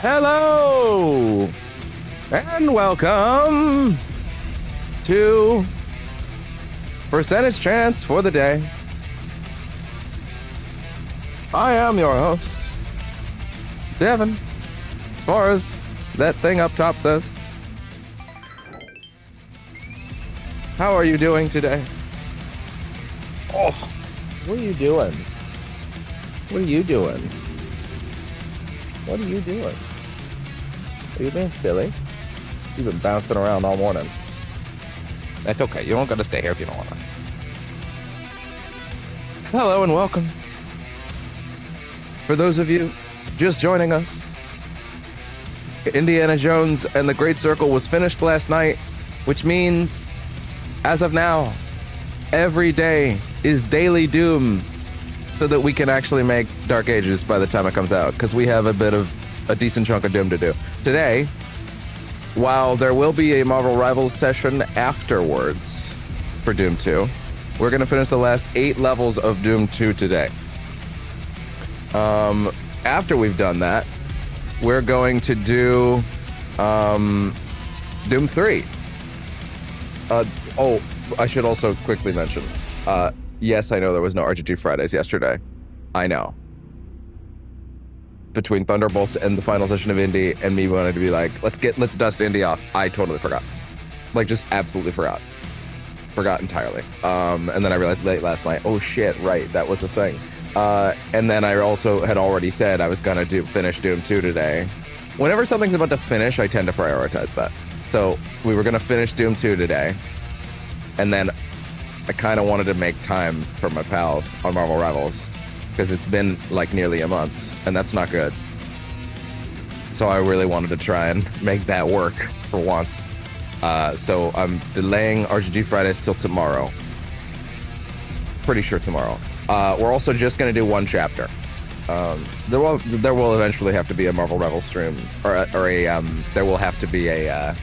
Hello and welcome to Percentage Chance for the Day. I am your host, Devin, as far as that thing up top says. How are you doing today? Oh, what are you doing? What are you doing? What are you doing? Are you being silly? You've been bouncing around all morning. That's okay. You don't gotta stay here if you don't wanna. Hello and welcome. For those of you just joining us, Indiana Jones and the Great Circle was finished last night, which means, as of now, every day is daily Doom, so that we can actually make Dark Ages by the time it comes out, because we have a decent chunk of Doom to do. Today, while there will be a Marvel Rivals session afterwards for Doom 2, we're going to finish the last 8 levels of Doom 2 today. After we've done that, we're going to do Doom 3. Oh, I should also quickly mention, yes, I know there was no RGG Fridays yesterday. I know. Between Thunderbolts and the final session of Indy and me wanted to be like, let's dust Indy off. I totally forgot. Like, just absolutely forgot. Forgot entirely. And then I realized late last night, oh shit, right, that was a thing. And then I also had already said I was gonna finish Doom 2 today. Whenever something's about to finish, I tend to prioritize that. So we were gonna finish Doom 2 today. And then I kind of wanted to make time for my pals on Marvel Rivals, because it's been like nearly a month, and that's not good. So I really wanted to try and make that work for once. So I'm delaying RGG Fridays till tomorrow. Pretty sure tomorrow. We're also just going to do one chapter. There will eventually have to be a Marvel Rivals stream, or there will have to be an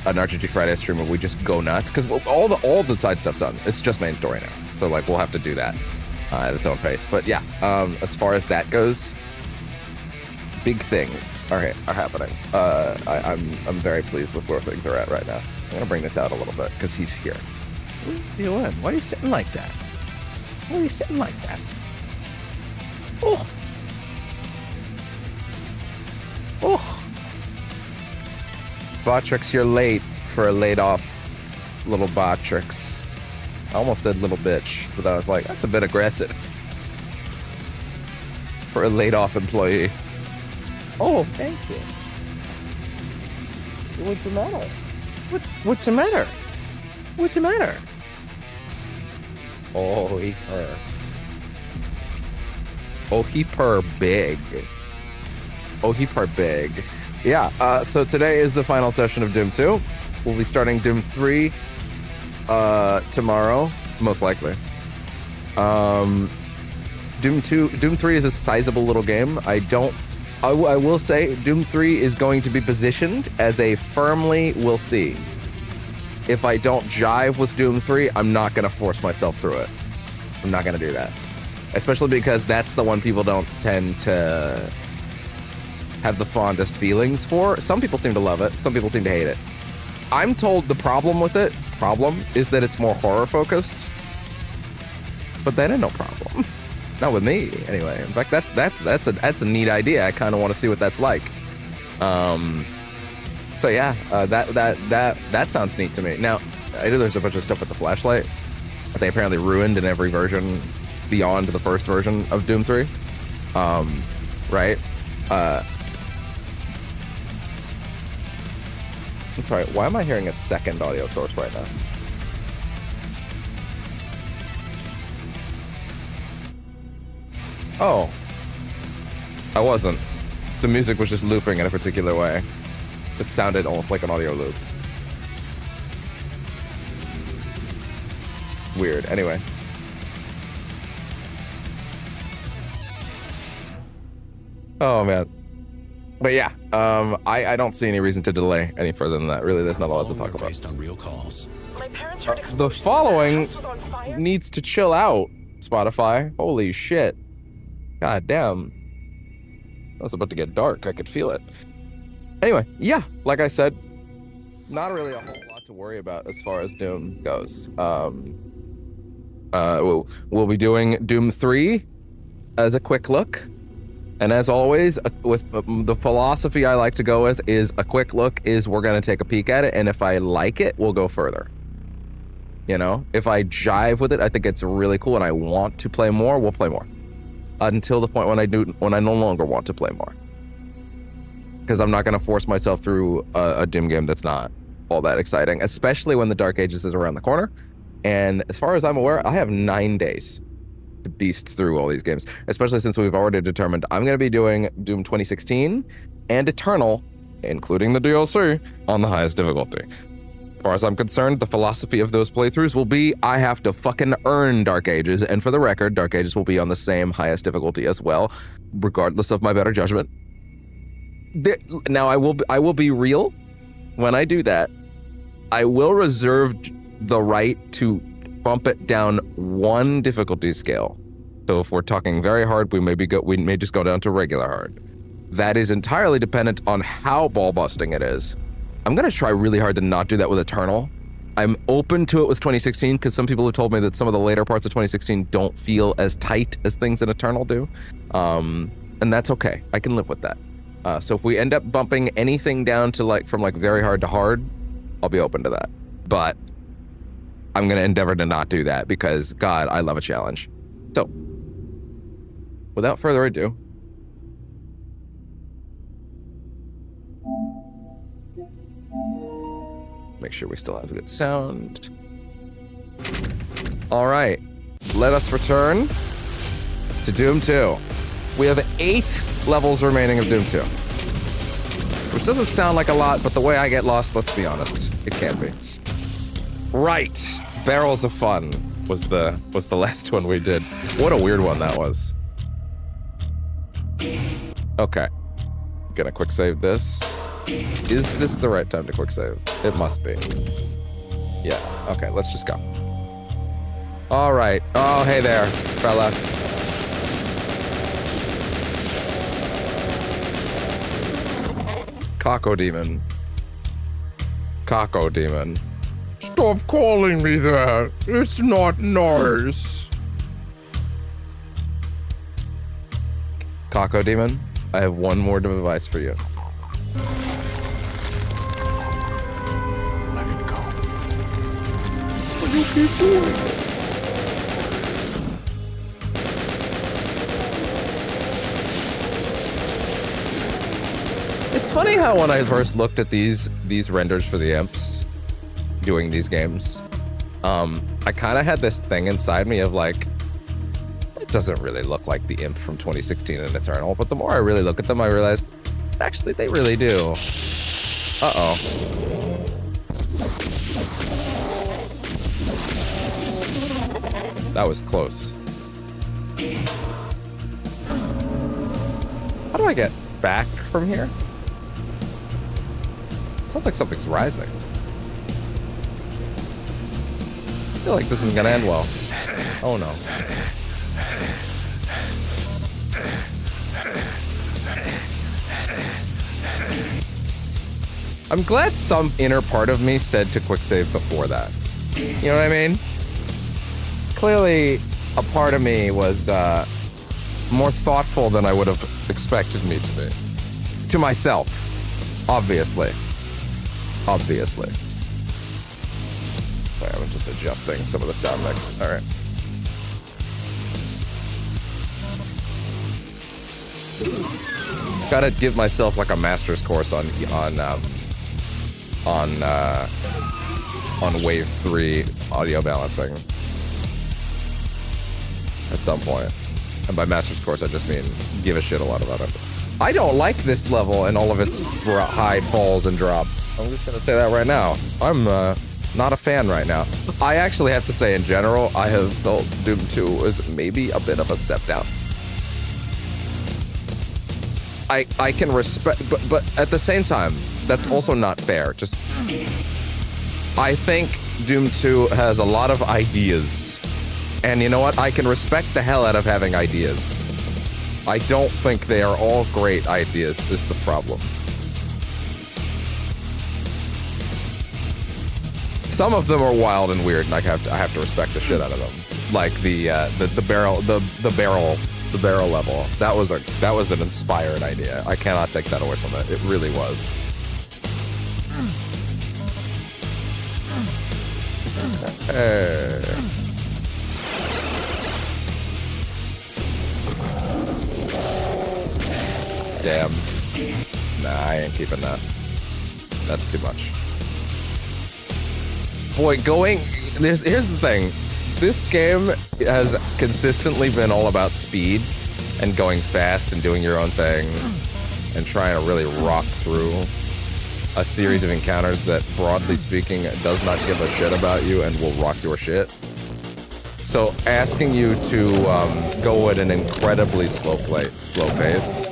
RGG Friday stream where we just go nuts, because all the side stuff's done. It's just main story now, so like we'll have to do that at its own pace. But yeah, as far as that goes, big things are happening. I'm very pleased with where things are at right now. I'm gonna bring this out a little bit because he's here. What are you doing? Why are you sitting like that? Why are you sitting like that? Oh. Botrix, you're late for a laid off little Botrix. I almost said little bitch, but I was like, that's a bit aggressive for a laid off employee. Oh, thank you. What's the matter? What's the matter? What's the matter? Oh, he purr. Oh, he purr big. Oh, he purr big. Yeah, so today is the final session of Doom 2. We'll be starting Doom 3 tomorrow, most likely. Doom 3 is a sizable little game. I will say Doom 3 is going to be positioned as a firmly we'll see. If I don't jive with Doom 3, I'm not going to force myself through it. I'm not going to do that. Especially because that's the one people don't tend to have the fondest feelings for. Some people seem to love it. Some people seem to hate it. I'm told the problem with it, is that it's more horror focused. But that ain't no problem. Not with me, anyway. In fact, that's a neat idea. I kind of want to see what that's like. So yeah, that sounds neat to me. Now, I know there's a bunch of stuff with the flashlight that they apparently ruined in every version beyond the first version of Doom 3. Right? I'm sorry, why am I hearing a second audio source right now? Oh. I wasn't. The music was just looping in a particular way. It sounded almost like an audio loop. Weird. Anyway. Oh, man. But yeah, I don't see any reason to delay any further than that. Really, there's not a lot to talk about. Based on real calls. The following needs to chill out, Spotify. Holy shit. God damn. It was about to get dark. I could feel it. Anyway, yeah, like I said, not really a whole lot to worry about as far as Doom goes. We'll be doing Doom 3 as a quick look. And as always, with the philosophy I like to go with is a quick look is we're going to take a peek at it. And if I like it, we'll go further. You know, if I jive with it, I think it's really cool and I want to play more, we'll play more. Until the point when I no longer want to play more. Because I'm not going to force myself through a Doom game that's not all that exciting, especially when the Dark Ages is around the corner. And as far as I'm aware, I have 9 days to beast through all these games, especially since we've already determined I'm going to be doing Doom 2016 and Eternal, including the DLC, on the highest difficulty. As far as I'm concerned, the philosophy of those playthroughs will be I have to fucking earn Dark Ages, and for the record, Dark Ages will be on the same highest difficulty as well, regardless of my better judgment. Now, I will be real. When I do that, I will reserve the right to bump it down one difficulty scale. So if we're talking very hard, we may just go down to regular hard. That is entirely dependent on how ball busting it is. I'm gonna try really hard to not do that with Eternal. I'm open to it with 2016 because some people have told me that some of the later parts of 2016 don't feel as tight as things in Eternal do. And that's okay. I can live with that. So if we end up bumping anything down to from very hard to hard, I'll be open to that. But I'm going to endeavor to not do that because, God, I love a challenge. So, without further ado, make sure we still have good sound. All right, let us return to Doom 2. We have 8 levels remaining of Doom 2. Which doesn't sound like a lot, but the way I get lost, let's be honest, it can be. Right, Barrels of Fun was the last one we did. What a weird one that was. Okay, gonna quick save this. Is this the right time to quick save? It must be. Yeah, okay, let's just go. All right, oh, hey there, fella. Cocodemon. Cocodemon. Stop calling me that. It's not nice. Cocodemon, I have one more advice for you. Let it go. What do you keep doing? It's funny how when I first looked at these renders for the imps doing these games, I kind of had this thing inside me of it doesn't really look like the imp from 2016 in Eternal, but the more I really look at them, I realized actually they really do. Uh-oh. That was close. How do I get back from here? Sounds like something's rising. I feel like this isn't gonna end well. Oh no. I'm glad some inner part of me said to quick save before that. You know what I mean? Clearly, a part of me was more thoughtful than I would have expected me to be. To myself, obviously. Obviously. Sorry, I'm just adjusting some of the sound mix. All right. Gotta give myself a master's course on Wave 3 audio balancing at some point. And by master's course, I just mean give a shit a lot about it. I don't like this level and all of its high falls and drops. I'm just gonna say that right now. I'm not a fan right now. I actually have to say, in general, I have felt Doom 2 was maybe a bit of a step down. I can respect, but at the same time, that's also not fair. Just, I think Doom 2 has a lot of ideas. And you know what? I can respect the hell out of having ideas. I don't think they are all great ideas, is the problem. Some of them are wild and weird, and I have to respect the shit out of them. Like the barrel level. That was an inspired idea. I cannot take that away from it. It really was. Hey. Damn. Nah, I ain't keeping that. That's too much. Boy, here's the thing. This game has consistently been all about speed and going fast and doing your own thing and trying to really rock through a series of encounters that, broadly speaking, does not give a shit about you and will rock your shit. So asking you to go at an incredibly slow pace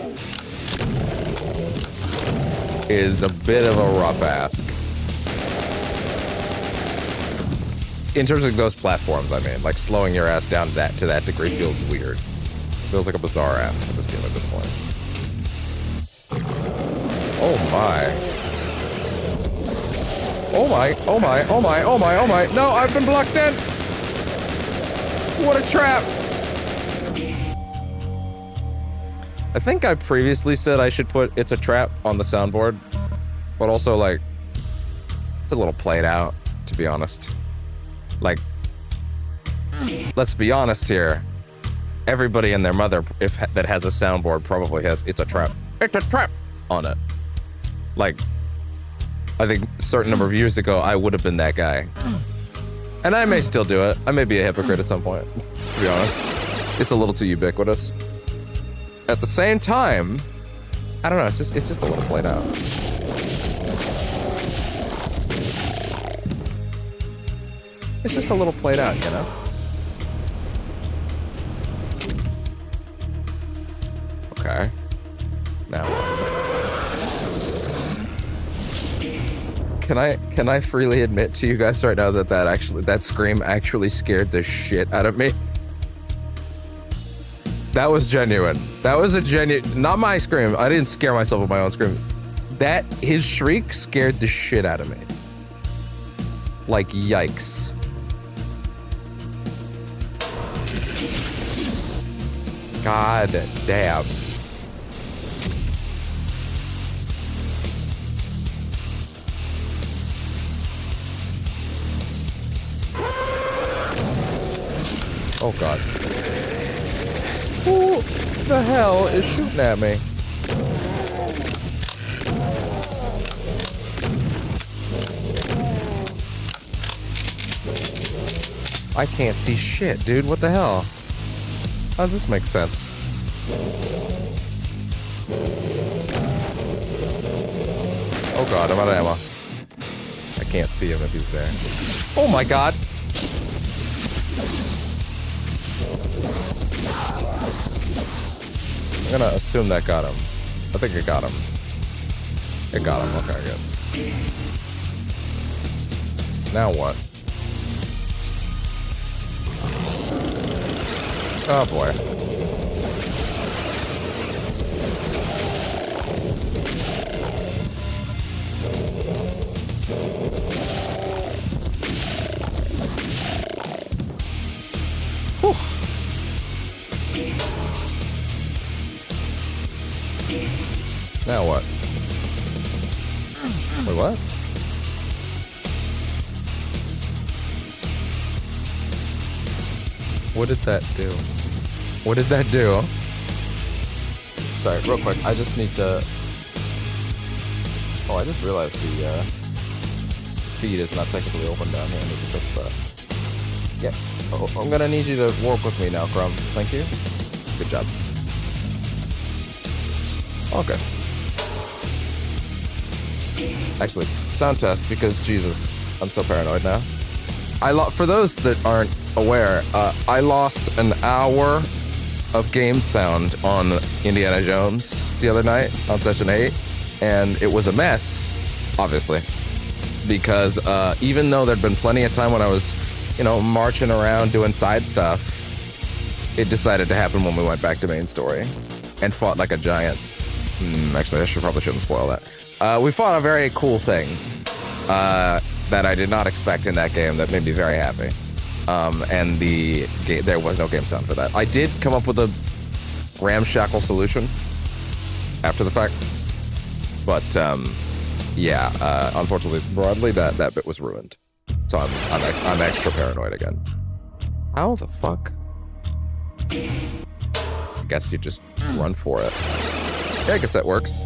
is a bit of a rough ask. In terms of those platforms, I mean, like slowing your ass down to that degree feels weird. Feels like a bizarre ask for this game at this point. Oh my. Oh my, oh my, oh my, oh my, oh my. No, I've been blocked in. What a trap. I think I previously said I should put "it's a trap" on the soundboard, but also, like, it's a little played out, to be honest. Like, let's be honest here. Everybody and their mother, that has a soundboard, probably has "it's a trap" on it. Like, I think a certain number of years ago, I would have been that guy. And I may still do it. I may be a hypocrite at some point, to be honest. It's a little too ubiquitous. At the same time, I don't know, it's just a little played out. It's just a little played out, you know? Okay. Now Can I freely admit to you guys right now that scream actually scared the shit out of me? That was genuine. That was a genuine, not my scream. I didn't scare myself with my own scream. His shriek scared the shit out of me. Like, yikes. God damn. Oh god. Who the hell is shooting at me? I can't see shit, dude. What the hell? How does this make sense? Oh god, I'm out of ammo. I can't see him if he's there. Oh my god! I'm gonna assume that got him. I think it got him. It got him. Okay, good. Now what? Oh boy. Whew. Now what? Wait, what? What did that do? What did that do? Sorry, real quick, I just need to... Oh, I just realized the feed is not technically open down here. I need to fix that. Yeah. Oh, I'm gonna need you to work with me now, Crumb. Thank you. Good job. Okay. Actually, sound test, because Jesus, I'm so paranoid now. For those that aren't aware, I lost an hour of game sound on Indiana Jones the other night on Session 8, and it was a mess, obviously, because even though there'd been plenty of time when I was, marching around doing side stuff, it decided to happen when we went back to main story. and fought like a giant. Actually, probably shouldn't spoil that. We fought a very cool thing that I did not expect in that game that made me very happy. And there was no game sound for that. I did come up with a ramshackle solution after the fact, but yeah, unfortunately, broadly that bit was ruined. So I'm extra paranoid again. How the fuck? Guess you just run for it. Yeah, I guess that works.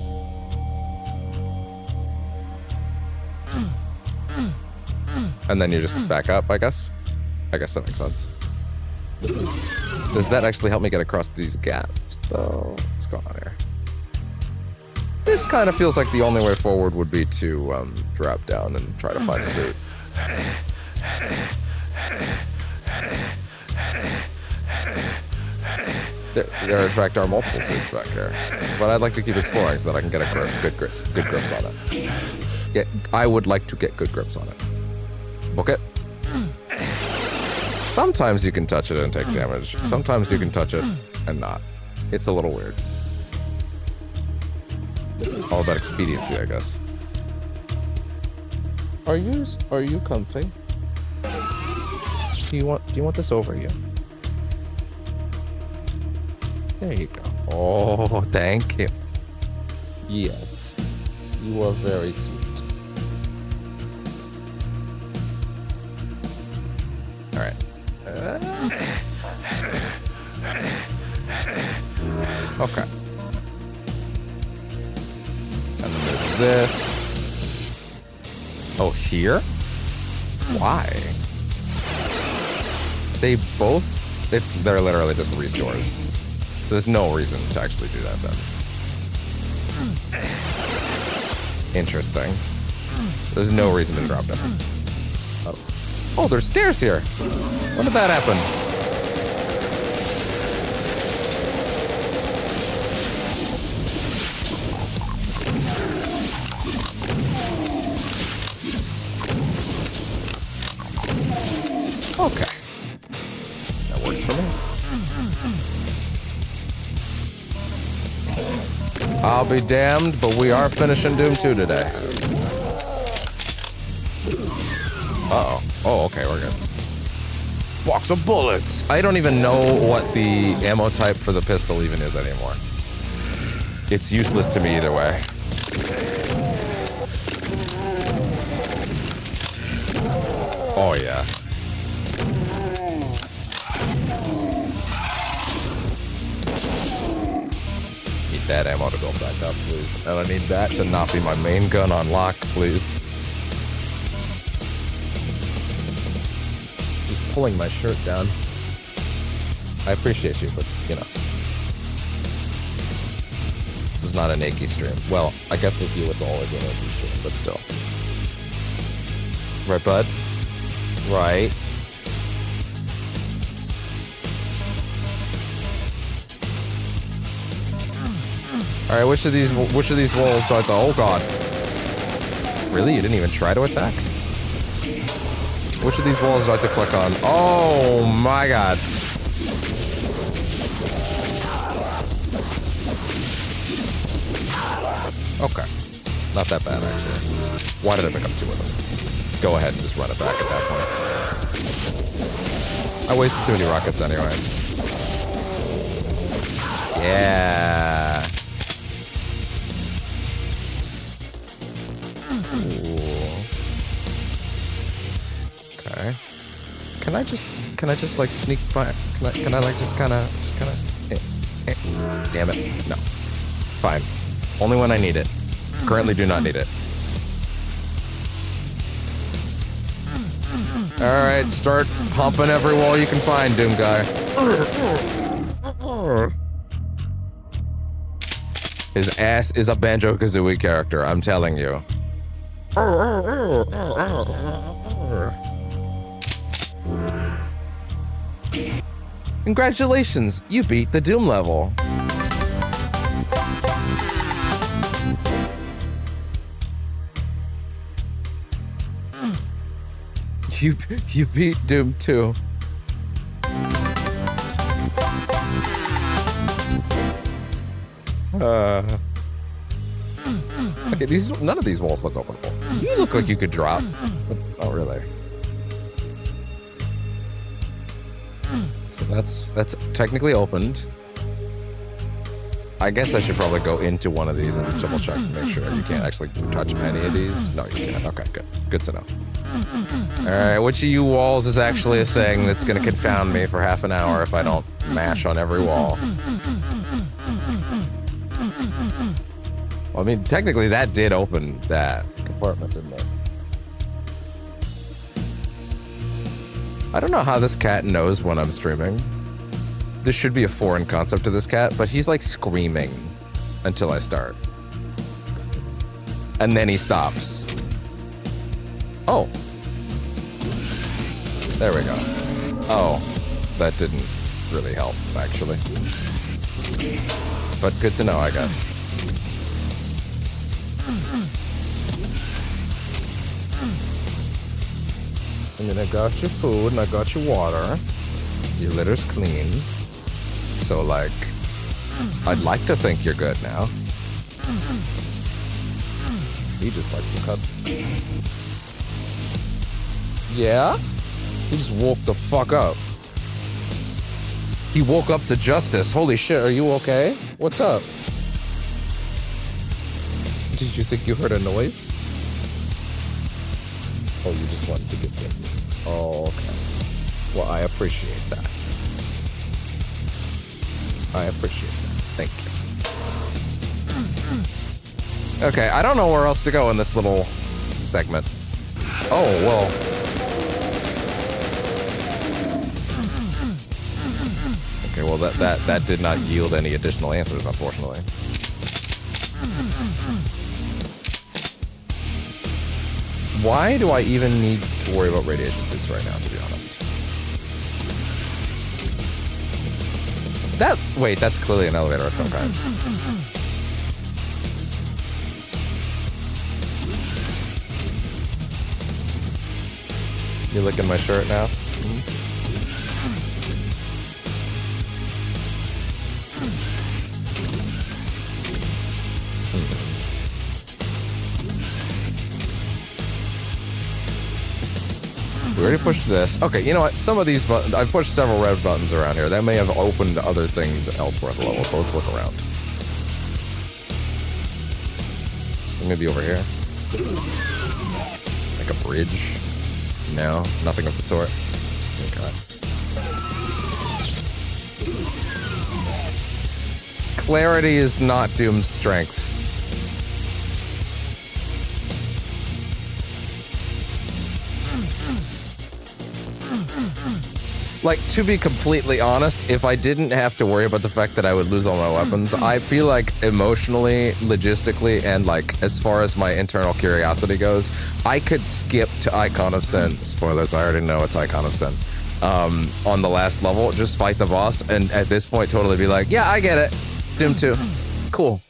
And then you just back up, I guess. I guess that makes sense. Does that actually help me get across these gaps, though? What's going on here? This kind of feels like the only way forward would be to drop down and try to find a suit. There in fact are multiple suits back here, but I'd like to keep exploring so that I can get a good grips on it. I would like to get good grips on it. Book it. Sometimes you can touch it and take damage. Sometimes you can touch it and not. It's a little weird. All about expediency, I guess. Are you comfy? Do you want this over you? There you go. Oh, thank you. Yes. You are very sweet. All right. Okay. And then there's this. Oh, here? Why? They're literally just restores. There's no reason to actually do that then. Interesting. There's no reason to drop them. Oh, there's stairs here. When did that happen? Okay. That works for me. I'll be damned, but we are finishing Doom 2 today. Uh-oh. Oh, okay, we're good. Box of bullets! I don't even know what the ammo type for the pistol even is anymore. It's useless to me either way. Oh, yeah. Need that ammo to go back up, please. And I need that to not be my main gun on lock, please. He's pulling my shirt down. I appreciate you, but, you know. This is not an achy stream. Well, I guess with you it's always an achy stream, but still. Right, bud? Right. All right, which of these walls do I have to? Oh God! Really? You didn't even try to attack? Which of these walls do I have to click on? Oh my God! Okay, not that bad actually. Why did I pick up two of them? Go ahead and just run it back at that point. I wasted too many rockets anyway. Yeah. Ooh. Okay. Can I just like sneak by? Can I like just kind of damn it. No. Fine. Only when I need it. Currently do not need it. Alright, start pumping every wall you can find, Doom Guy. His ass is a Banjo-Kazooie character, I'm telling you. Congratulations, you beat the Doom level. You beat Doom 2. Okay, none of these walls look openable. You look like you could drop. Oh, really? So that's technically opened. I guess I should probably go into one of these and double check to make sure you can't actually touch any of these. No, you can't. Okay, good. Good to know. All right, which of you walls is actually a thing that's going to confound me for half an hour if I don't mash on every wall? Well, I mean, technically that did open that compartment, didn't it? I don't know how this cat knows when I'm streaming. This should be a foreign concept to this cat, but he's like screaming until I start. And then he stops. Oh. There we go. Oh, that didn't really help, actually. But good to know, I guess. I mean, I got your food and I got your water. Your litter's clean. So, like, I'd like to think you're good now. He just likes to cut. Yeah? He just woke the fuck up. He woke up to justice. Holy shit, are you okay? What's up? Did you think you heard a noise? Oh, you just wanted to give kisses. Oh, okay. Well, I appreciate that. I appreciate that. Thank you. Okay, I don't know where else to go in this little segment. Oh, well. Okay, well, that did not yield any additional answers, unfortunately. Why do I even need to worry about radiation suits right now, to be honest? Wait, that's clearly an elevator of some kind. You licking my shirt now? Mm-hmm. We already pushed this. Okay, you know what? Some of these buttons, I've pushed several red buttons around here. That may have opened other things elsewhere in the level, so let's look around. Maybe over here. Like a bridge? No, nothing of the sort. Okay. Clarity is not Doom's strength. Like, to be completely honest, if I didn't have to worry about the fact that I would lose all my weapons, I feel like emotionally, logistically, and like as far as my internal curiosity goes, I could skip to Icon of Sin. Spoilers, I already know it's Icon of Sin. On the last level, just fight the boss, and at this point totally be like, yeah, I get it. Doom 2. Cool.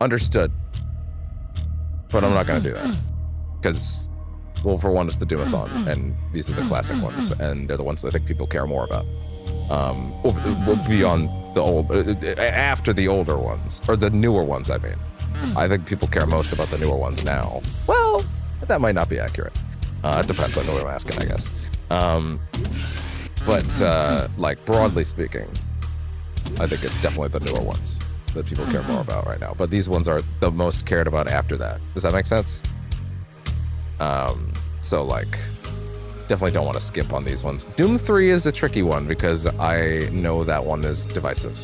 Understood. But I'm not gonna do that. Because, well, for one, it's the DOOM-A-THON, and these are the classic ones, and they're the ones that I think people care more about. Beyond the old, after the older ones, or the newer ones, I mean. I think people care most about the newer ones now. Well, that might not be accurate. It depends on who I'm asking, I guess. Like, broadly speaking, I think it's definitely the newer ones that people care more about right now. But these ones are the most cared about after that. Does that make sense? So, like, definitely don't want to skip on these ones. Doom 3 is a tricky one because I know that one is divisive.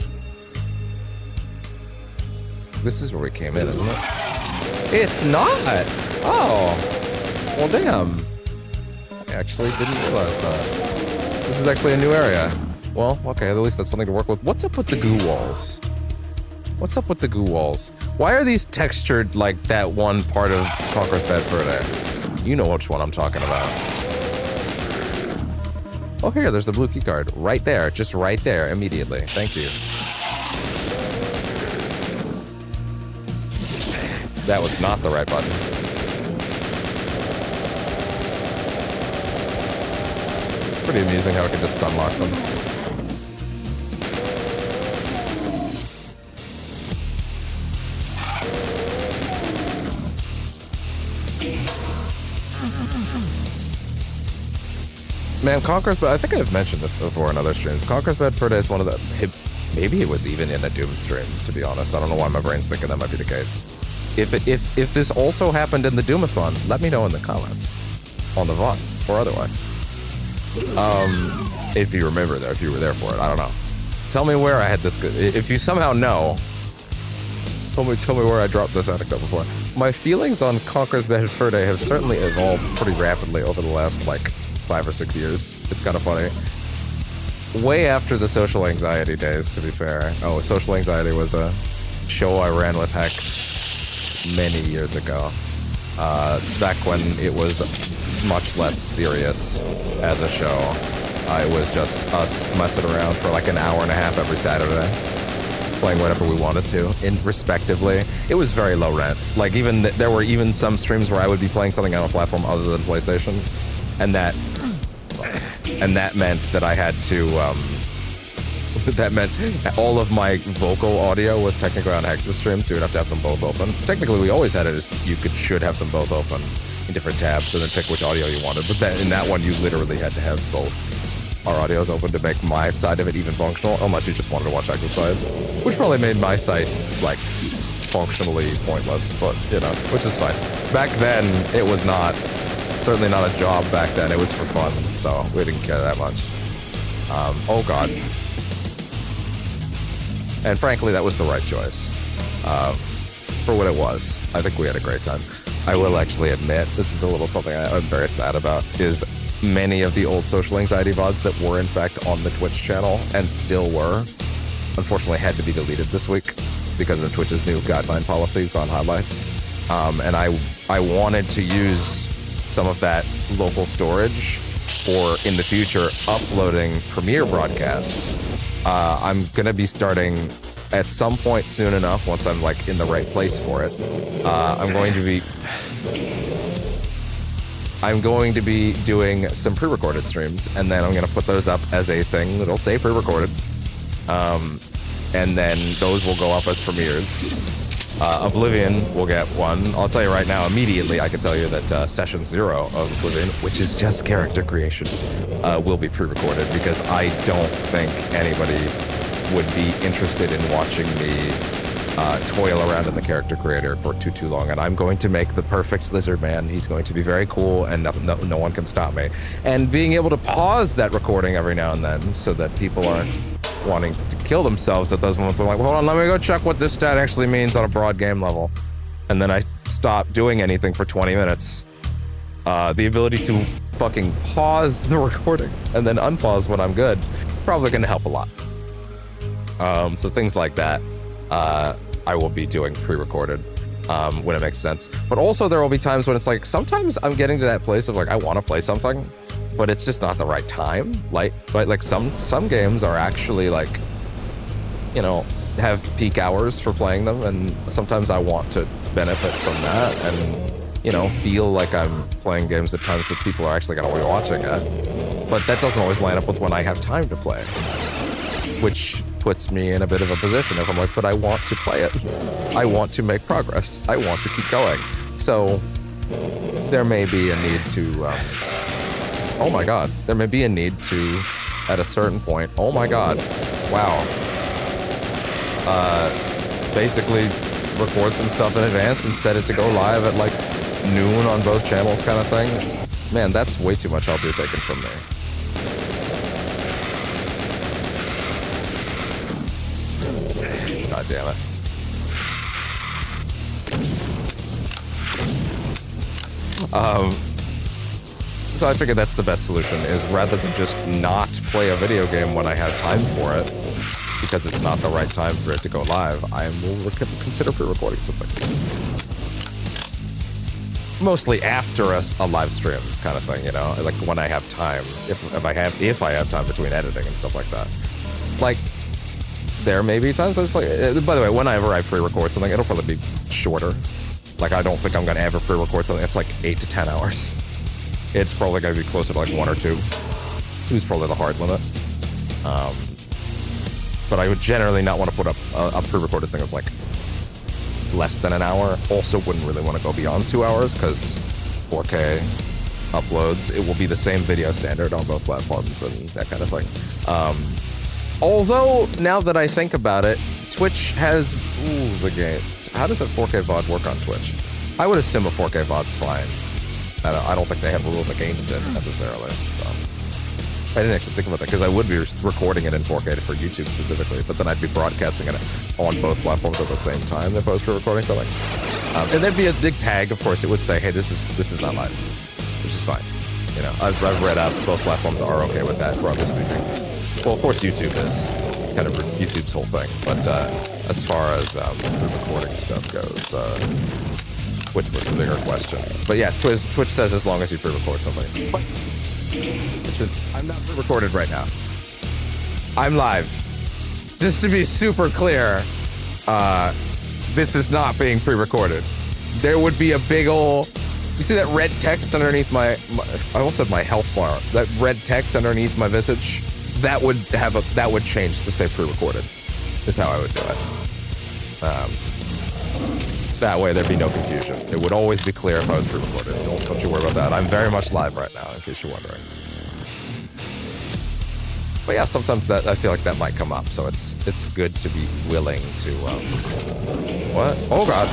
This is where we came in, isn't it? It's not! Oh! Well, damn. I actually didn't realize that. This is actually a new area. Well, okay, at least that's something to work with. What's up with the goo walls? What's up with the goo walls? Why are these textured like that one part of Conqueror's Bedford there? You know which one I'm talking about. Oh, here, there's the blue key card. Right there, just right there, immediately. Thank you. That was not the right button. Pretty amusing how I can just stun lock them. Man, Conqueror's Bed, I think I've mentioned this before in other streams. Conqueror's Bed Fur Day is one of the... Maybe it was even in a Doom stream, to be honest. I don't know why my brain's thinking that might be the case. If this also happened in the Doom-A-THON, let me know in the comments. On the VODs, or otherwise. If you remember there, if you were there for it, I don't know. Tell me where I had this... If you somehow know, tell me where I dropped this anecdote before. My feelings on Conqueror's Bed Fur Day have certainly evolved pretty rapidly over the last, like, 5 or 6 years. It's kind of funny. Way after the Social Anxiety days, to be fair. Oh, Social Anxiety was a show I ran with Hex many years ago. Back when it was much less serious as a show. It was just us messing around for like an hour and a half every Saturday, playing whatever we wanted to, respectively. It was very low rent. Like, even there were even some streams where I would be playing something on a platform other than PlayStation, and that meant that I had to, that meant all of my vocal audio was technically on Hex's stream, so you would have to have them both open. Technically, we always had it as should have them both open in different tabs, and then pick which audio you wanted. But in that one, you literally had to have both our audios open to make my side of it even functional, unless you just wanted to watch Hex's side, which probably made my site, like, functionally pointless, but, you know, which is fine. Back then, it was not... Certainly not a job back then. It was for fun, so we didn't care that much. Oh god. And frankly, that was the right choice. For what it was. I think we had a great time. I will actually admit, this is a little something I'm very sad about, is many of the old Social Anxiety VODs that were in fact on the Twitch channel, and still were, unfortunately had to be deleted this week because of Twitch's new guideline policies on highlights. And I wanted to use some of that local storage, or in the future, uploading Premiere broadcasts. I'm gonna be starting at some point soon enough, once I'm like in the right place for it. I'm going to be doing some pre-recorded streams, and then I'm gonna put those up as a thing that'll say pre-recorded. And then those will go up as premieres. Oblivion will get one. I'll tell you right now, immediately, I can tell you that Session 0 of Oblivion, which is just character creation, will be pre-recorded, because I don't think anybody would be interested in watching me toil around in the character creator for too long. And I'm going to make the perfect lizard man. He's going to be very cool, and no one can stop me. And being able to pause that recording every now and then, so that people aren't wanting to kill themselves at those moments. I'm like, well, hold on, let me go check what this stat actually means on a broad game level. And then I stop doing anything for 20 minutes. The ability to fucking pause the recording and then unpause when I'm good, probably gonna help a lot. So things like that, I will be doing pre-recorded when it makes sense. But also there will be times when it's like, sometimes I'm getting to that place of like, I want to play something, but it's just not the right time. Like some games are actually like, you know, have peak hours for playing them, and sometimes I want to benefit from that and, you know, feel like I'm playing games at times that people are actually going to be watching it. But that doesn't always line up with when I have time to play, which puts me in a bit of a position if I'm like, but I want to play it. I want to make progress. I want to keep going. So there may be a need to, oh my god, there may be a need to, at a certain point, oh my god, wow, basically record some stuff in advance and set it to go live at like noon on both channels kind of thing. Man, that's way too much help you're taking from me. God damn it. So I figured that's the best solution, is rather than just not play a video game when I have time for it, because it's not the right time for it to go live, I will consider pre-recording some things. Mostly after a live stream kind of thing, you know, like when I have time, if I have time between editing and stuff like that. Like, there may be times when it's like, by the way, whenever I pre-record something, it'll probably be shorter. Like, I don't think I'm gonna ever pre-record something that's like 8 to 10 hours. It's probably gonna be closer to like 1 or 2. 2 is probably the hard limit. But I would generally not want to put up a pre-recorded thing that's like less than an hour. Also wouldn't really want to go beyond 2 hours, because 4K uploads, it will be the same video standard on both platforms and that kind of thing. Although, now that I think about it, Twitch has rules against... How does a 4K VOD work on Twitch? I would assume a 4K VOD's fine. I don't think they have rules against it, necessarily, so... I didn't actually think about that, because I would be recording it in 4K for YouTube specifically, but then I'd be broadcasting it on both platforms at the same time if I was pre-recording something. And there'd be a big tag, of course, it would say, hey, this is not live, which is fine. You know, I've read out both platforms are okay with that, broadly speaking. Well, of course, YouTube is kind of YouTube's whole thing, but as far as pre-recording stuff goes, Twitch was the bigger question. But yeah, Twitch says as long as you pre-record something. But I'm not pre-recorded right now. I'm live. Just to be super clear, this is not being pre-recorded. There would be a big ol'... You see that red text underneath my I almost said my health bar. That red text underneath my visage, that would change to say pre-recorded. Is how I would do it. That way there'd be no confusion. It would always be clear if I was pre-recorded. Don't you worry about that. I'm very much live right now, in case you're wondering. But yeah, sometimes that I feel like that might come up, so it's good to be willing to what? Oh god.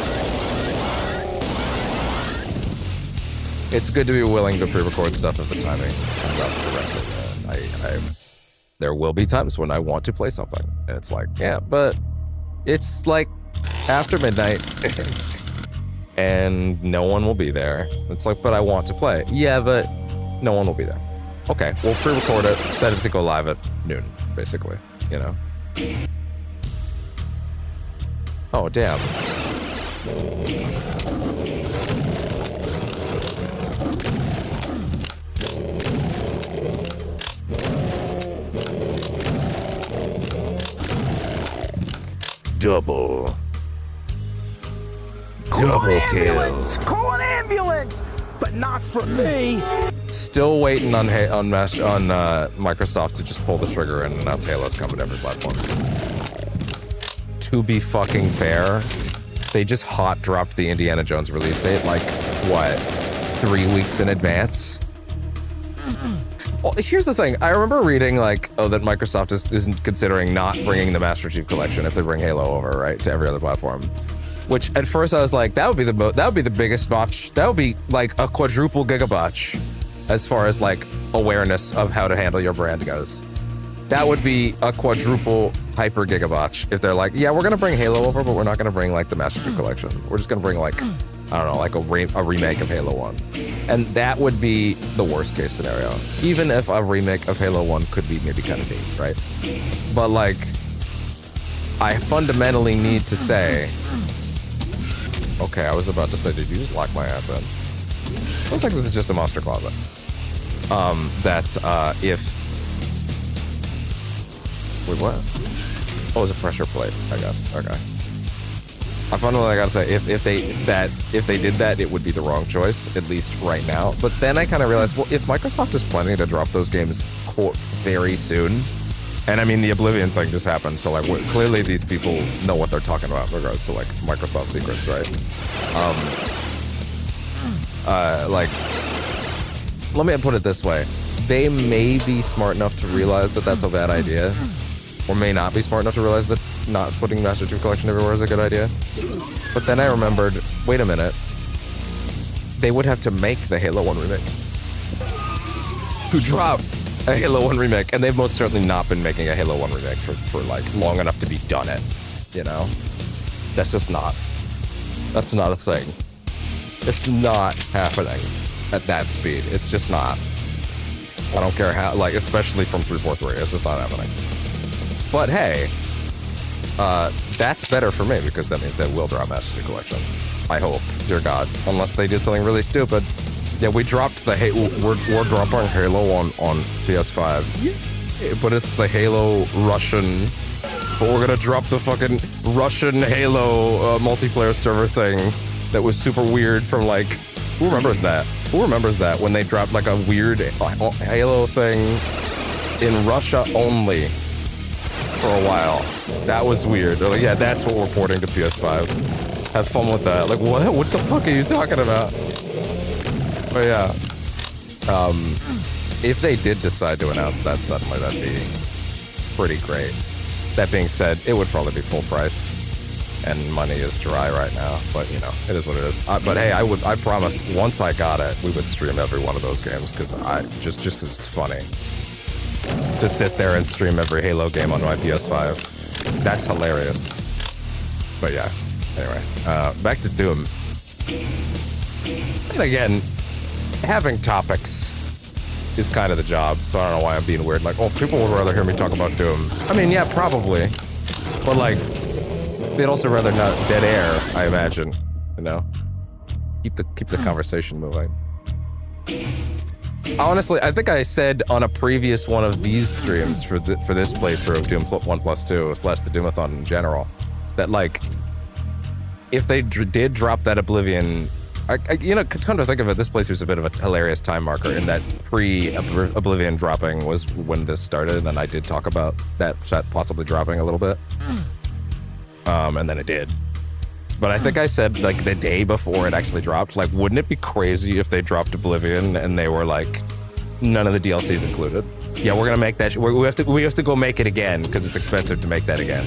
It's good to be willing to pre-record stuff if the timing comes up correctly. There will be times when I want to play something, and it's like, yeah, but it's like after midnight, and no one will be there. It's like, but I want to play. Yeah, but no one will be there. Okay, we'll pre-record it, set it to go live at noon, basically, you know? Oh, damn. Double kill. Call an ambulance, but not for me. Still waiting on Microsoft to just pull the trigger and announce Halo's coming to every platform. To be fucking fair, they just hot dropped the Indiana Jones release date like, what, 3 weeks in advance? Well, here's the thing. I remember reading like, oh, that Microsoft isn't considering not bringing the Master Chief Collection if they bring Halo over, right, to every other platform. Which at first I was like, that would be the biggest botch. That would be like a quadruple gigabotch as far as like awareness of how to handle your brand goes. That would be a quadruple hyper gigabotch if they're like, yeah, we're gonna bring Halo over, but we're not gonna bring like the Master Chief Collection. We're just gonna bring like, I don't know, like a remake of Halo 1. And that would be the worst case scenario. Even if a remake of Halo 1 could be maybe kind of neat, right? But like, I fundamentally need to say, okay, I was about to say, did you just lock my ass in? Looks like this is just a monster closet. If... Wait, what? Oh, it's a pressure plate, I guess. Okay. I fundamentally gotta say, if they did that, it would be the wrong choice, at least right now. But then I kind of realized, well, if Microsoft is planning to drop those games very soon, and I mean, the Oblivion thing just happened, so like, clearly these people know what they're talking about in regards to like Microsoft secrets, right? Like, let me put it this way. They may be smart enough to realize that that's a bad idea, or may not be smart enough to realize that not putting Master Chief Collection everywhere is a good idea. But then I remembered, wait a minute, they would have to make the Halo 1 remake. To drop a Halo 1 remake, and they've most certainly not been making a Halo 1 remake for like long enough to be done it, you know? That's just not. That's not a thing. It's not happening at that speed. It's just not. I don't care how, like, especially from 343, it's just not happening. But hey, that's better for me because that means they will drop Master Chief Collection. I hope, dear God, unless they did something really stupid. Yeah, we dropped the we're dropping Halo on PS5, yeah, but it's the Halo Russian. But we're gonna drop the fucking Russian Halo multiplayer server thing that was super weird from like, who remembers that? Who remembers that when they dropped like a weird Halo thing in Russia only for a while? That was weird. They're like, yeah, that's what we're porting to PS5. Have fun with that. Like, what? What the fuck are you talking about? But yeah, If they did decide to announce that suddenly, that'd be pretty great. That being said, it would probably be full price, and money is dry right now. But you know, it is what it is. But hey, I promised once I got it, we would stream every one of those games because just because it's funny to sit there and stream every Halo game on my PS5. That's hilarious. But yeah, anyway, back to Doom. And again, having topics is kind of the job, so I don't know why I'm being weird. Like, oh, people would rather hear me talk about Doom. I mean, yeah, probably. But like, they'd also rather not dead air, I imagine. You know? Keep the conversation moving. Honestly, I think I said on a previous one of these streams for this playthrough of Doom 1+2, / the Doom-A-THON in general, that like, if they did drop that Oblivion, you know, come to think of it, this playthrough's a bit of a hilarious time marker in that pre-Oblivion dropping was when this started, and I did talk about that possibly dropping a little bit. And then it did. But I think I said, like, the day before it actually dropped, like, wouldn't it be crazy if they dropped Oblivion and they were like, none of the DLCs included? Yeah, we're gonna make that, we have to go make it again, because it's expensive to make that again.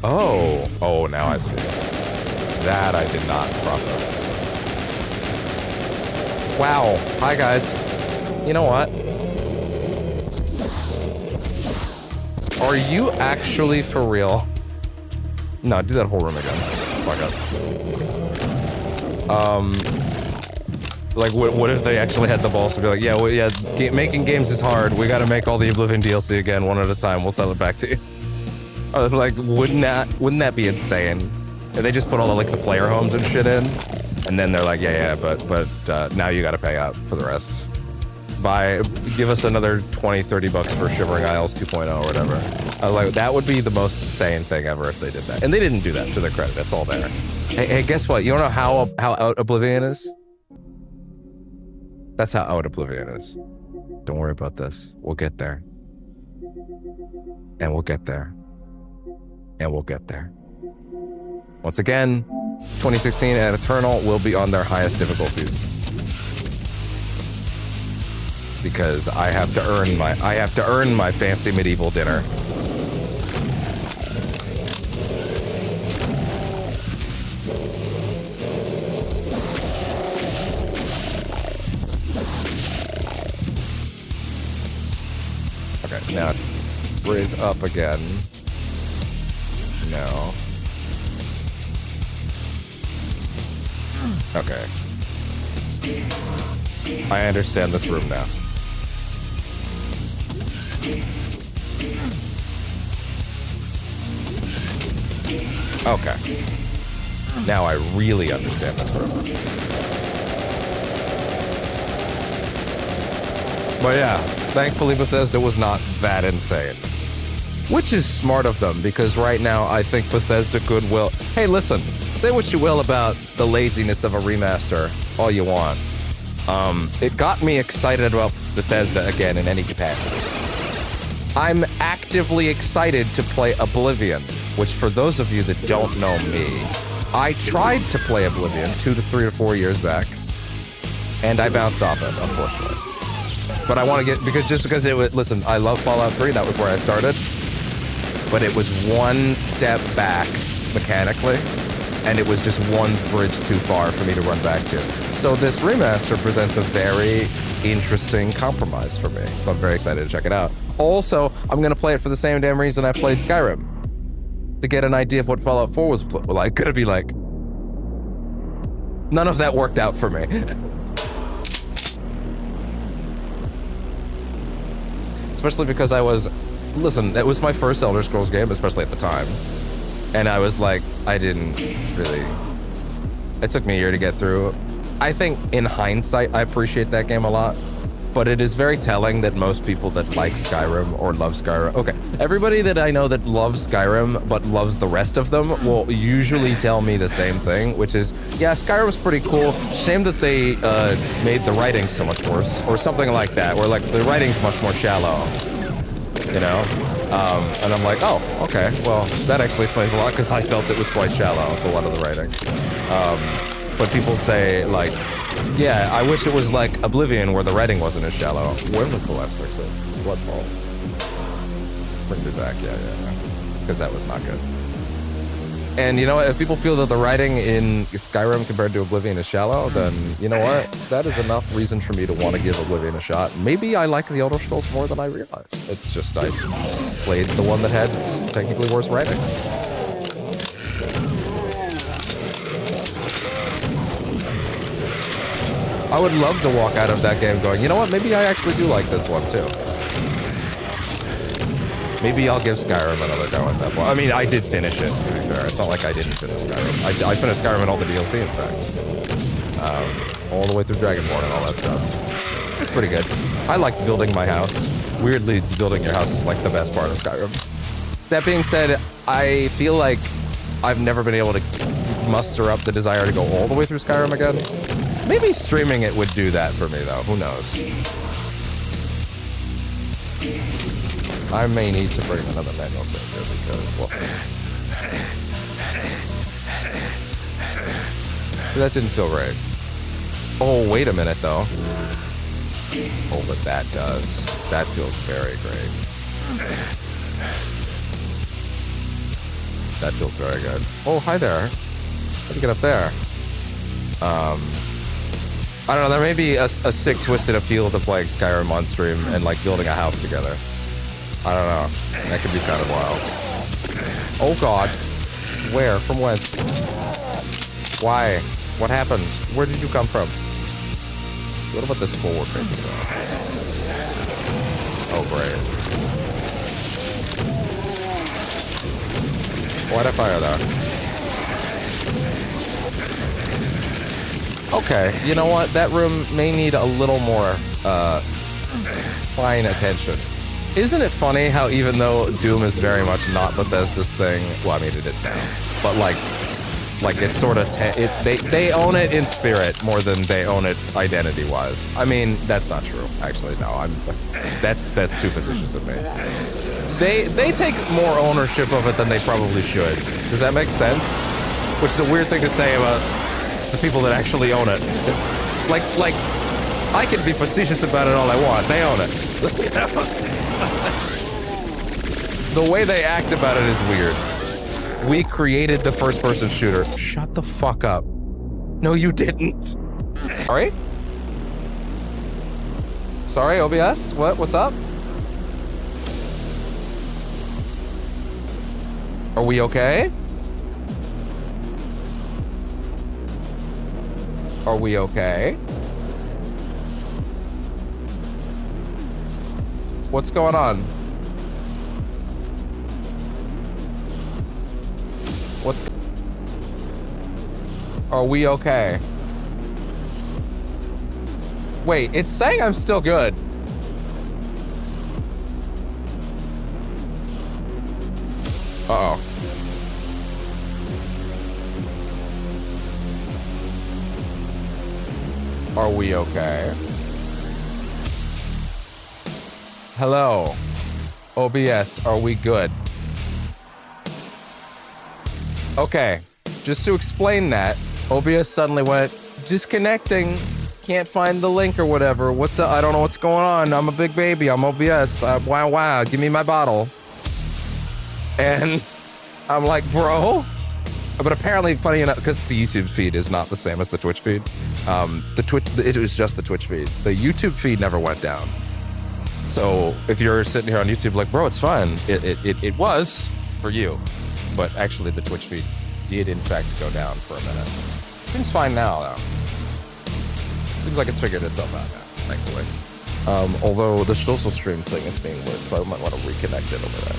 Oh, now I see. That I did not process. Wow. Hi, guys. You know what? Are you actually for real? No, do that whole room again. Fuck up. Like, what if they actually had the balls to be like, yeah, well, yeah, making games is hard. We gotta make all the Oblivion DLC again, one at a time. We'll sell it back to you. I was like, wouldn't that be insane? If they just put all the, like, the player homes and shit in, and then they're like, yeah, but now you gotta pay out for the rest. Give us another $20-$30 for Shivering Isles 2.0 or whatever. I was like, that would be the most insane thing ever if they did that. And they didn't do that, to their credit. It's all there. Hey, guess what? You don't know how out Oblivion is? That's how out Oblivion is. Don't worry about this. We'll get there. And we'll get there. And we'll get there. Once again, 2016 and Eternal will be on their highest difficulties. Because I have to earn my fancy medieval dinner. Okay, now it's raise up again. No. Okay. I understand this room now. Okay. Now I really understand this room. But yeah, thankfully Bethesda was not that insane. Which is smart of them, because right now I think Bethesda goodwill... Hey, listen, say what you will about the laziness of a remaster all you want. It got me excited about Bethesda again in any capacity. I'm actively excited to play Oblivion, which for those of you that don't know me, I tried to play Oblivion 2 to 3 or 4 years back, and I bounced off it, unfortunately. But I want to get, because it was, listen, I love Fallout 3, that was where I started, but it was one step back mechanically, and it was just one bridge too far for me to run back to. So this remaster presents a very interesting compromise for me, so I'm very excited to check it out. Also, I'm gonna play it for the same damn reason I played Skyrim, to get an idea of what Fallout 4 was like. Gonna be like, none of that worked out for me. Especially because listen, that was my first Elder Scrolls game, especially at the time. And I was like, it took me a year to get through. I think in hindsight, I appreciate that game a lot. But it is very telling that most people that like Skyrim or love Skyrim... Okay, everybody that I know that loves Skyrim but loves the rest of them will usually tell me the same thing, which is, yeah, Skyrim's pretty cool. Shame that they made the writing so much worse, or something like that, where like the writing's much more shallow, you know? And I'm like, oh, okay, well, that actually explains a lot, because I felt it was quite shallow, a lot of the writing. But people say, like, Yeah, I wish it was like Oblivion where the writing wasn't as shallow. When was the last pixel? Blood balls. Bring me back, yeah. Because that was not good. And you know what? If people feel that the writing in Skyrim compared to Oblivion is shallow, then you know what? That is enough reason for me to want to give Oblivion a shot. Maybe I like the Elder Scrolls more than I realized. It's just I played the one that had technically worse writing. I would love to walk out of that game going, you know what? Maybe I actually do like this one too. Maybe I'll give Skyrim another go at that point. I mean, I did finish it, to be fair. It's not like I didn't finish Skyrim. I finished Skyrim and all the DLC, in fact. All the way through Dragonborn and all that stuff. It's pretty good. I like building my house. Weirdly, building your house is like the best part of Skyrim. That being said, I feel like I've never been able to muster up the desire to go all the way through Skyrim again. Maybe streaming it would do that for me, though. Who knows? I may need to bring another manual save here because, well... See, that didn't feel right. Oh, wait a minute, though. Oh, but that does. That feels very great. That feels very good. Oh, hi there. How do you get up there? I don't know, there may be a sick, twisted appeal to playing Skyrim on stream and, like, building a house together. I don't know. That could be kind of wild. Oh, God. Where? From whence? Why? What happened? Where did you come from? What about this forward facing though? Oh, great. Why'd I fire that? Okay, you know what? That room may need a little more fine attention. Isn't it funny how even though Doom is very much not Bethesda's thing, well, I mean, it is now, but like it's sort of, they own it in spirit more than they own it identity-wise. I mean, that's not true, actually, no, that's too facetious of me. They take more ownership of it than they probably should. Does that make sense? Which is a weird thing to say about the people that actually own it. Like, I can be facetious about it all I want. They own it. You know? The way they act about it is weird. We created the first-person shooter. Shut the fuck up. No, you didn't. Sorry? Sorry, OBS? What's up? Are we okay? Are we okay? What's going on? Are we okay? Wait, it's saying I'm still good. Uh-oh. Are we okay? Hello. OBS, are we good? Okay, just to explain that, OBS suddenly went, disconnecting, can't find the link or whatever. What's up? I don't know what's going on. I'm a big baby. I'm OBS. Wow, give me my bottle. And I'm like, bro? But apparently, funny enough, because the YouTube feed is not the same as the Twitch feed, it was just the Twitch feed. The YouTube feed never went down. So if you're sitting here on YouTube like, bro, it's fine. It was for you. But actually, the Twitch feed did, in fact, go down for a minute. Seems fine now, though. Seems like it's figured itself out now, thankfully. Although the social stream thing is being weird, so I might want to reconnect it over there.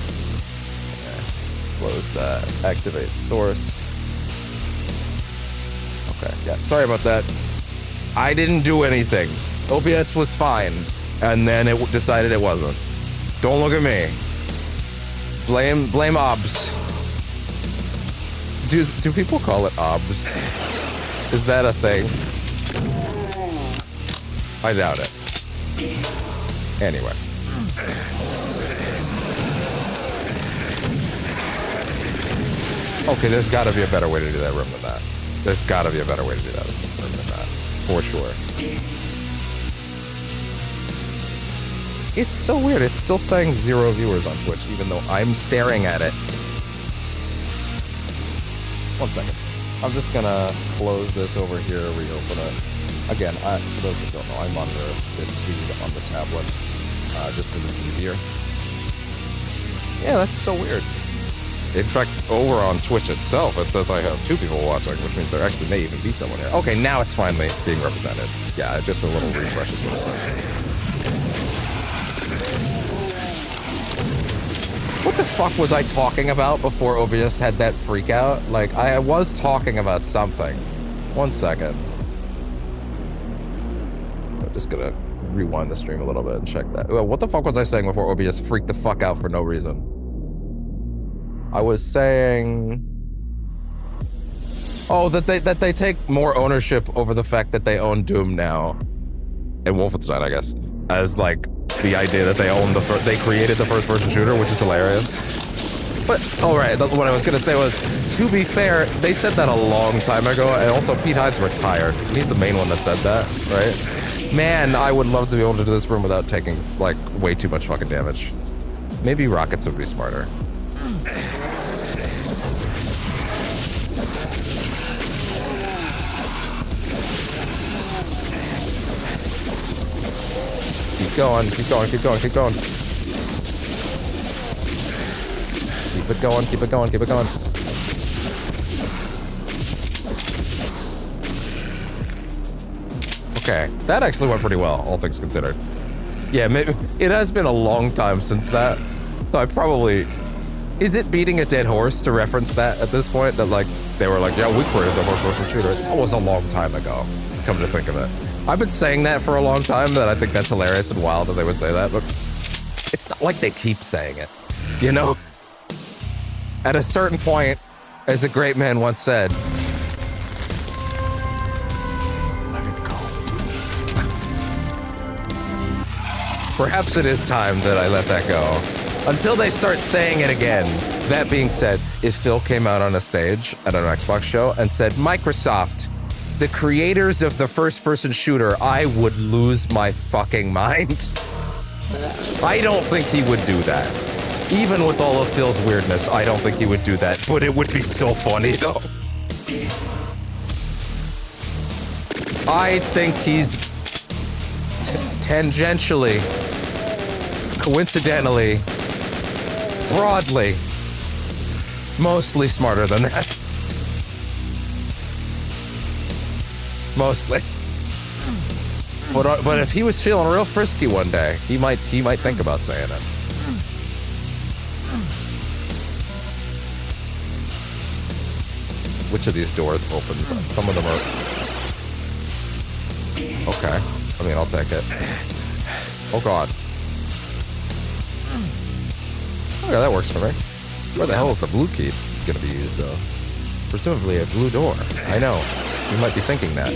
Okay. Close that. Activate source. Okay, yeah, sorry about that. I didn't do anything. OBS was fine, and then it decided it wasn't. Don't look at me. Blame OBS. Do people call it OBS? Is that a thing? I doubt it. Anyway. Okay, there's gotta be a better way to do that room than that. There's gotta be a better way to do that room than that. For sure. It's so weird. It's still saying 0 viewers on Twitch, even though I'm staring at it. 1 second. I'm just gonna close this over here, reopen it. Again, for those that don't know, I monitor this feed on the tablet, just because it's easier. Yeah, that's so weird. In fact, over on Twitch itself, it says I have 2 people watching, which means there actually may even be someone here. Okay, now it's finally being represented. Yeah, just a little refresh is what it's like. What the fuck was I talking about before OBS had that freak out? Like, I was talking about something. 1 second. I'm just gonna rewind the stream a little bit and check that. What the fuck was I saying before OBS freaked the fuck out for no reason? I was saying... Oh, that they take more ownership over the fact that they own Doom now. And Wolfenstein, I guess. As, like, the idea that they own they created the first-person shooter, which is hilarious. But, alright, what I was gonna say was, to be fair, they said that a long time ago, and also Pete Hines retired. He's the main one that said that, right? Man, I would love to be able to do this room without taking, like, way too much fucking damage. Maybe rockets would be smarter. Keep going, keep going, keep going, keep going. Keep it going, keep it going, keep it going. Okay, that actually went pretty well, all things considered. Yeah, maybe it has been a long time since that. So I probably... Is it beating a dead horse to reference that at this point? That, like, they were like, yeah, we created the first-person shooter. That was a long time ago, come to think of it. I've been saying that for a long time, that I think that's hilarious and wild that they would say that, but it's not like they keep saying it, you know? At a certain point, as a great man once said, let it go. Perhaps it is time that I let that go. Until they start saying it again. That being said, if Phil came out on a stage at an Xbox show and said, Microsoft, the creators of the first-person shooter, I would lose my fucking mind. I don't think he would do that. Even with all of Phil's weirdness, I don't think he would do that, but it would be so funny, though. I think he's tangentially, coincidentally, broadly, mostly smarter than that. Mostly. But if he was feeling real frisky one day, he might think about saying it. Which of these doors opens? Some of them are... Okay. I mean, I'll take it. Oh god. Okay, that works for me. Where the hell is the blue key gonna be used, though? Presumably a blue door. I know. You might be thinking that.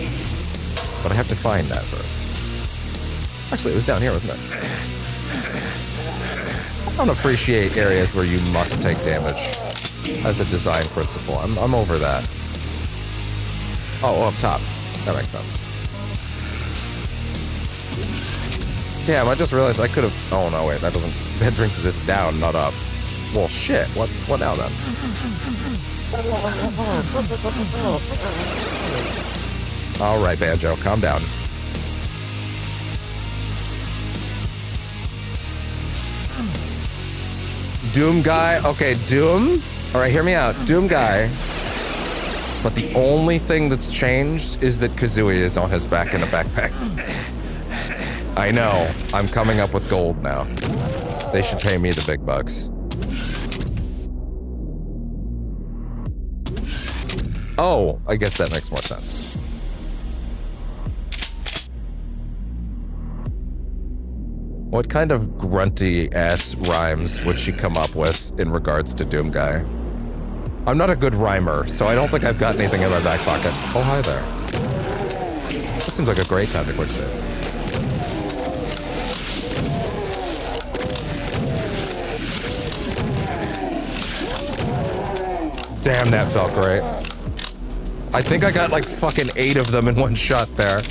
But I have to find that first. Actually, it was down here, wasn't it? I don't appreciate areas where you must take damage as a design principle. I'm over that. Oh, up top. That makes sense. Damn, I just realized I could have... Oh, no, wait, that doesn't... That brings this down, not up. Well, shit. What now, then? All right, Banjo, calm down. Doom guy. Okay, Doom. All right, hear me out. Doom guy. But the only thing that's changed is that Kazooie is on his back in a backpack. I know. I'm coming up with gold now. They should pay me the big bucks. Oh, I guess that makes more sense. What kind of grunty-ass rhymes would she come up with in regards to Doom Guy? I'm not a good rhymer, so I don't think I've got anything in my back pocket. Oh, hi there. This seems like a great time to quick save. Damn, that felt great. I think I got like fucking 8 of them in one shot there.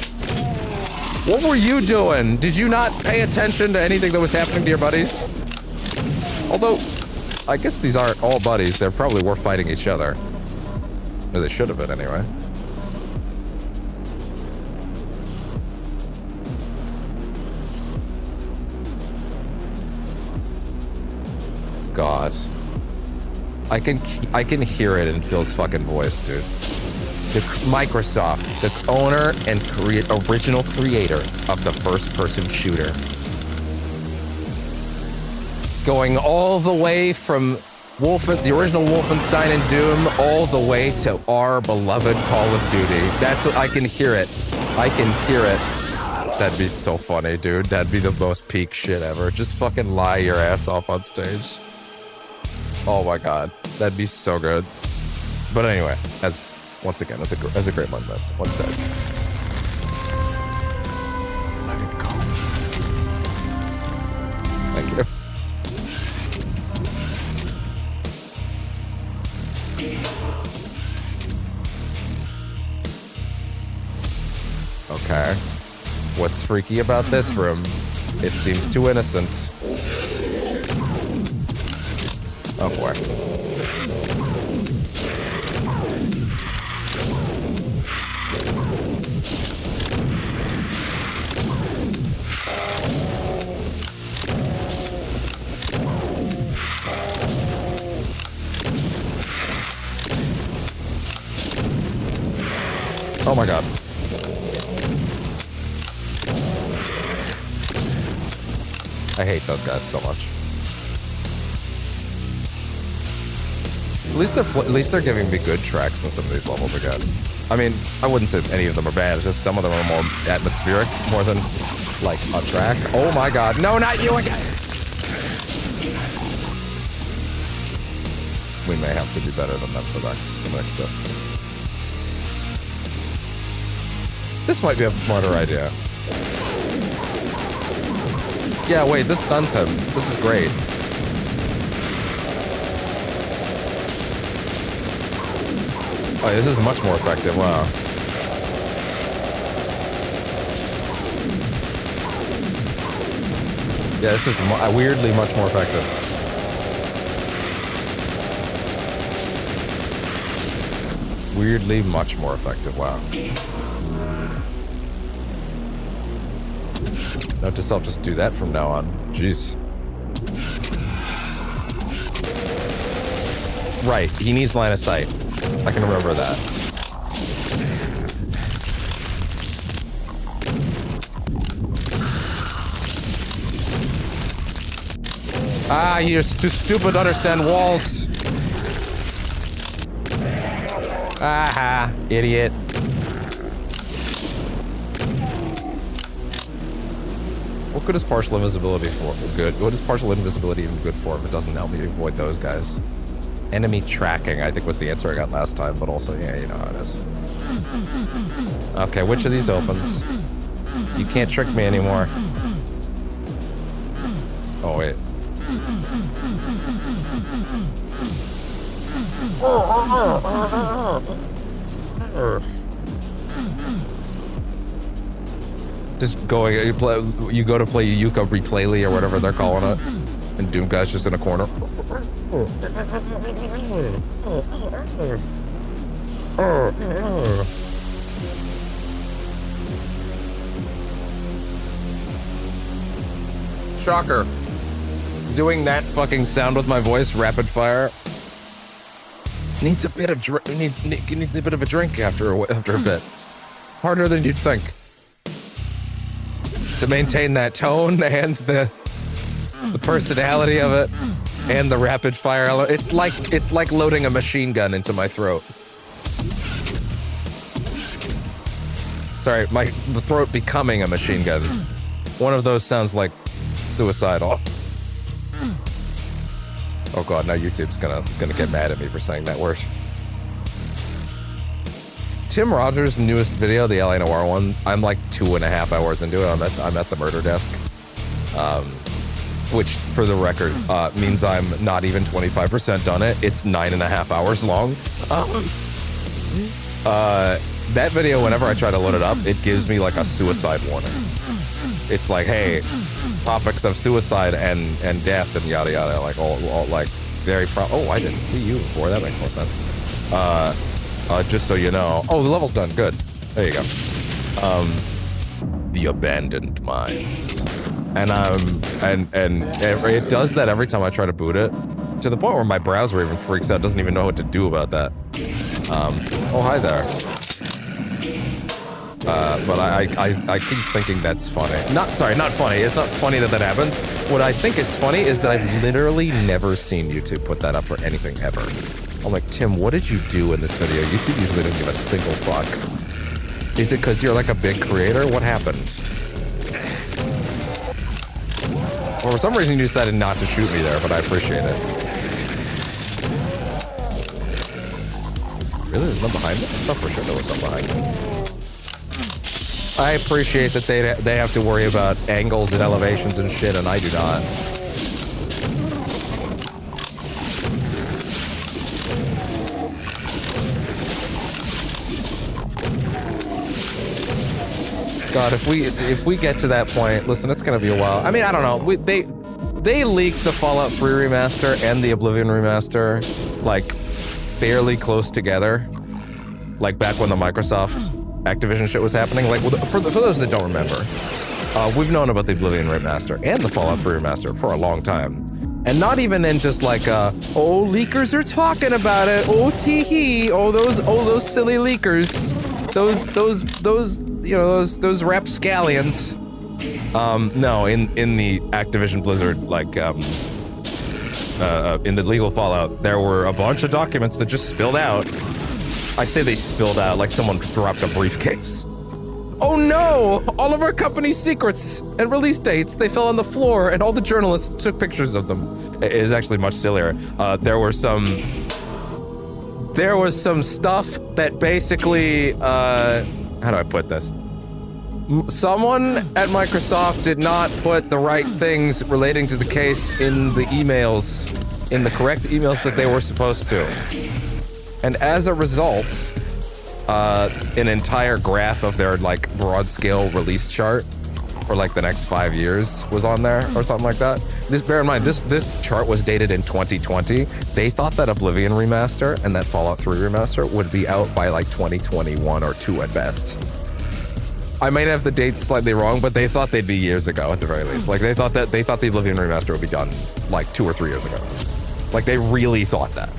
What were you doing? Did you not pay attention to anything that was happening to your buddies? Although, I guess these aren't all buddies. They're probably worth fighting each other. Or they should have been anyway. God. I can hear it in Phil's fucking voice, dude. Microsoft, the owner and original creator of the first-person shooter. Going all the way from the original Wolfenstein and Doom all the way to our beloved Call of Duty. That's what I can hear it. I can hear it. That'd be so funny, dude. That'd be the most peak shit ever. Just fucking lie your ass off on stage. Oh my god. That'd be so good. But anyway, once again, as a great one, that's one said. Let it go. Thank you. Okay. What's freaky about this room? It seems too innocent. Oh boy. Oh my god. I hate those guys so much. At least they're giving me good tracks in some of these levels again. I mean, I wouldn't say any of them are bad. It's just some of them are more atmospheric, more than like a track. Oh my god! No, not you again! We may have to be better than them for the next bit. This might be a smarter idea. Yeah, wait, this stuns him. This is great. Oh, this is much more effective. Wow. Yeah, this is weirdly much more effective. Weirdly much more effective. Wow. Note to self, just do that from now on. Jeez. Right, he needs line of sight. I can remember that. Ah, you're too stupid to understand walls. Aha, idiot. What good is partial invisibility for? Good. What is partial invisibility even good for if it doesn't help me avoid those guys? Enemy tracking, I think, was the answer I got last time, but also, yeah, you know how it is. Okay, which of these opens? You can't trick me anymore. Oh, wait. Just going, you go to play Yuka Replayly or whatever they're calling it, and Doom Guy's just in a corner. Shocker. Doing that fucking sound with my voice, rapid fire, needs a bit of needs a bit of a drink after a bit. Harder than you'd think. To maintain that tone and the personality of it and the rapid fire element. It's like loading a machine gun into my throat. Sorry, my throat becoming a machine gun. One of those sounds like suicidal. Oh god, now YouTube's gonna get mad at me for saying that word. Tim Rogers' newest video, the LA Noire one, I'm like 2.5 hours into it. I'm at the murder desk, which, for the record, means I'm not even 25% done it. It's 9.5 hours long. That video, whenever I try to load it up, it gives me like a suicide warning. It's like, hey, topics of suicide and death and yada yada, like all like very oh, I didn't see you before. That makes more sense. Just so you know. Oh, the level's done. Good. There you go. The abandoned mines. And it does that every time I try to boot it, to the point where my browser even freaks out, doesn't even know what to do about that. Oh, hi there. But I keep thinking that's funny. Not funny. It's not funny that that happens. What I think is funny is that I've literally never seen YouTube put that up for anything ever. I'm like, Tim, what did you do in this video? YouTube usually doesn't give a single fuck. Is it because you're like a big creator? What happened? Or for some reason you decided not to shoot me there, but I appreciate it. Really? There's none behind me? I thought for sure there was something behind me. I appreciate that they have to worry about angles and elevations and shit, and I do not. God, if we get to that point, listen, it's gonna be a while. I mean, I don't know. They leaked the Fallout 3 remaster and the Oblivion remaster, like, barely close together. Like back when the Microsoft Activision shit was happening. Like, for those that don't remember, we've known about the Oblivion remaster and the Fallout 3 remaster for a long time. And not even in just like, oh, leakers are talking about it. Oh, tee-hee. Oh, those silly leakers. Those you know, those rapscallions. No, in the Activision Blizzard, like, in the legal Fallout, there were a bunch of documents that just spilled out. I say they spilled out like someone dropped a briefcase. Oh no! All of our company's secrets and release dates, they fell on the floor and all the journalists took pictures of them. It is actually much sillier. There was some stuff that basically, how do I put this? Someone at Microsoft did not put the right things relating to the case in the emails, in the correct emails that they were supposed to. And as a result, an entire graph of their, like, broad-scale release chart for, like, the next 5 years was on there, or something like that. Bear in mind, this chart was dated in 2020. They thought that Oblivion remaster and that Fallout 3 remaster would be out by, like, 2021 or 2 at best. I might have the dates slightly wrong, but they thought they'd be years ago at the very least. Like, they thought the Oblivion remaster would be done, like, 2 or 3 years ago. Like, they really thought that.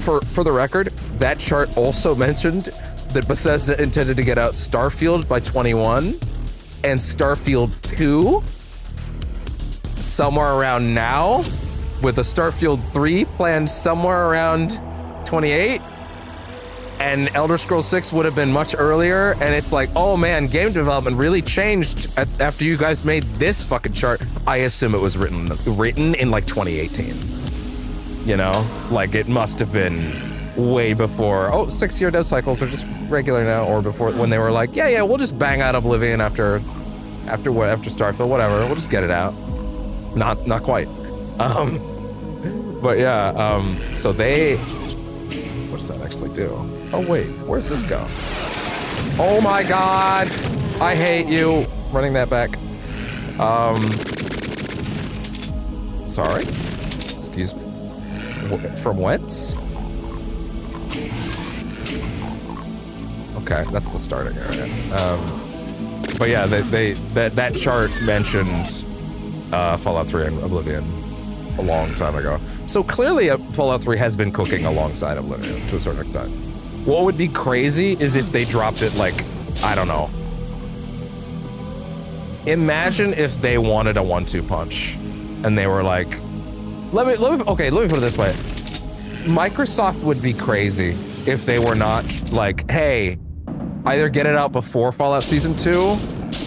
For the record, that chart also mentioned that Bethesda intended to get out Starfield by 21 and Starfield 2 somewhere around now, with a Starfield 3 planned somewhere around 28, and Elder Scrolls 6 would have been much earlier. And it's like, oh man, game development really changed after you guys made this fucking chart. I assume it was written in like 2018. You know, like it must have been way before. Oh, 6-year dev cycles are just regular now, or before, when they were like, yeah, we'll just bang out Oblivion after Starfield, whatever. We'll just get it out. Not quite. But yeah. So they. What does that actually do? Oh wait, where's this go? Oh my God! I hate you. Running that back. Sorry. Excuse me. From whence? Okay, that's the starting area. But yeah, that chart mentioned Fallout 3 and Oblivion a long time ago. So clearly Fallout 3 has been cooking alongside Oblivion to a certain extent. What would be crazy is if they dropped it like, I don't know. Imagine if they wanted a 1-2 punch and they were like, let me put it this way. Microsoft would be crazy if they were not like, hey, either get it out before Fallout Season 2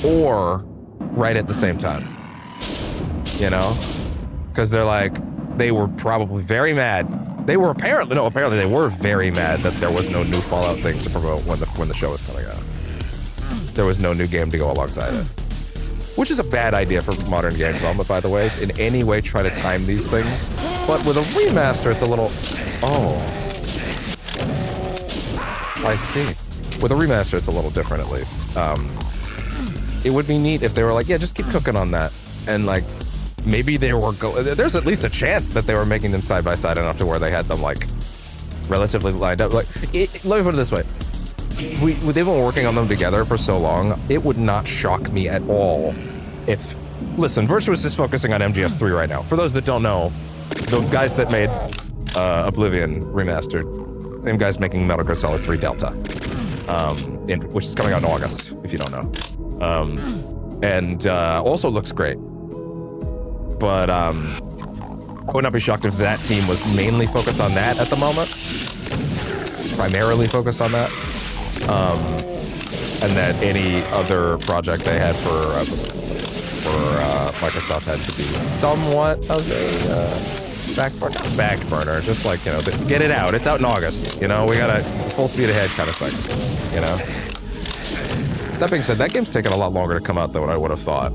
or right at the same time. You know? Because they're like, they were probably very mad. Apparently they were very mad that there was no new Fallout thing to promote when the show was coming out. There was no new game to go alongside it. Which is a bad idea for modern game development, by the way, to in any way try to time these things. But with a remaster, it's a little... Oh. I see. With a remaster, it's a little different, at least. It would be neat if they were like, yeah, just keep cooking on that. And, like, maybe they were there's at least a chance that they were making them side by side enough to where they had them, like, relatively lined up. Like, let me put it this way. They've been working on them together for so long, it would not shock me at all if... Listen, Virtuous is focusing on MGS3 right now. For those that don't know, the guys that made Oblivion Remastered, same guys making Metal Gear Solid 3 Delta, which is coming out in August, if you don't know. Also looks great. But I would not be shocked if that team was mainly focused on that at the moment. Primarily focused on that. And that any other project they had for Microsoft had to be somewhat of a back burner. Just like, you know, get it out. It's out in August. You know, we got a full speed ahead kind of thing. You know? That being said, that game's taken a lot longer to come out than what I would have thought.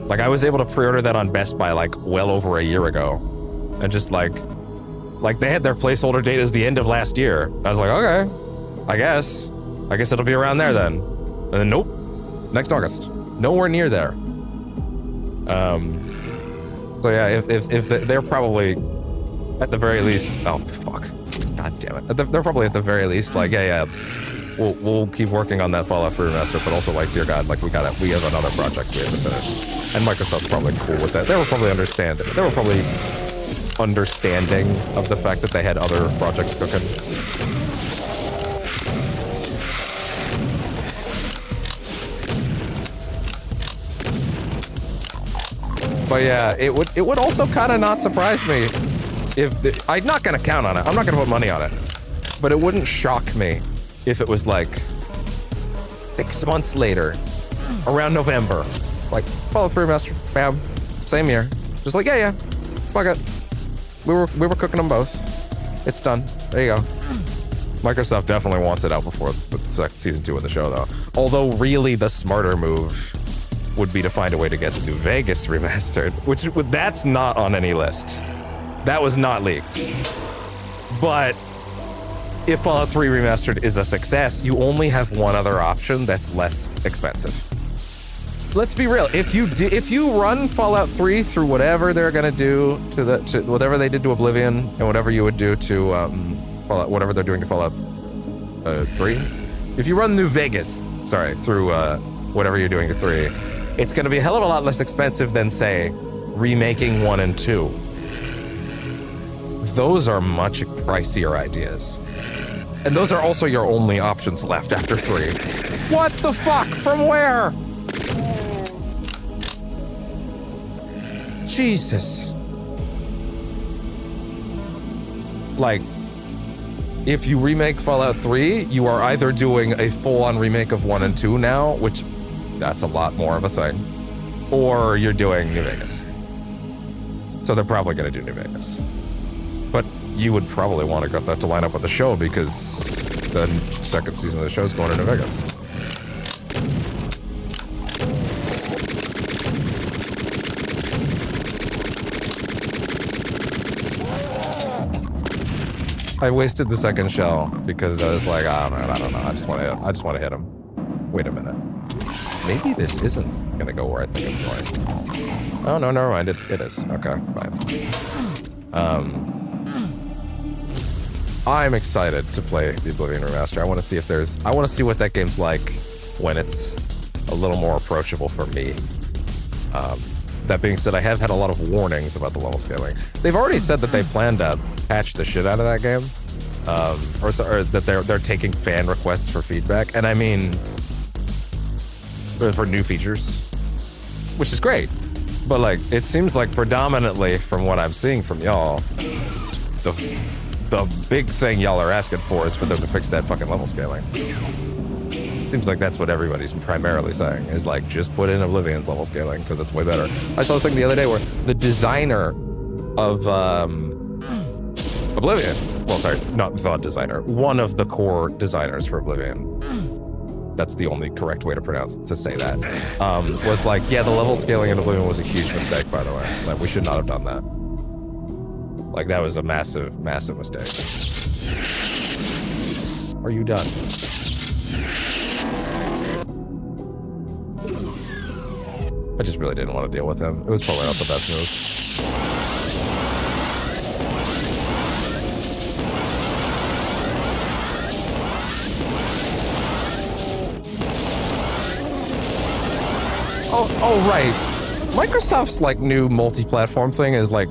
Like, I was able to pre-order that on Best Buy, like, well over a year ago. And just, like, they had their placeholder date as the end of last year. I was like, okay, I guess it'll be around there then. And then, nope, next August. Nowhere near there. So yeah, if they're probably, at the very least, oh, fuck. God damn it. They're probably at the very least, like, yeah, we'll keep working on that Fallout 3 remaster, but also, like, dear God, like, we have another project we have to finish. And Microsoft's probably cool with that. They were probably understanding of the fact that they had other projects cooking. But yeah, it would also kind of not surprise me if I'm not gonna count on it. I'm not gonna put money on it, but it wouldn't shock me if it was like 6 months later, around November, like Fallout 3 Remastered, bam, same year, just like yeah, fuck it. We were cooking them both. It's done. There you go. Microsoft definitely wants it out before season 2 of the show, though. Although really the smarter move would be to find a way to get the New Vegas remastered, which that's not on any list. That was not leaked. But if Fallout 3 Remastered is a success, you only have one other option that's less expensive. Let's be real. If you run Fallout 3 through whatever they're gonna do to whatever they did to Oblivion and whatever you would do to Fallout, whatever they're doing to Fallout 3, if you run New Vegas, through whatever you're doing to 3, it's going to be a hell of a lot less expensive than, say, remaking 1 and 2. Those are much pricier ideas. And those are also your only options left after 3. What the fuck? From where? Jesus. Like, if you remake Fallout 3, you are either doing a full-on remake of 1 and 2 now, which that's a lot more of a thing, or you're doing New Vegas. So they're probably going to do New Vegas. But you would probably want to get that to line up with the show because the second season of the show is going to New Vegas. I wasted the second shell because I was like, oh man, I don't know. I just want to hit him. Wait a minute. Maybe this isn't gonna go where I think it's going. Oh no, never mind. It is. Okay, fine. I'm excited to play the Oblivion Remaster. I want to see what that game's like when it's a little more approachable for me. That being said, I have had a lot of warnings about the level scaling. They've already said that they plan to patch the shit out of that game, or that they're taking fan requests for feedback, and I mean for new features, which is great. But like, it seems like predominantly from what I'm seeing from y'all, the big thing y'all are asking for is for them to fix that fucking level scaling. Seems like that's what everybody's primarily saying, is like, just put in Oblivion's level scaling because it's way better. I saw a thing the other day where the designer of Oblivion, well, sorry, not the designer, one of the core designers for Oblivion, that's the only correct way to say that, was like, yeah, the level scaling in Oblivion was a huge mistake, by the way. Like, we should not have done that. Like, that was a massive, massive mistake. Are you done? I just really didn't want to deal with him. It was probably not the best move. Oh, right. Microsoft's like new multi-platform thing is like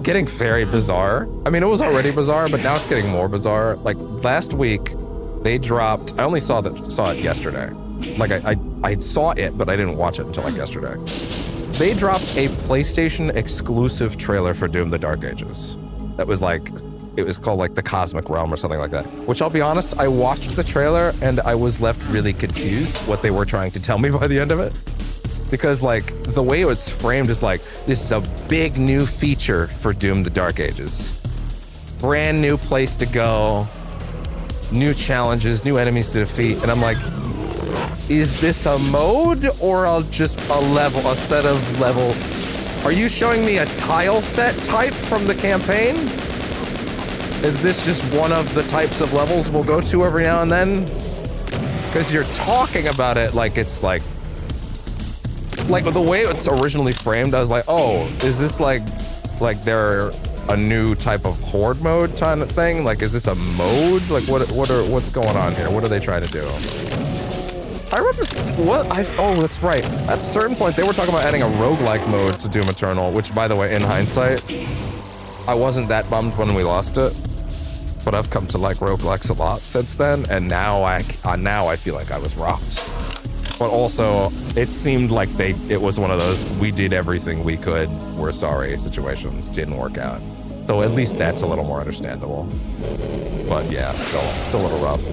getting very bizarre. I mean, it was already bizarre, but now it's getting more bizarre. Like last week, they dropped. I only saw it yesterday. Like I saw it, but I didn't watch it until like yesterday. They dropped a PlayStation exclusive trailer for Doom: The Dark Ages. That was like, it was called like the Cosmic Realm or something like that. Which I'll be honest, I watched the trailer and I was left really confused what they were trying to tell me by the end of it. Because like the way it's framed is like, this is a big new feature for Doom: The Dark Ages. Brand new place to go, new challenges, new enemies to defeat, and I'm like, is this a mode or just a set of level? Are you showing me a tile set type from the campaign? Is this just one of the types of levels we'll go to every now and then? Because you're talking about it like it's like the way it's originally framed, I was like, oh, is this like they're a new type of horde mode kind of thing? Like, is this a mode? Like, what's going on here? What are they trying to do? I remember oh, that's right. At a certain point, they were talking about adding a roguelike mode to Doom Eternal, which, by the way, in hindsight, I wasn't that bummed when we lost it, but I've come to like roguelikes a lot since then, and now I feel like I was robbed. But also, it seemed like it was one of those, we did everything we could, we're sorry situations, didn't work out. So at least that's a little more understandable. But yeah, still a little rough.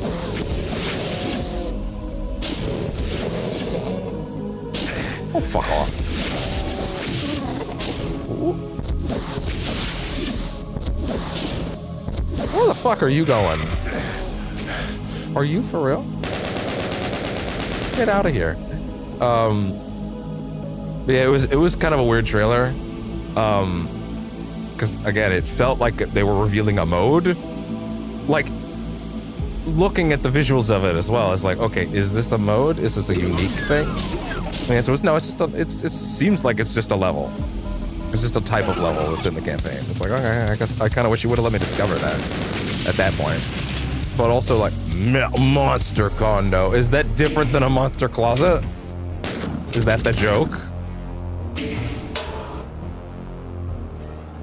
Oh, fuck off. Ooh. Where the fuck are you going? Are you for real? Get out of here. Yeah, it was kind of a weird trailer. Because again, it felt like they were revealing a mode. Like, looking at the visuals of it as well, it's like, okay, is this a mode? Is this a unique thing? The answer was no. It's just it seems like it's just a level. It's just a type of level that's in the campaign. It's like, okay, I guess I kind of wish you would have let me discover that at that point. But also, like, monster condo. Is that different than a monster closet? Is that the joke?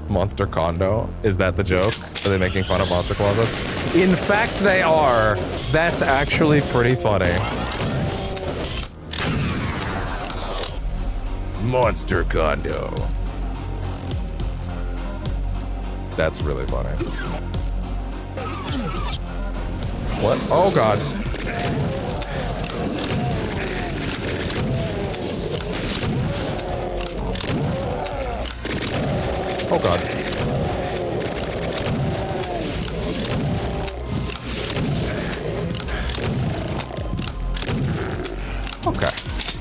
Monster condo? Is that the joke? Are they making fun of monster closets? In fact, they are. That's actually pretty funny. Monster condo. That's really funny. What? Oh god. Oh god. Okay.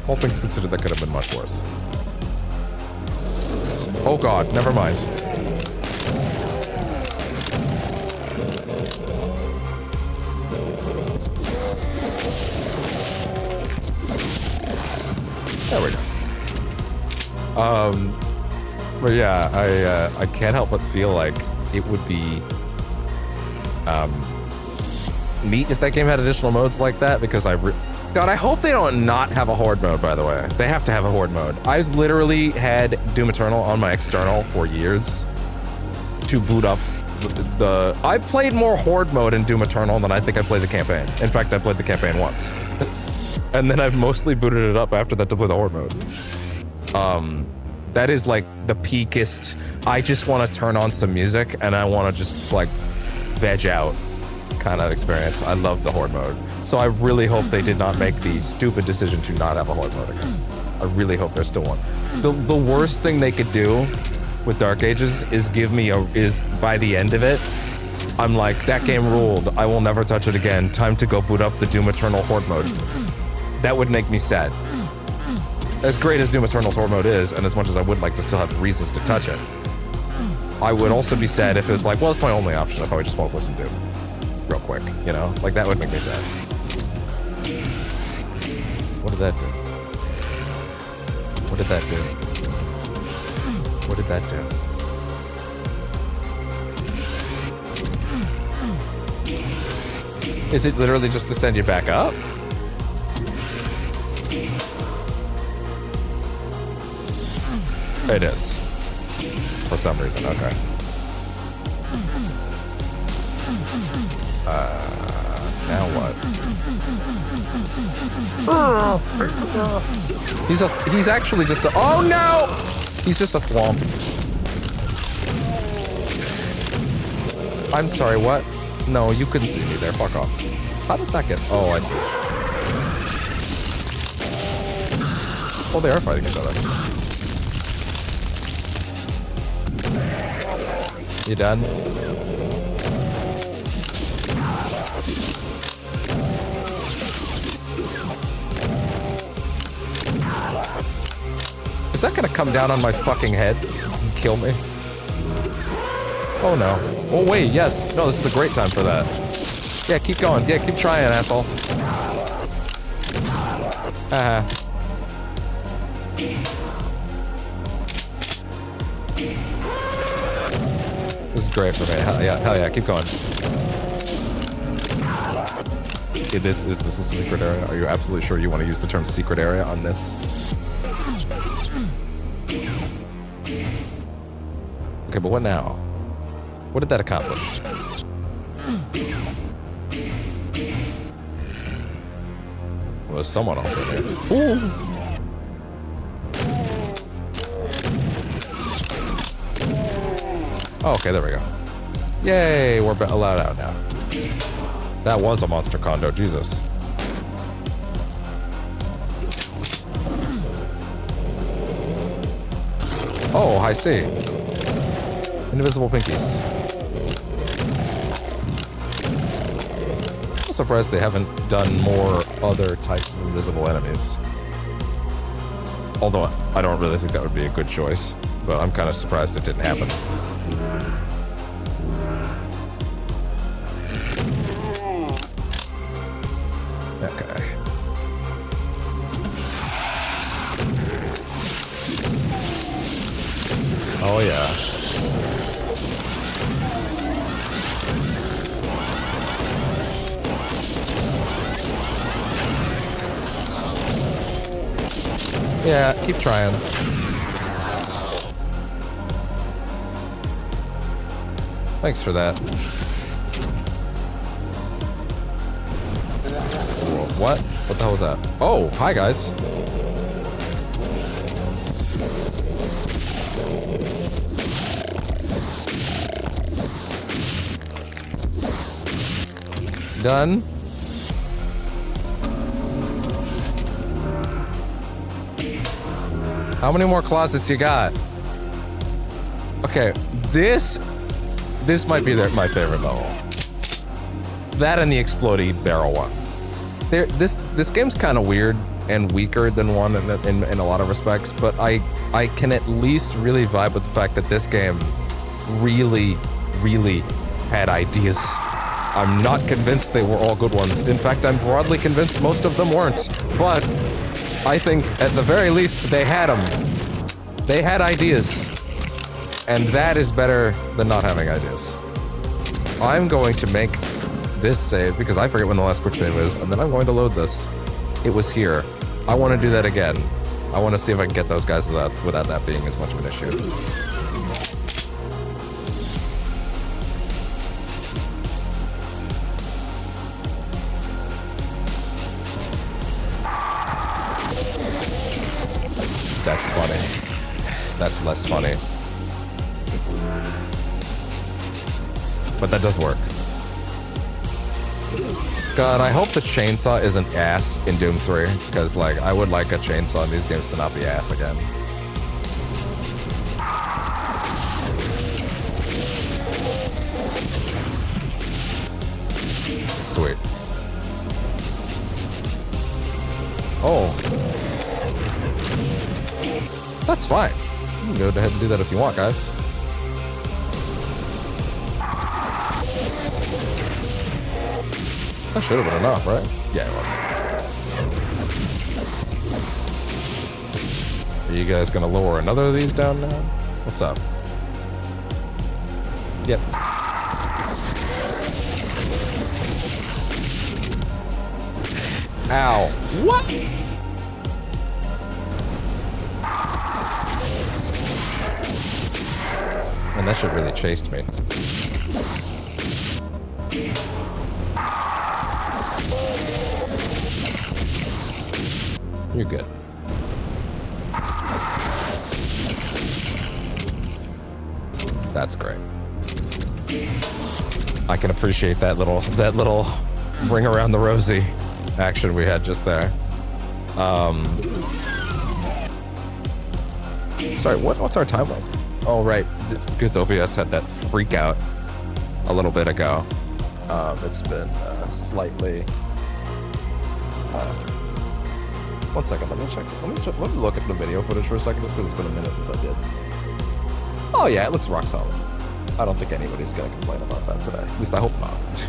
All things considered, that could have been much worse. Oh god, never mind. There we go. But yeah, I can't help but feel like it would be neat if that game had additional modes like that, because God, I hope they don't not have a horde mode, by the way. They have to have a horde mode. I've literally had Doom Eternal on my external for years to boot up I played more horde mode in Doom Eternal than I think I played the campaign. In fact, I played the campaign once. And then I've mostly booted it up after that to play the horde mode. That is like the peakest. I just want to turn on some music and I want to just like veg out kind of experience. I love the horde mode. So I really hope they did not make the stupid decision to not have a horde mode again. I really hope there's still one. The worst thing they could do with Dark Ages is give me by the end of it, I'm like, that game ruled. I will never touch it again. Time to go boot up the Doom Eternal horde mode. That would make me sad. As great as Doom Eternal's horde mode is, and as much as I would like to still have reasons to touch it, I would also be sad if it's like, well, it's my only option if I just want to play some Doom. real quick, you know? Like, that would make me sad. What did that do? What did that do? What did that do? Is it literally just to send you back up? It is. For some reason, okay. Now what? He's actually just a, oh no! He's just a thwomp. I'm sorry, what? No, you couldn't see me there, fuck off. How did that get, oh, I see. Oh, they are fighting each other. You done? Is that gonna come down on my fucking head and kill me? Oh no. Oh wait, yes. No, this is the great time for that. Yeah, keep going. Yeah, keep trying, asshole. Haha. This is great for me. Hell yeah, keep going. Okay, is this a secret area? Are you absolutely sure you want to use the term secret area on this? Okay, but what now? What did that accomplish? Well, there's someone else in here. Ooh! Oh, okay, there we go. Yay, we're allowed out now. That was a monster condo, Jesus. Oh, I see. Invisible pinkies. I'm surprised they haven't done more other types of invisible enemies. Although, I don't really think that would be a good choice. But I'm kind of surprised it didn't happen. Okay. Oh yeah. Yeah, keep trying. Thanks for that. What? What the hell was that? Oh, hi guys. Done. How many more closets you got? Okay, this might be my favorite level. That and the explodey barrel one. This game's kind of weird and weaker than one in a lot of respects, but I can at least really vibe with the fact that this game really had ideas. I'm not convinced they were all good ones. In fact, I'm broadly convinced most of them weren't. But I think at the very least they had them. They had ideas. And that is better than not having ideas. I'm going to make this save, because I forget when the last quick save is, and then I'm going to load this. It was here. I want to do that again. I want to see if I can get those guys without that being as much of an issue. That's funny. That's less funny. But that does work. God, I hope the chainsaw isn't ass in Doom 3, because, like, I would like a chainsaw in these games to not be ass again. Sweet. Oh. That's fine. You can go ahead and do that if you want, guys. That should have been enough, right? Yeah, it was. Are you guys gonna lower another of these down now? What's up? Yep. Ow. What? And that shit really chased me. You're good. That's great. I can appreciate that little ring around the rosy action we had just there. Sorry, what's our time limit? Oh, right, because OBS had that freak out a little bit ago. It's been slightly... 1 second, let me check. Let me look at the video footage for a second, just because it's been a minute since I did. Oh yeah, it looks rock solid. I don't think anybody's gonna complain about that today. At least I hope not.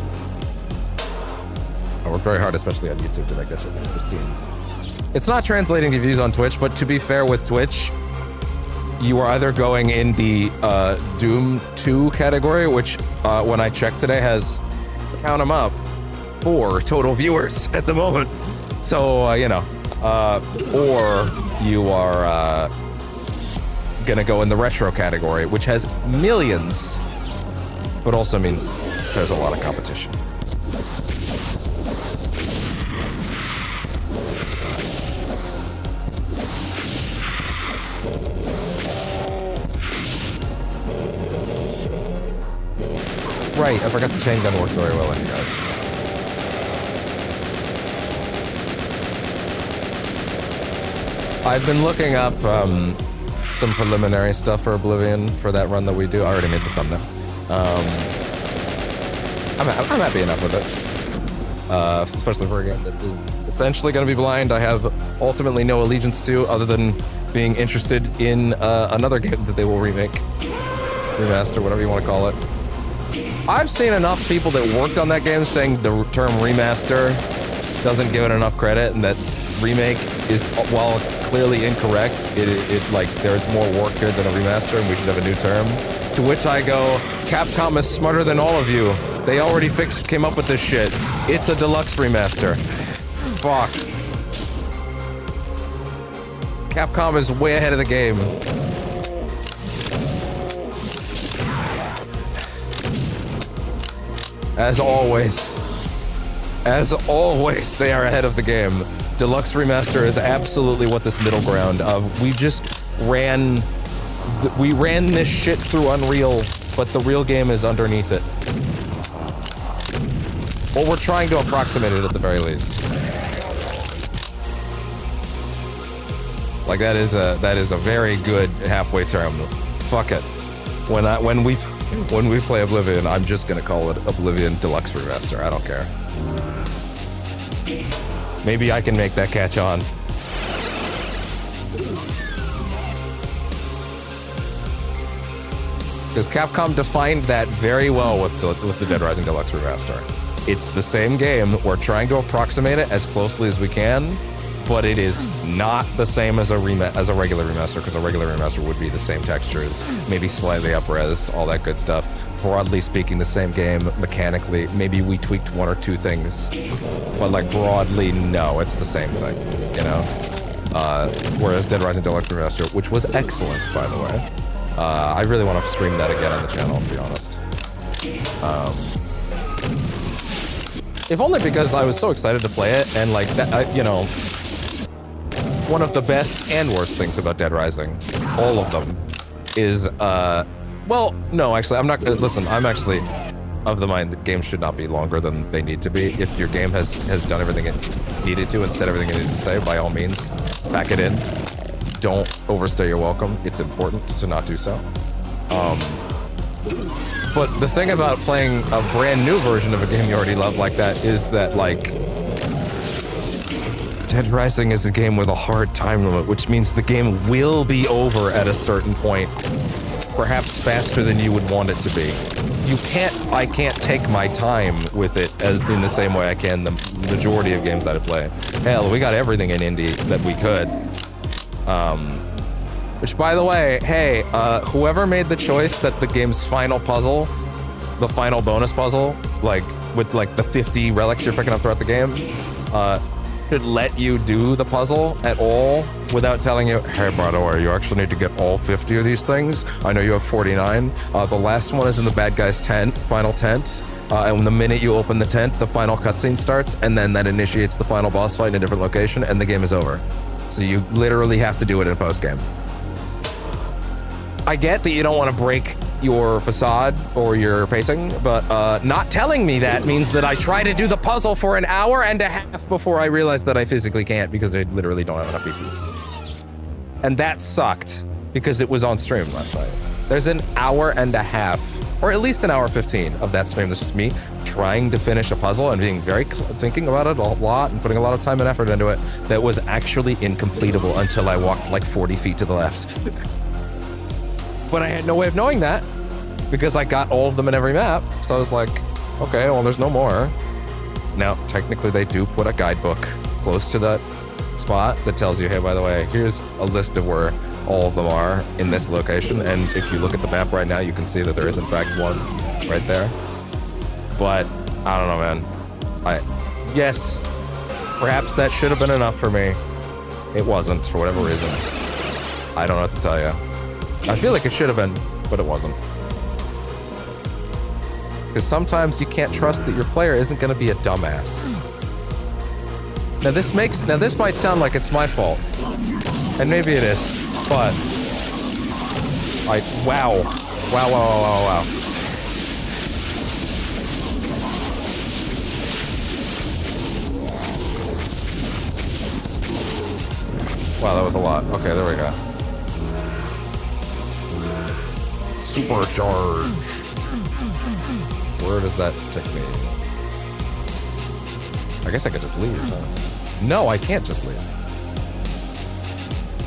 I work very hard, especially on YouTube, to make that shit pristine. It's not translating to views on Twitch, but to be fair with Twitch, you are either going in the Doom 2 category, which when I checked today has, count them up, 4 total viewers at the moment. So, you know, or you are gonna go in the retro category, which has millions, but also means there's a lot of competition. Right, I forgot the chain gun works very well on you guys. I've been looking up some preliminary stuff for Oblivion for that run that we do. I already made the thumbnail. I'm happy enough with it. Especially for a game that is essentially going to be blind. I have ultimately no allegiance to, other than being interested in another game that they will remake, remaster, whatever you want to call it. I've seen enough people that worked on that game saying the term remaster doesn't give it enough credit, and that remake is, while clearly incorrect, it like there's more work here than a remaster, and we should have a new term. To which I go, Capcom is smarter than all of you. They already came up with this shit. It's a deluxe remaster. Fuck. Capcom is way ahead of the game. As always, they are ahead of the game. Deluxe Remaster is absolutely what this middle ground of, we just ran this shit through Unreal, but the real game is underneath it. Or we're trying to approximate it at the very least. Like that is a very good halfway term. Fuck it. When we play Oblivion, I'm just gonna call it Oblivion Deluxe Remaster. I don't care. Maybe I can make that catch on. Because Capcom defined that very well with the Dead Rising Deluxe Remaster. It's the same game. We're trying to approximate it as closely as we can, but it is not the same as a regular remaster, because a regular remaster would be the same textures, maybe slightly up-resed, all that good stuff. Broadly speaking, the same game, mechanically, maybe we tweaked 1 or 2 things, but like broadly, no, it's the same thing, you know? Whereas Dead Rising Deluxe Remaster, which was excellent, by the way, I really want to stream that again on the channel, to be honest. If only because I was so excited to play it, and like that, you know, one of the best and worst things about Dead Rising, all of them, is, well, no, actually, I'm not, listen, I'm actually of the mind that games should not be longer than they need to be. If your game has done everything it needed to and said everything it needed to say, by all means, pack it in. Don't overstay your welcome. It's important to not do so. But the thing about playing a brand new version of a game you already love like that is that, like, Dead Rising is a game with a hard time limit, which means the game will be over at a certain point, perhaps faster than you would want it to be. I can't take my time with it as in the same way I can the majority of games that I play. Hell, we got everything in indie that we could. Which, by the way, hey, whoever made the choice that the game's final puzzle, the final bonus puzzle, like with like the 50 relics you're picking up throughout the game, should let you do the puzzle at all without telling you, hey, by the way, you actually need to get all 50 of these things. I know you have 49. The last one is in the bad guy's tent, final tent. And the minute you open the tent, the final cutscene starts, and then that initiates the final boss fight in a different location, and the game is over. So you literally have to do it in post-game. I get that you don't want to break your facade or your pacing, but not telling me that means that I try to do the puzzle for an hour and a half before I realize that I physically can't because I literally don't have enough pieces. And that sucked because it was on stream last night. There's an hour and a half, or at least an hour 15 of that stream that's just me trying to finish a puzzle and being thinking about it a lot and putting a lot of time and effort into it that was actually incompletable until I walked like 40 feet to the left. But I had no way of knowing that because I got all of them in every map. So I was like, okay, well, there's no more. Now, technically, they do put a guidebook close to that spot that tells you, hey, by the way, here's a list of where all of them are in this location. And if you look at the map right now, you can see that there is, in fact, one right there. But I don't know, man. Yes, perhaps that should have been enough for me. It wasn't, for whatever reason. I don't know what to tell you. I feel like it should have been, but it wasn't. Because sometimes you can't trust that your player isn't going to be a dumbass. Now this might sound like it's my fault, and maybe it is, but wow. Wow, that was a lot. Okay, there we go. Supercharge. Where does that take me? I guess I could just leave, huh? No, I can't just leave.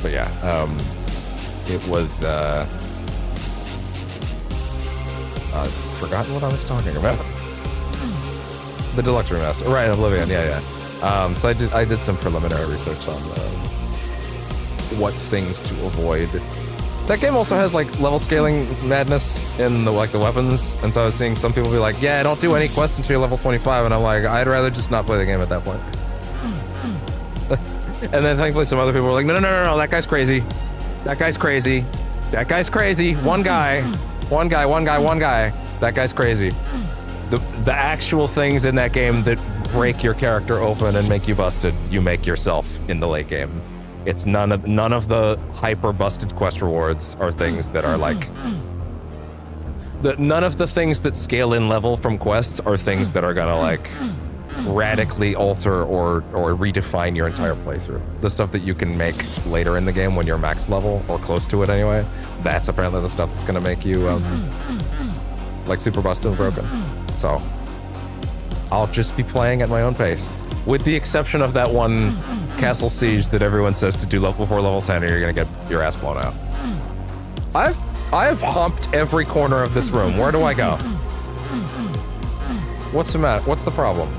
But yeah, it was, I've forgotten what I was talking about. The deluxe remaster, right? Oblivion, yeah. So I did some preliminary research on what things to avoid. That game also has like level scaling madness in the weapons, and so I was seeing some people be like, "Yeah, don't do any quests until you're level 25," and I'm like, I'd rather just not play the game at that point. And then thankfully some other people were like, "No, that guy's crazy. That guy's crazy. That guy's crazy. One guy. That guy's crazy." The actual things in that game that break your character open and make you busted, you make yourself in the late game. It's none of the hyper busted quest rewards are things that are like none of the things that scale in level from quests are things that are gonna like radically alter or redefine your entire playthrough. The stuff that you can make later in the game when you're max level or close to it anyway, that's apparently the stuff that's gonna make you like super busted and broken. So I'll just be playing at my own pace, with the exception of that one Castle Siege that everyone says to do before level 10 or you're gonna get your ass blown out. I've humped every corner of this room. Where do I go? What's the matter? What's the problem?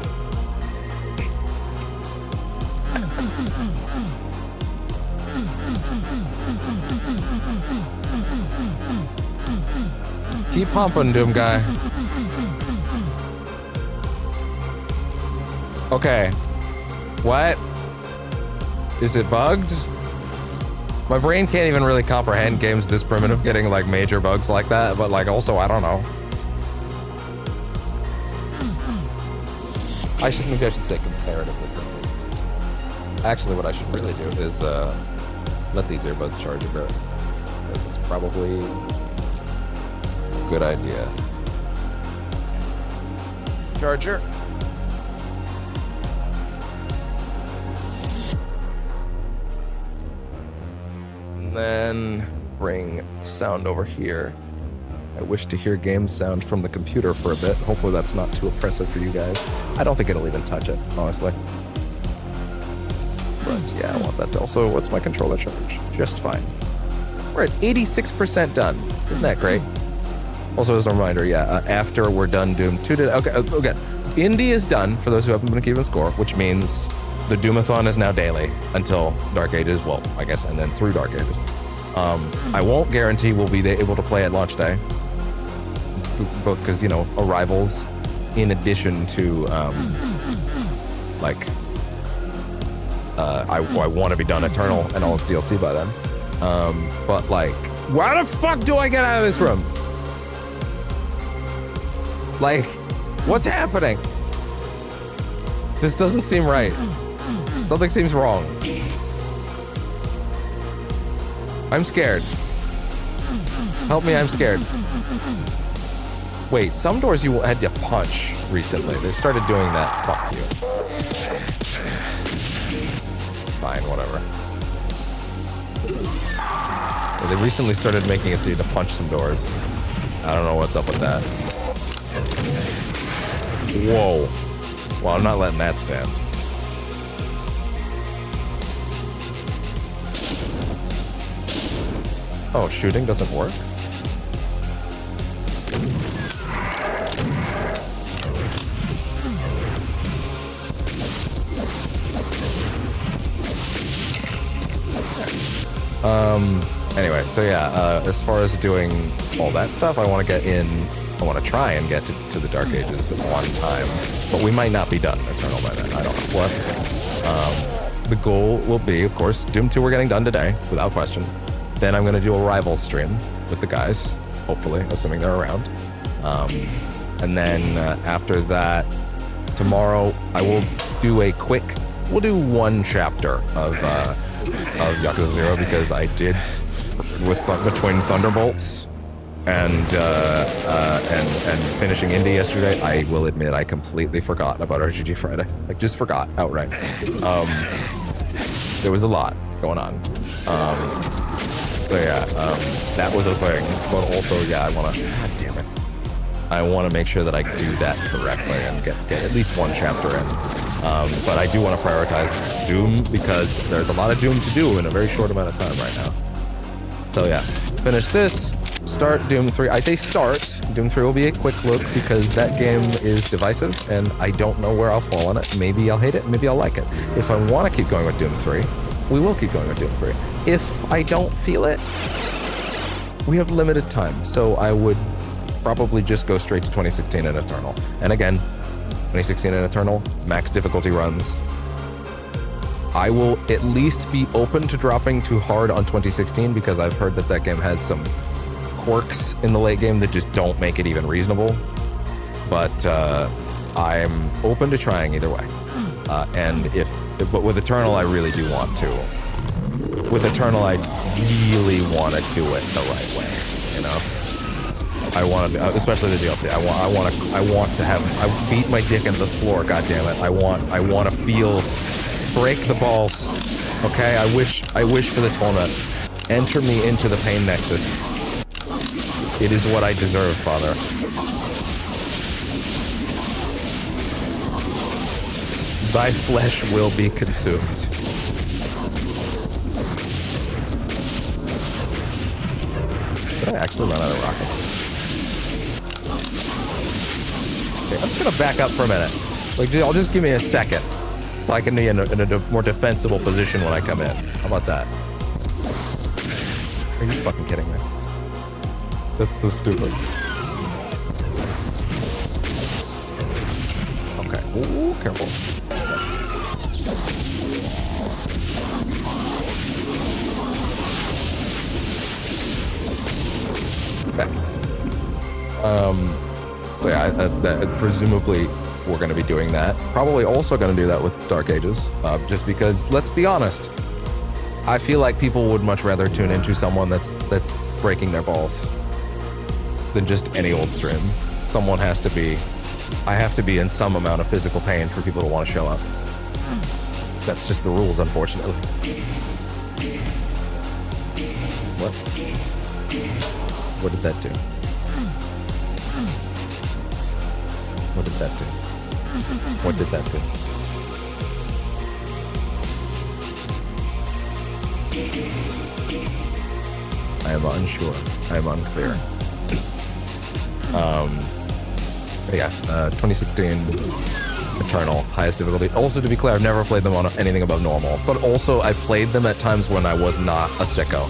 Keep humping, Doom guy. Okay. What? Is it bugged? My brain can't even really comprehend games this primitive getting like major bugs like that, but like also, I don't know. Maybe I should say comparatively quickly. Actually, what I should really do is let these earbuds charge a bit, because it's probably a good idea. Charger. And then bring sound over here. I wish to hear game sound from the computer for a bit. Hopefully that's not too oppressive for you guys. I don't think it'll even touch it, honestly. But yeah, I want that to also, what's my controller charge? Just fine. We're at 86% done. Isn't that great? Also, as a reminder, after we're done Doom 2 today, okay. Indie is done, for those who haven't been keeping score, which means the Doom-A-thon is now daily until Dark Ages, well, I guess, and then through Dark Ages. I won't guarantee we'll be able to play at launch day, both because, arrivals, in addition to, I want to be done Eternal and all its DLC by then. But, like, why the fuck do I get out of this room? Like, what's happening? This doesn't seem right. Something seems wrong. I'm scared. Help me, I'm scared. Wait, some doors you had to punch recently. They started doing that. Fuck you. Fine, whatever. Yeah, they recently started making it so you had to punch some doors. I don't know what's up with that. Whoa. Well, I'm not letting that stand. Oh, shooting doesn't work? Anyway, so as far as doing all that stuff, I want to try and get to the Dark Ages on time, but we might not be done Eternal by then. I don't know. We'll have to see. The goal will be, of course, Doom 2 we're getting done today, without question. Then I'm going to do a Rivals stream with the guys, hopefully, assuming they're around. And then after that, tomorrow, I will do we'll do one chapter of Yakuza 0, because I did, between Thunderbolts and finishing Indie yesterday, I will admit I completely forgot about RGG Friday. Like, just forgot outright. There was a lot going on. That was a thing. But also, I want to, god damn it, I want to make sure that I do that correctly and get at least one chapter in. But I do want to prioritize Doom, because there's a lot of Doom to do in a very short amount of time right now. So finish this, start Doom 3. I say start. Doom 3 will be a quick look, because that game is divisive, and I don't know where I'll fall on it. Maybe I'll hate it, maybe I'll like it. If I want to keep going with Doom 3, we will keep going with Doom 3. If I don't feel it, we have limited time, so I would probably just go straight to 2016 and Eternal. And again, 2016 and Eternal, max difficulty runs. I will at least be open to dropping too hard on 2016, because I've heard that game has some quirks in the late game that just don't make it even reasonable. But I'm open to trying either way. But with Eternal, I really do want to. With Eternal, I really want to do it the right way, I want to, especially the DLC. I beat my dick into the floor. God damn it! I want to feel, break the balls. Okay, I wish for the torment. Enter me into the pain nexus. It is what I deserve, Father. Thy flesh will be consumed. Did I actually run out of rockets? Okay, I'm just gonna back up for a minute. I'll just give me a second, so I can be in a more defensible position when I come in. How about that? Are you fucking kidding me? That's so stupid. Okay. Ooh, careful. Okay. Presumably we're going to be doing that. Probably also going to do that with Dark Ages, just because, let's be honest, I feel like people would much rather tune into someone that's breaking their balls than just any old stream. Someone has to be, I have to be in some amount of physical pain for people to want to show up. That's just the rules, unfortunately. What? What did that do? What did that do? What did that do? I am unsure. I am unclear. But yeah, 2016 Eternal, highest difficulty. Also, to be clear, I've never played them on anything above normal, but also I played them at times when I was not a sicko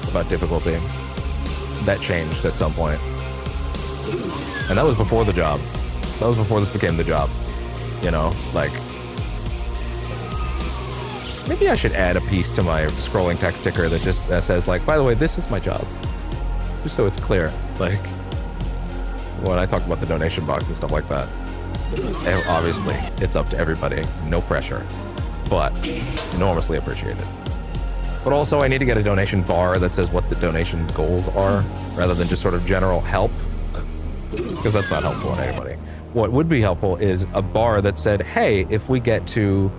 about difficulty. That changed at some point. And that was before the job. That was before this became the job. You know, like... Maybe I should add a piece to my scrolling text ticker that just says, like, by the way, this is my job. Just so it's clear. Like, when I talk about the donation box and stuff like that. And obviously, it's up to everybody. No pressure. But enormously appreciated. But also, I need to get a donation bar that says what the donation goals are, rather than just sort of general help. Because that's not helpful in anybody. What would be helpful is a bar that said, hey, if we get to,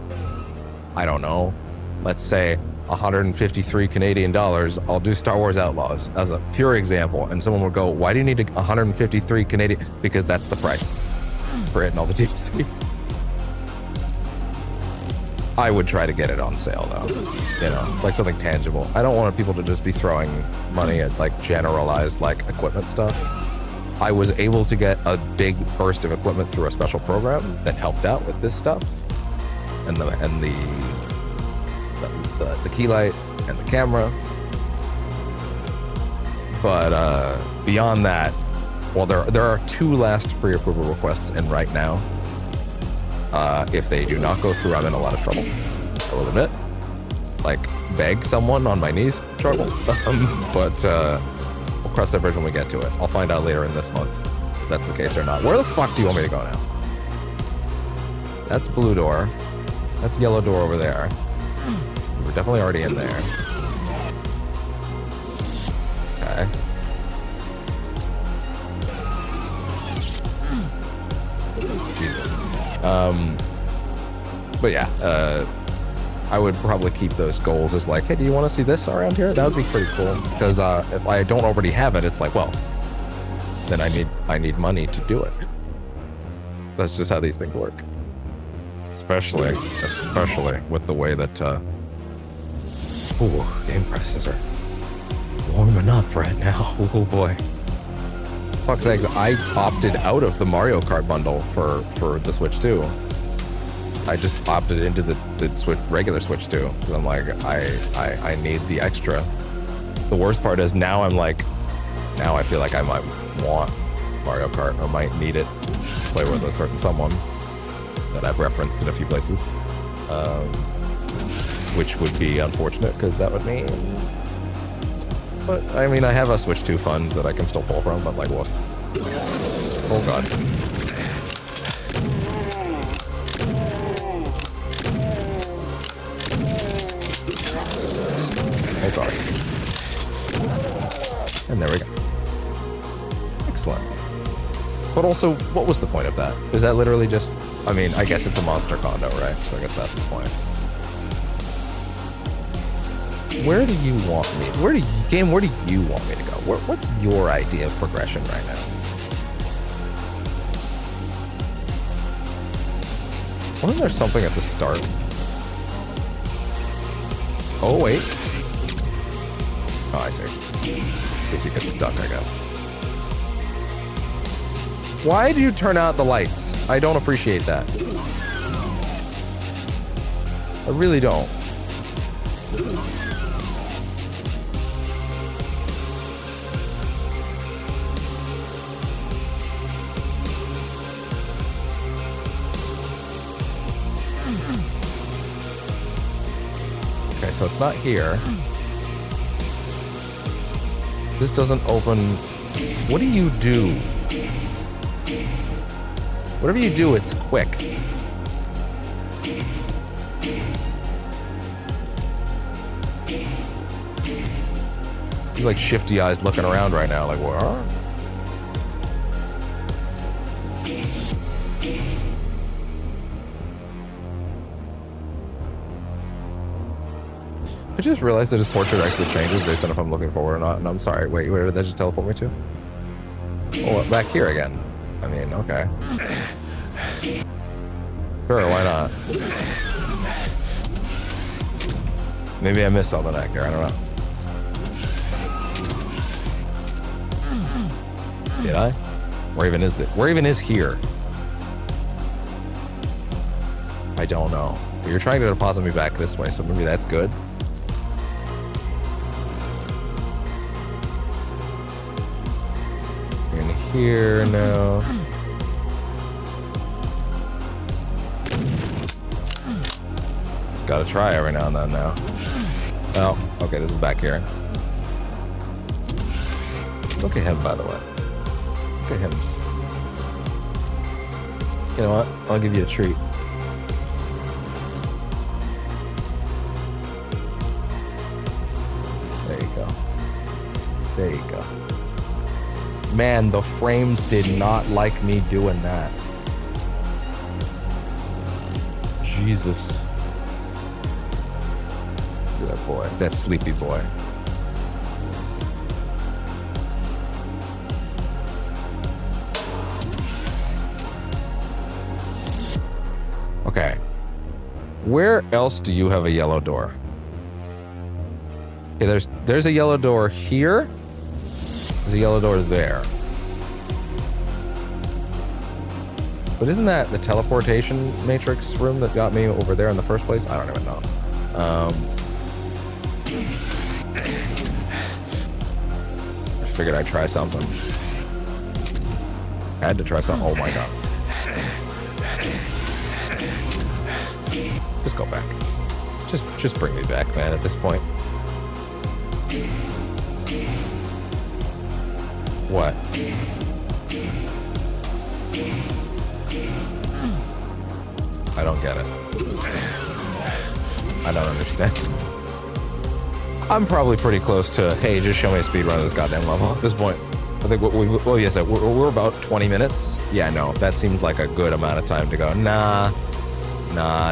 I don't know, let's say 153 Canadian dollars, I'll do Star Wars Outlaws as a pure example. And someone would go, why do you need 153 Canadian? Because that's the price for it and all the DLC. I would try to get it on sale though, you know, like something tangible. I don't want people to just be throwing money at like generalized like equipment stuff. I was able to get a big burst of equipment through a special program that helped out with this stuff, and the key light and the camera. But beyond that, well, there are 2 last pre-approval requests in right now. If they do not go through, I'm in a lot of trouble. I will admit, like beg someone on my knees, trouble. But we'll cross that bridge when we get to it. I'll find out later in this month if that's the case or not. Where the fuck do you want me to go now? That's blue door. That's yellow door over there. We're definitely already in there. Okay. Jesus. But yeah, I would probably keep those goals as like, hey, do you want to see this around here? That would be pretty cool. Because if I don't already have it, it's like, well, then I need money to do it. That's just how these things work. Especially with the way that ooh, game prices are warming up right now. Oh boy. Fuck's sakes, I opted out of the Mario Kart bundle for the Switch 2. I just opted into the Switch, regular Switch 2, because I'm like, I need the extra. The worst part is now I'm like, now I feel like I might want Mario Kart, or might need it to play with a certain someone that I've referenced in a few places. Which would be unfortunate, because that would mean... But, I mean, I have a Switch 2 fund that I can still pull from, but like, woof. Oh god. Oh god. And there we go. Excellent. But also, what was the point of that? Is that literally just... I mean, I guess it's a monster condo, right? So I guess that's the point. Where do you want me? Where do you want me to go? What's your idea of progression right now? Wasn't there something at the start? Oh, wait. Oh, I see. In case you get stuck, I guess. Why do you turn out the lights? I don't appreciate that. I really don't. Okay, so it's not here. This doesn't open. What do you do? Whatever you do, it's quick. He's like shifty eyes looking around right now, like, what? I just realized that his portrait actually changes based on if I'm looking forward or not, and I'm sorry. Wait, where did that just teleport me to? Oh, back here again. I mean, okay. Sure, why not? Maybe I missed all that back here, I don't know. Did I? Where even is it? Where even is here? I don't know. But you're trying to deposit me back this way, so maybe that's good. In here, no. Just gotta try every now and then now. Oh, okay, this is back here. Look at him, by the way. Look at him. You know what? I'll give you a treat. There you go. There you go. Man, the frames did not like me doing that. Jesus. Look at that boy. That sleepy boy. Okay. Where else do you have a yellow door? Okay, there's a yellow door here. There's a yellow door there. But isn't that the teleportation matrix room that got me over there in the first place? I don't even know. I figured I'd try something. Had to try something. Oh my god. Just go back. Just bring me back, man, at this point. What? I don't get it. I don't understand. I'm probably pretty close to, hey, just show me a speed run of this goddamn level at this point. I think we're about 20 minutes. Yeah, no, that seems like a good amount of time to go. Nah,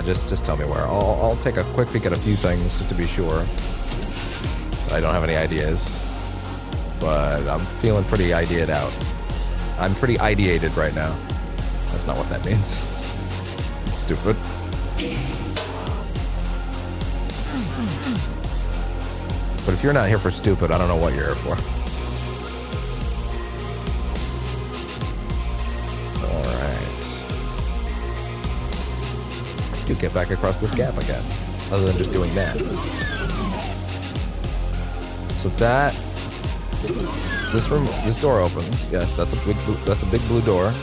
just tell me where. I'll take a quick peek at a few things just to be sure. I don't have any ideas, but I'm feeling pretty ideated out. I'm pretty ideated right now. That's not what that means. It's stupid. But if you're not here for stupid, I don't know what you're here for. You get back across this gap again, other than just doing that. So this door opens. Yes, that's a big blue door.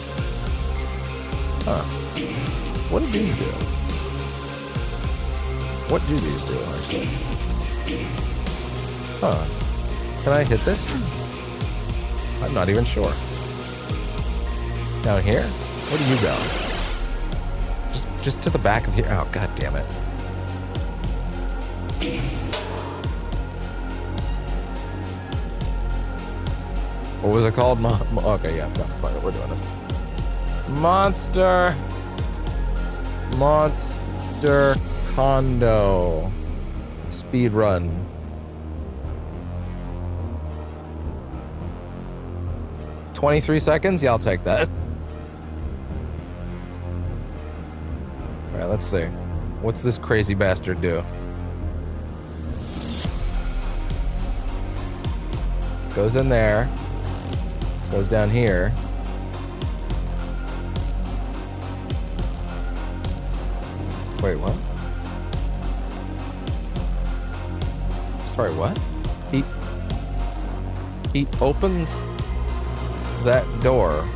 Huh. What do these do? What do these do, actually? Huh. Can I hit this? I'm not even sure. Down here? Where do you go? Just to the back of here. Oh, god damn it. What was it called? Okay, yeah, no, fine, we're doing it. Monster Condo speed run. $23 seconds? Yeah, I'll take that. Alright, let's see. What's this crazy bastard do? Goes in there. Goes down here. Wait, what? Sorry, what? He opens that door.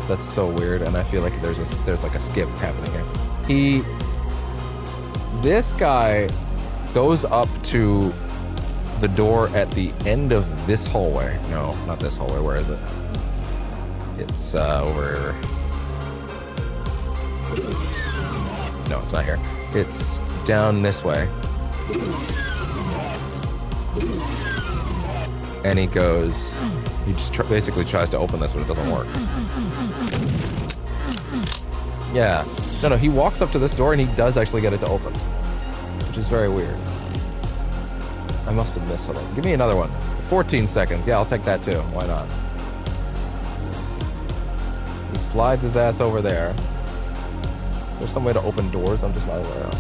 That's so weird, and I feel like there's like a skip happening here. This guy goes up to the door at the end of this hallway. No, not this hallway. Where is it? It's over. No, it's not here. It's down this way. And he goes. He just basically tries to open this, but it doesn't work. Yeah. No, he walks up to this door and he does actually get it to open, which is very weird. I must have missed something. Give me another one. 14 seconds. Yeah, I'll take that too. Why not? He slides his ass over there. There's some way to open doors I'm just not aware of.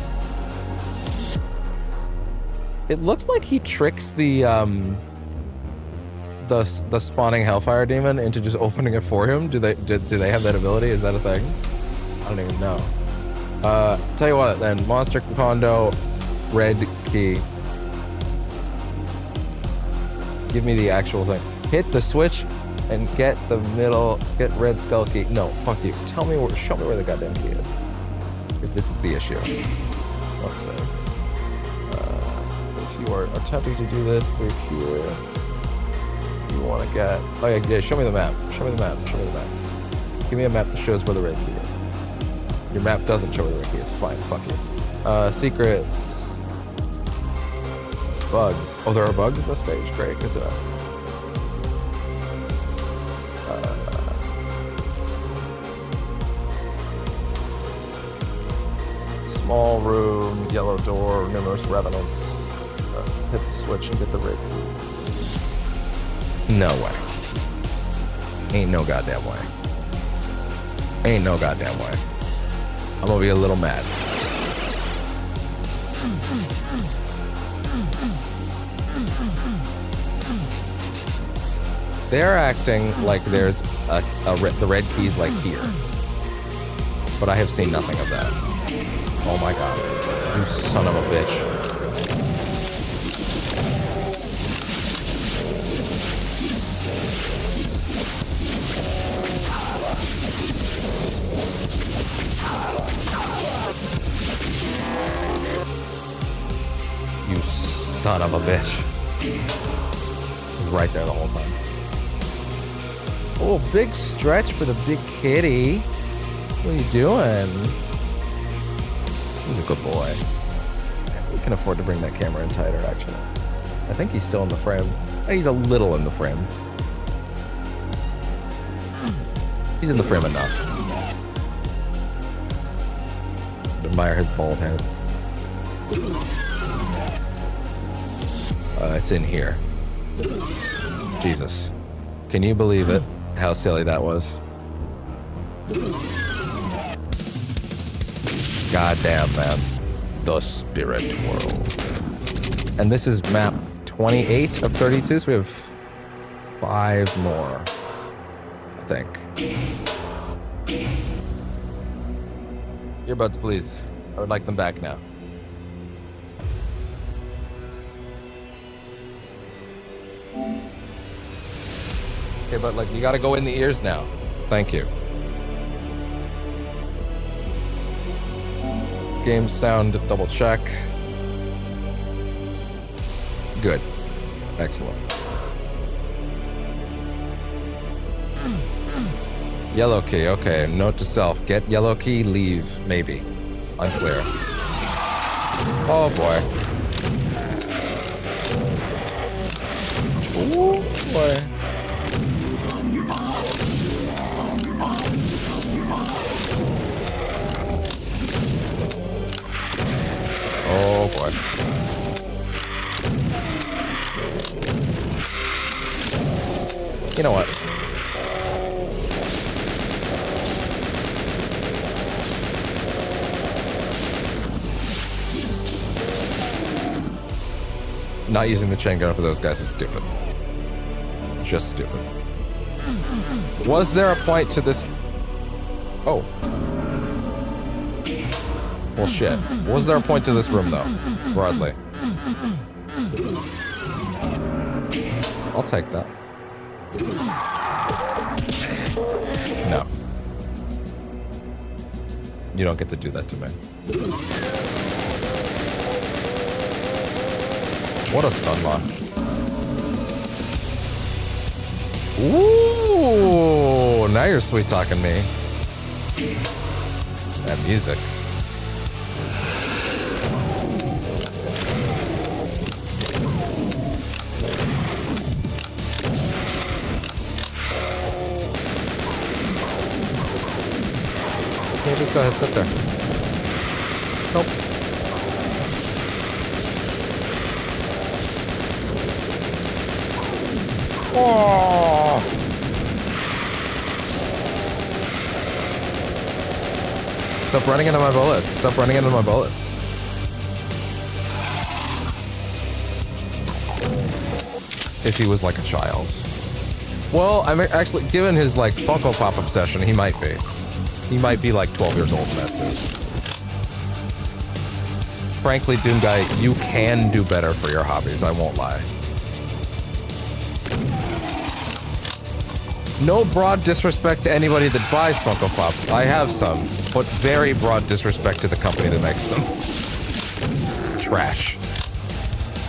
It looks like he tricks the the spawning Hellfire Demon into just opening it for him? Do they have that ability? Is that a thing? I don't even know. Tell you what, then. Monster Condo, red key. Give me the actual thing. Hit the switch and get red skull key. No, fuck you. Show me where the goddamn key is. If this is the issue. Let's see. If you are attempting to do this through here, you want to get... Oh yeah, show me the map. Show me the map. Give me a map that shows where the red key is. Your map doesn't show where the red key is. Fine, fuck you. Secrets. Bugs. Oh, there are bugs in the stage. Great, good to know. Small room, yellow door, numerous revenants. Hit the switch and get the red key. No way. Ain't no goddamn way. Ain't no goddamn way. I'm gonna be a little mad. They're acting like there's the red key's like here. But I have seen nothing of that. Oh my god. You son of a bitch. You son of a bitch. He was right there the whole time. Oh, big stretch for the big kitty. What are you doing? He's a good boy. We can afford to bring that camera in tighter, actually. I think he's still in the frame. He's a little in the frame. He's in the frame enough. Admire his bald head. It's in here. Jesus. Can you believe it? How silly that was. Goddamn, man. The spirit world. And this is map 28 of 32, so we have 5 more, I think. Earbuds, please. I would like them back now. Okay, but like, you gotta go in the ears now. Thank you. Game sound double check. Good. Excellent. Yellow key, okay. Note to self. Get yellow key, leave. Maybe. Unclear. Oh boy. Ooh boy. Oh boy. You know what? Not using the chain gun for those guys is stupid. Just stupid. Was there a point to this? Oh. Well, shit. Was there a point to this room, though? Broadly. I'll take that. No. You don't get to do that to me. What a stun lock. Ooh, now you're sweet talking me. That music. Okay, just go ahead, sit there. Nope. Oh. Stop running into my bullets. Stop running into my bullets. If he was like a child. Well, I'm actually, given his, like, Funko Pop obsession, he might be. He might be, like, 12 years old in that suit. Frankly, Doom Guy, you can do better for your hobbies, I won't lie. No broad disrespect to anybody that buys Funko Pops. I have some, but very broad disrespect to the company that makes them. Trash.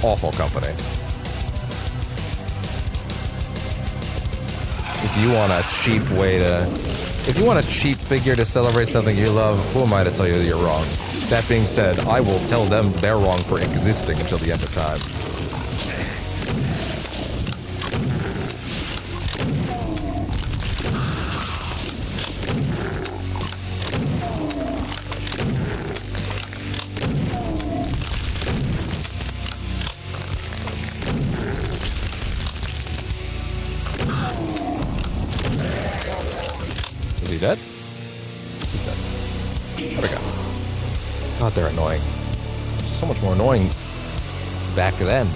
Awful company. If you want a cheap way to... If you want a cheap figure to celebrate something you love, who am I to tell you that you're wrong? That being said, I will tell them they're wrong for existing until the end of time. Dead? He's dead. Where'd he go? God, they're annoying. So much more annoying back then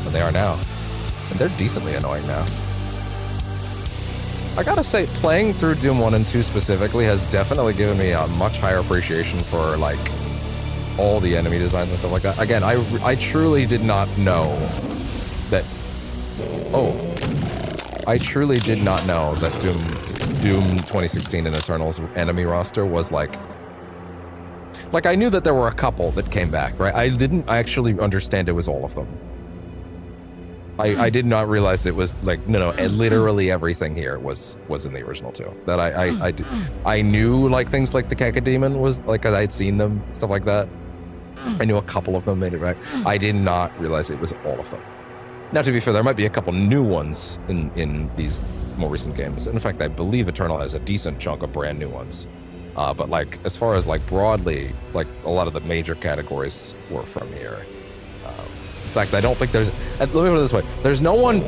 than they are now. And they're decently annoying now. I gotta say, playing through Doom 1 and 2 specifically has definitely given me a much higher appreciation for, like, all the enemy designs and stuff like that. Again, I truly did not know that... Oh. I truly did not know that Doom 2016 and Eternal's enemy roster was like I knew that there were a couple that came back, right? I didn't actually understand it was all of them. I did not realize it was like, no, literally everything here was in the original too. That I knew like things like the Cacodemon was like, I'd seen them, stuff like that. I knew a couple of them made it back. I did not realize it was all of them. Now, to be fair, there might be a couple new ones in these more recent games. In fact, I believe Eternal has a decent chunk of brand new ones. But like, as far as like broadly, like a lot of the major categories were from here. In fact, I don't think there's, let me put it this way, there's no one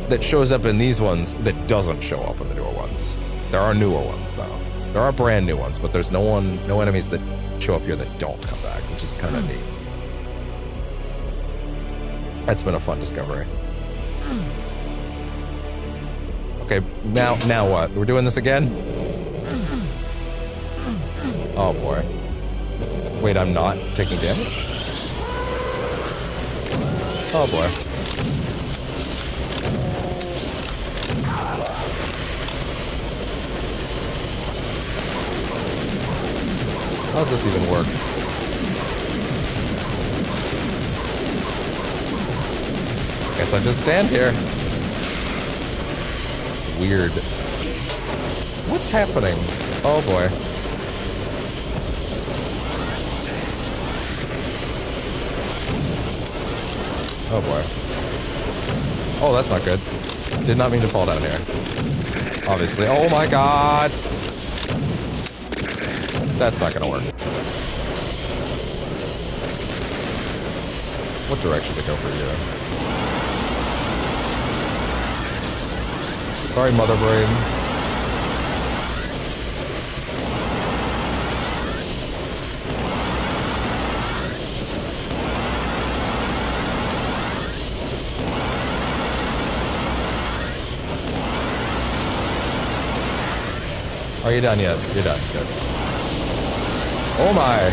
that shows up in these ones that doesn't show up in the newer ones. There are newer ones though. There are brand new ones, but there's no enemies that show up here that don't come back, which is kind of neat. That's been a fun discovery. Okay, now what? We're doing this again? Oh boy. Wait, I'm not taking damage? Oh boy. How does this even work? Guess I just stand here. Weird. What's happening? Oh boy. Oh boy. Oh, that's not good. Did not mean to fall down here. Obviously. Oh my god! That's not gonna work. What direction to go for you? Sorry, Mother Brain. Are you done yet? You're done. Good. Oh my!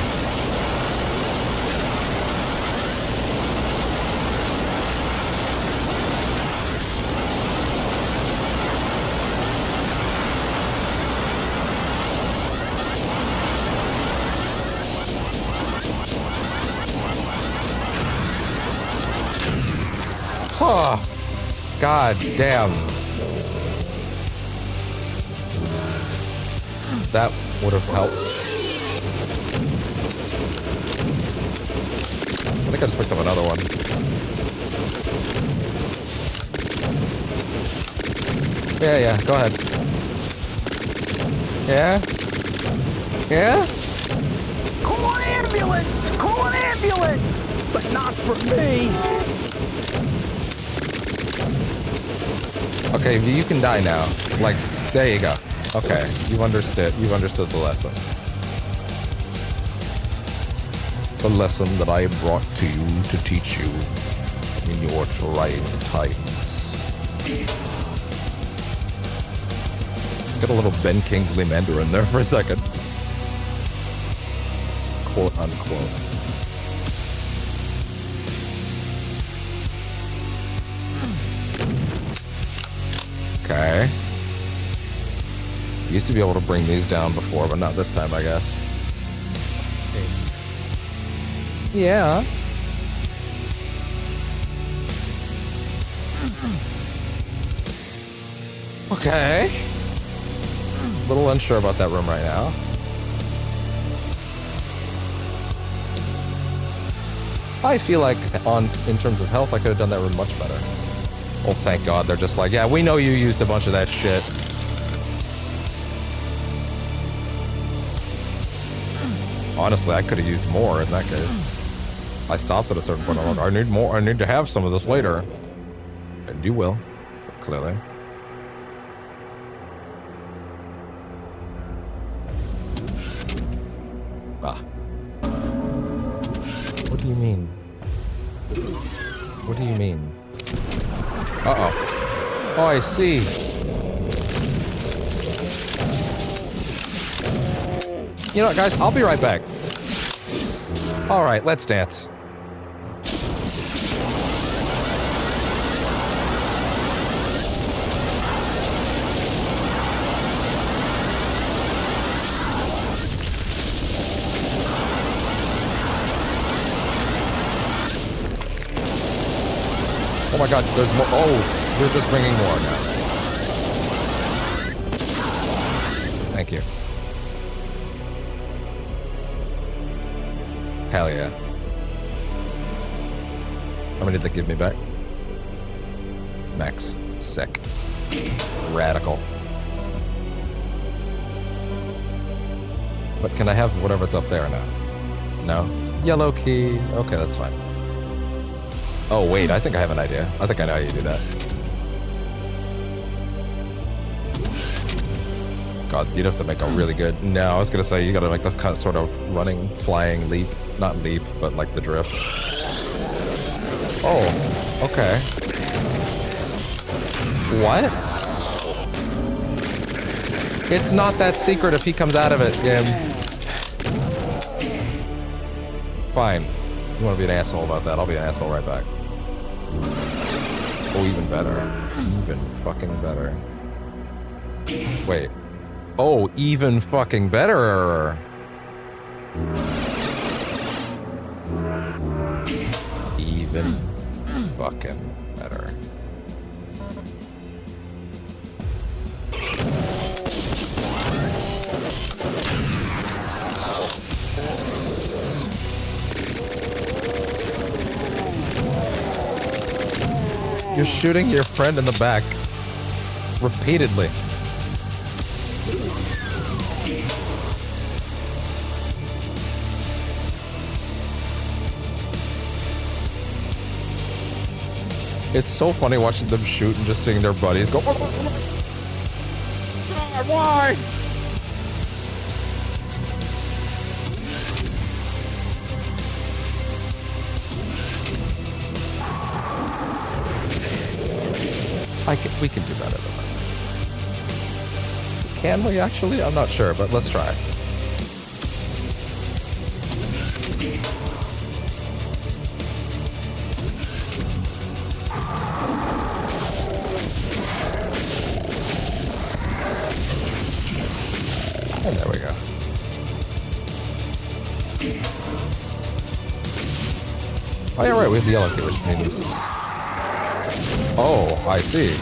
Oh, god damn. That would have helped. I think I just picked up another one. Yeah, go ahead. Yeah? Yeah? Call an ambulance! Call an ambulance! But not for me! Okay, you can die now. Like, there you go. Okay, you've understood the lesson. The lesson that I brought to you to teach you in your trying times. Get a little Ben Kingsley Mandarin there for a second. Quote unquote. Okay. Used to be able to bring these down before, but not this time, I guess. Yeah. Okay. A little unsure about that room right now. I feel like in terms of health, I could have done that room much better. Oh, thank God. They're just like, yeah, we know you used a bunch of that shit. Honestly, I could have used more in that case. I stopped at a certain point. I'm like, I need more. I need to have some of this later. And you will, clearly. Ah. What do you mean? What do you mean? Uh-oh. Oh, I see. You know what, guys? I'll be right back. All right, let's dance. Oh my God, there's more. Oh, you're just bringing more now. Thank you. Hell yeah. How many did that give me back? Max. Sick. Radical. But can I have whatever's up there now? No? Yellow key. Okay, that's fine. Oh, wait, I think I have an idea. I think I know how you do that. God, you'd have to make a really good... No, I was gonna say, you gotta make the sort of running, flying leap. Not leap, but like the drift. Oh, okay. What? It's not that secret if he comes out of it, Fine. You wanna be an asshole about that? I'll be an asshole right back. Oh, even better. Even fucking better. Wait. Oh, even fucking better. Even fucking better. You're shooting your friend in the back repeatedly. It's so funny watching them shoot and just seeing their buddies go, why? We can do better than that. Can we actually? I'm not sure, but let's try. And there we go. Oh, yeah, right, we have the yellow key, which means... Oh, I see.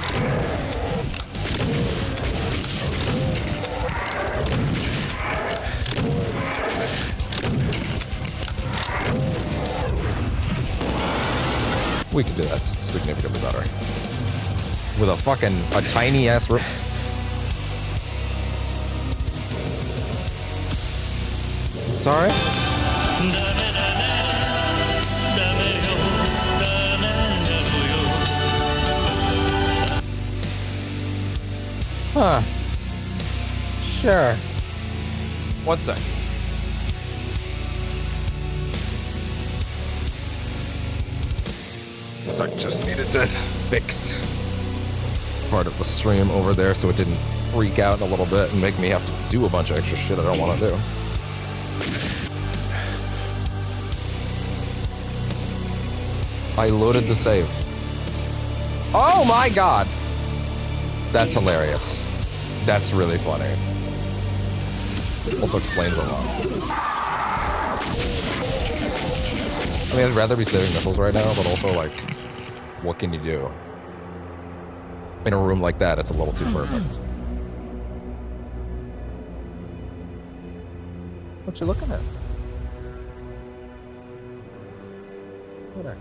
We can do that significantly better. With a tiny ass room. Sorry? Huh. Sure. One sec. So I just needed to fix part of the stream over there so it didn't freak out in a little bit and make me have to do a bunch of extra shit I don't want to do. I loaded the save. Oh my god! That's hilarious. That's really funny. Also explains a lot. I mean, I'd rather be saving missiles right now, but also, like, what can you do? In a room like that, it's a little too perfect. What you looking at? What are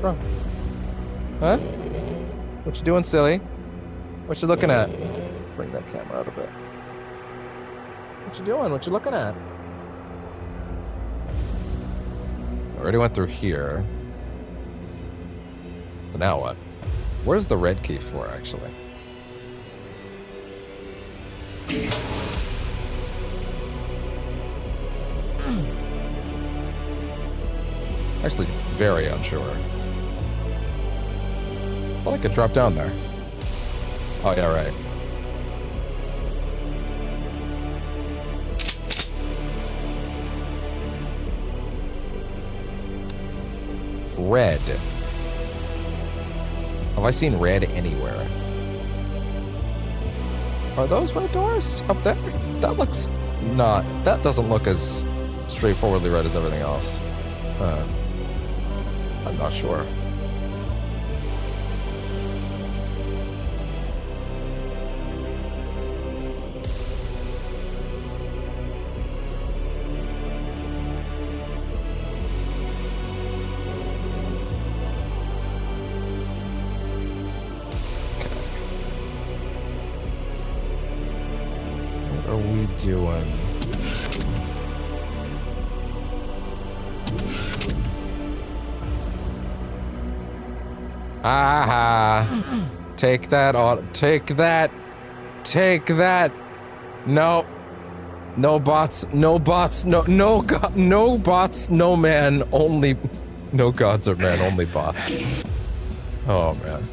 bro? Huh? What you doing, silly? What you looking at? Bring that camera out a bit. What you doing? What you looking at? I already went through here. So now what? Where's the red key for, actually? Actually, very unsure. Thought I could drop down there. Oh, yeah, right. Red. Have I seen red anywhere? Are those red doors up there? That looks not... That doesn't look as straightforwardly red as everything else. I'm not sure. What are we doing? Aha! Take that on. Take that. Take that. No. No bots. No bots. No. No god. No bots. No man. Only. No gods or man. Only bots. Oh man.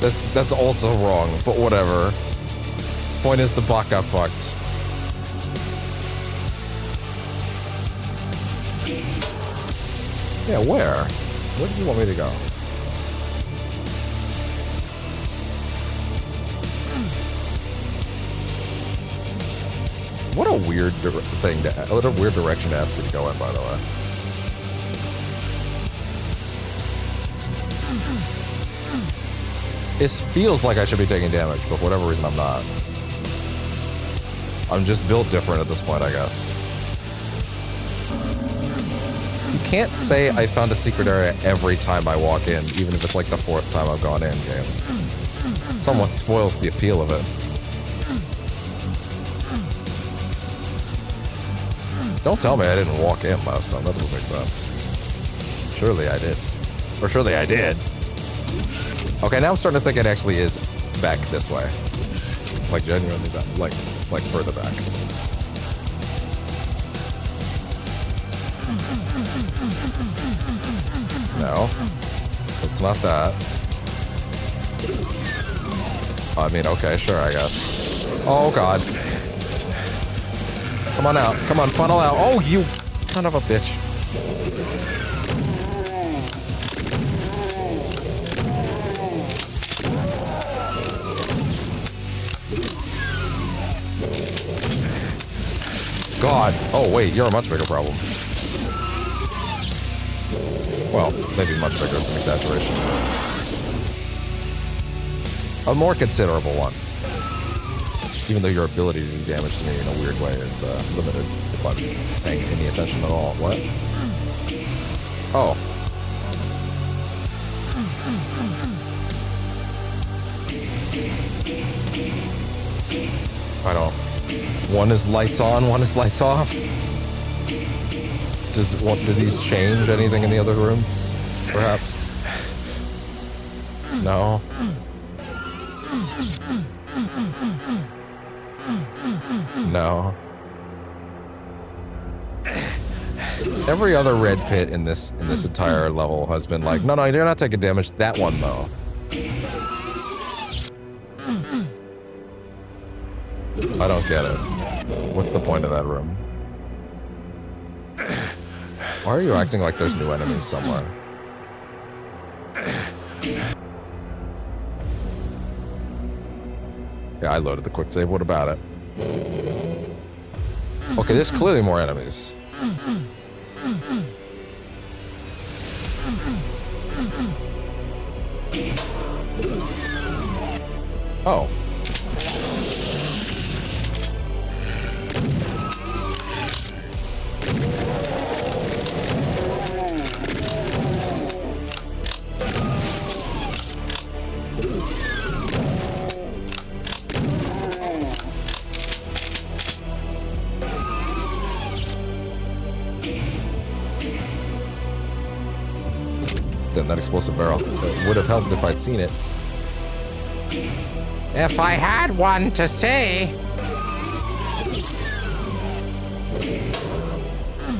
That's also wrong, but whatever. Point is the bot got fucked. Yeah, where? Where do you want me to go? What a weird thing to... What a weird direction to ask you to go in, by the way. This feels like I should be taking damage, but for whatever reason I'm not. I'm just built different at this point, I guess. You can't say I found a secret area every time I walk in, even if it's like the 4th time I've gone in, game. Somewhat spoils the appeal of it. Don't tell me I didn't walk in last time, that doesn't make sense. Surely I did. Or surely I did. Okay, now I'm starting to think it actually is back this way. Like, genuinely back. Like further back. No. It's not that. I mean, okay, sure, I guess. Oh, God. Come on out. Come on, funnel out. Oh, you son of a bitch. God. Oh, wait, you're a much bigger problem. Well, maybe much bigger is an exaggeration. A more considerable one. Even though your ability to do damage to me in a weird way is limited if I'm paying any attention at all. What? Oh. I don't... One is lights on, one is lights off. Do these change anything in the other rooms? Perhaps? No. No. every other red pit in this entire level has been like, no, you're not taking damage. That one though. I don't get it. What's the point of that room? Why are you acting like there's new enemies somewhere? Yeah, I loaded the quick save. What about it? Okay, there's clearly more enemies. Oh. Then that explosive barrel would have helped if I'd seen it. If I had one to see.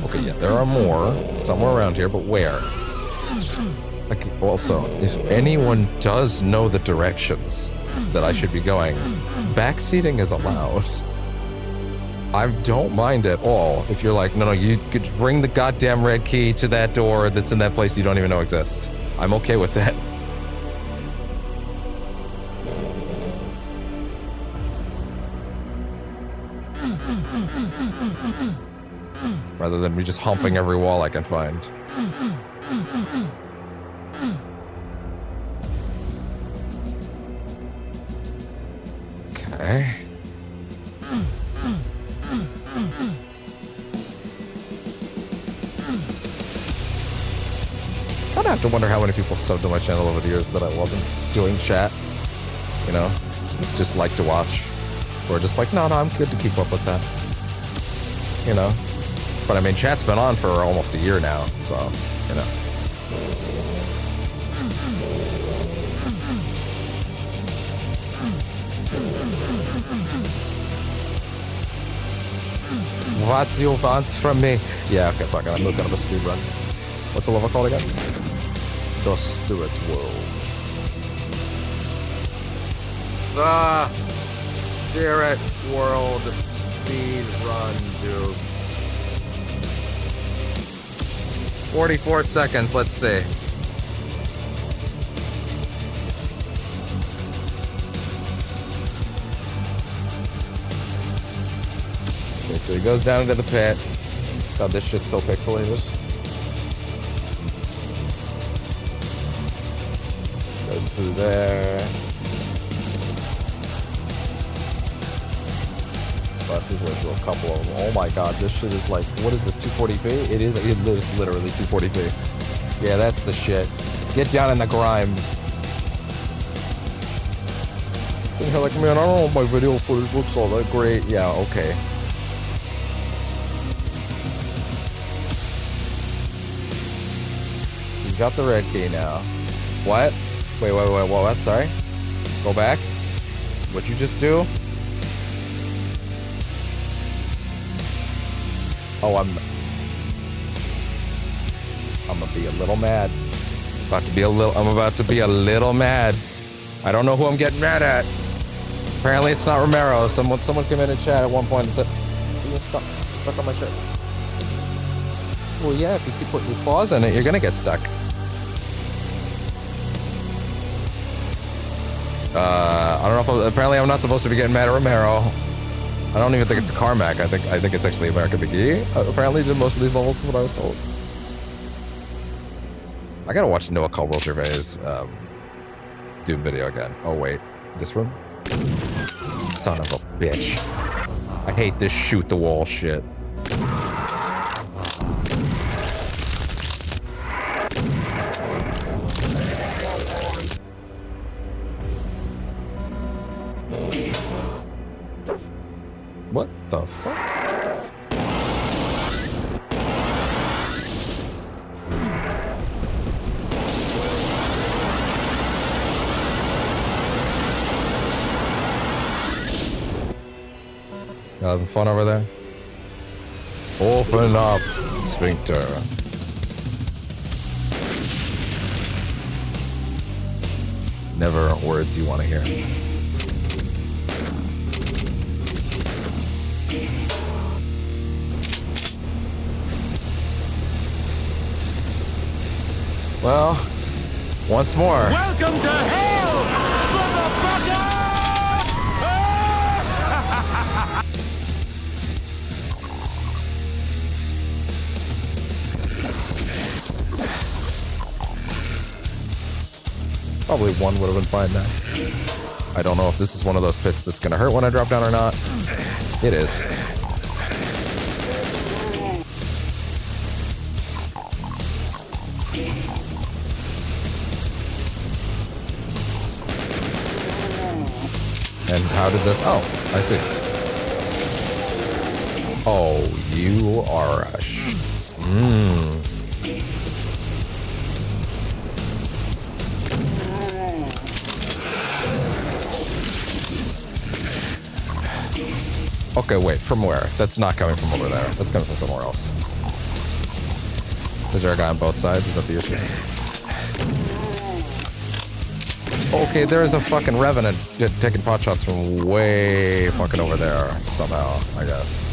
Okay, yeah, there are more somewhere around here, but where? Okay, also, if anyone does know the directions that I should be going, backseating is allowed. I don't mind at all if you're like, no, you could bring the goddamn red key to that door that's in that place you don't even know exists. I'm okay with that. Rather than me just humping every wall I can find. Okay. Kinda have to wonder how many people subbed to my channel over the years that I wasn't doing chat. You know? It's just like to watch. Or just like, no, I'm good to keep up with that. You know? But I mean, chat's been on for almost a year now, so, you know. What do you want from me? Yeah, okay, fuck it. I'm looking up a speed run. What's the level called again? The Spirit World. The Spirit World speed run, dude. 44 seconds, let's see. Okay, so he goes down into the pit. God, this shit's so pixelated. Goes through there. Buses way through a couple of them. Oh my god, this shit is like, what is this, 240p? It is literally 240p. Yeah, that's the shit. Get down in the grime. You're like, man, I don't know if my video footage looks all that great. Yeah, okay. He's got the red key now. What? Wait, what? Sorry? Go back? What'd you just do? Oh, I'm gonna be a little mad. I'm about to be a little mad. I don't know who I'm getting mad at. Apparently it's not Romero. Someone came in and chat at one point and said, you're stuck on my shirt. Well, yeah, if you keep putting your claws in it, you're gonna get stuck. I don't know if apparently I'm not supposed to be getting mad at Romero. I don't even think it's Carmack. I think it's actually America McGee. Apparently did most of these levels is what I was told. I gotta watch Noah Caldwell Gervais Doom video again. Oh wait, this room? Son of a bitch. I hate this shoot the wall shit. What the fuck? Y'all having fun over there? Open up, sphincter. Never words you want to hear. Well, once more. Welcome to hell, motherfucker! Probably one would have been fine now. I don't know if this is one of those pits that's gonna hurt when I drop down or not. It is. And how did this? Oh, I see. Oh, you are a Okay, wait, from where? That's not coming from over there. That's coming from somewhere else. Is there a guy on both sides? Is that the issue? Okay, there is a fucking Revenant taking pot shots from way fucking over there somehow, I guess.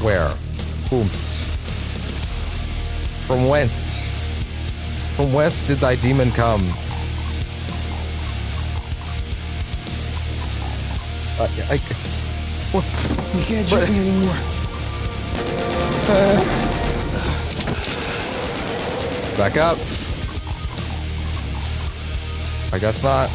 Where? Whomst? From whence? From whence did thy demon come? What? You can't shoot me anymore. Back up. I guess not.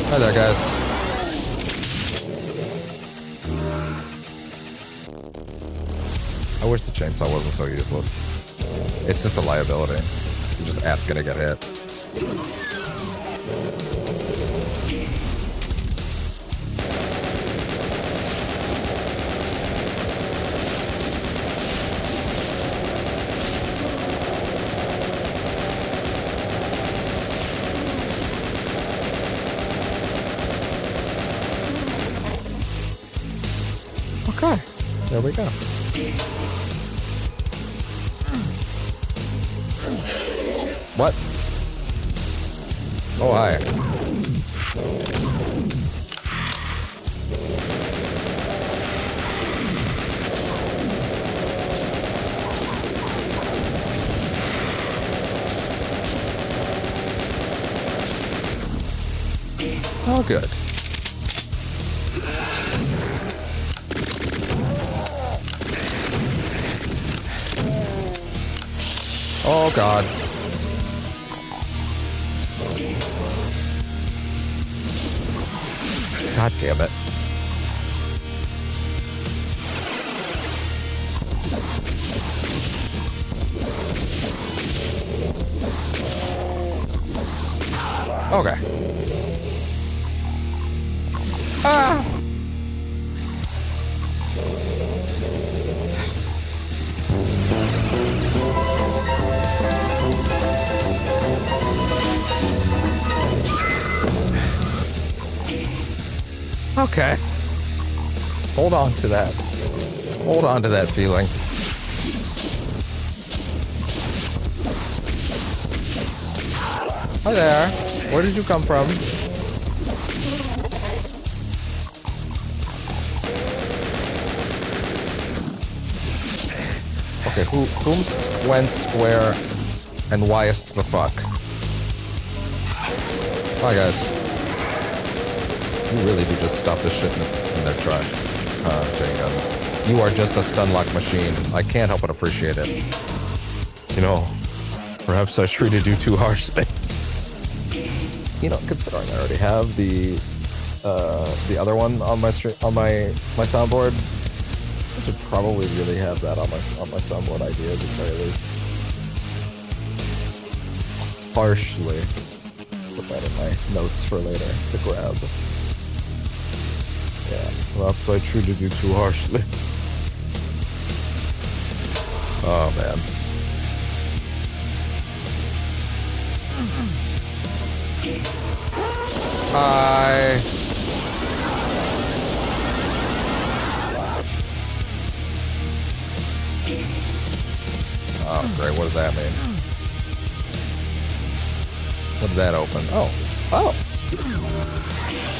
Hi there, guys. I wish the chainsaw wasn't so useless. It's just a liability. You're just asking to get hit. Okay, there we go. What? Oh, hi. Oh, good. Oh, God. God damn it. Okay. Ah! Okay. Hold on to that. Hold on to that feeling. Hi there. Where did you come from? Okay, whomst, whenst, where, and whyest the fuck? Hi guys. You really do just stop the shit in their tracks, J-Gun. You are just a stun-lock machine. I can't help but appreciate it. You know, perhaps I treated you too harshly. You know, considering I already have the other one on my soundboard, I should probably really have that on my soundboard ideas at the very least. Harshly. Put that in my notes for later to grab. Yeah, perhaps I treated you too harshly. Oh, man. Hi. Oh, great. What does that mean? What did that open? Oh. Oh.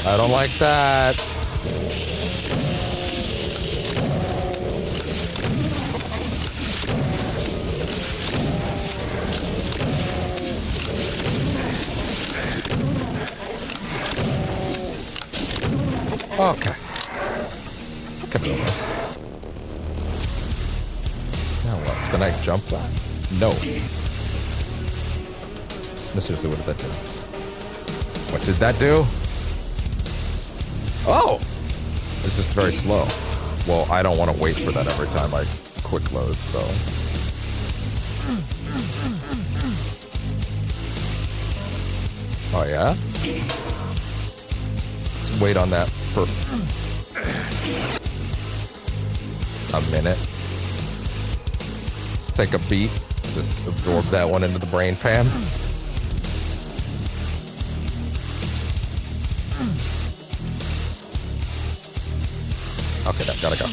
I don't like that. Okay. Look at this. Now what? Can I jump that? No. No, seriously, what did that do? What did that do? Oh! It's just very slow. Well, I don't want to wait for that every time I quick load, so... Oh, yeah? Let's wait on that for a minute. Take a beat. Just absorb that one into the brain pan. Okay, that gotta go.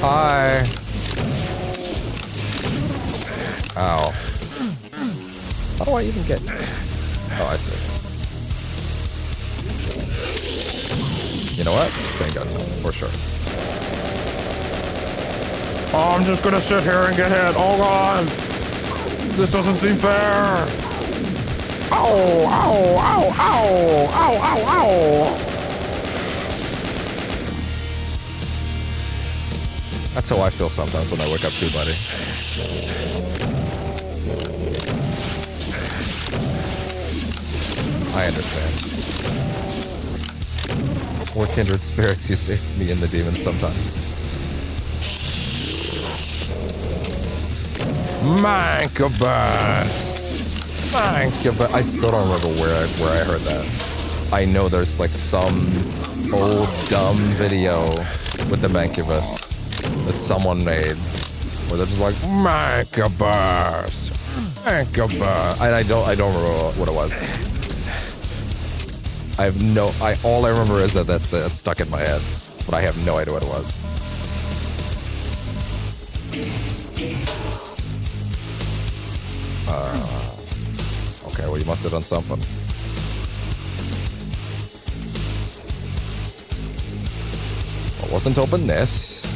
Hi. Ow. How do I even get... Oh, I see. You know what? Thank God, for sure. Oh, I'm just gonna sit here and get hit. Oh god! This doesn't seem fair! Ow! Ow! Ow! Ow! Ow! Ow! Ow! That's how I feel sometimes when I wake up too, buddy. I understand. We're kindred spirits, you see. Me and the demons sometimes. Mancubus! Mancubus! I still don't remember where I heard that. I know there's like some old dumb video with the Mancubus that someone made where they're just like Mancubus! Mancubus! And I don't remember what it was. I have no... all I remember is that that's stuck in my head. But I have no idea what it was. Okay, well, you must have done something. It wasn't open this.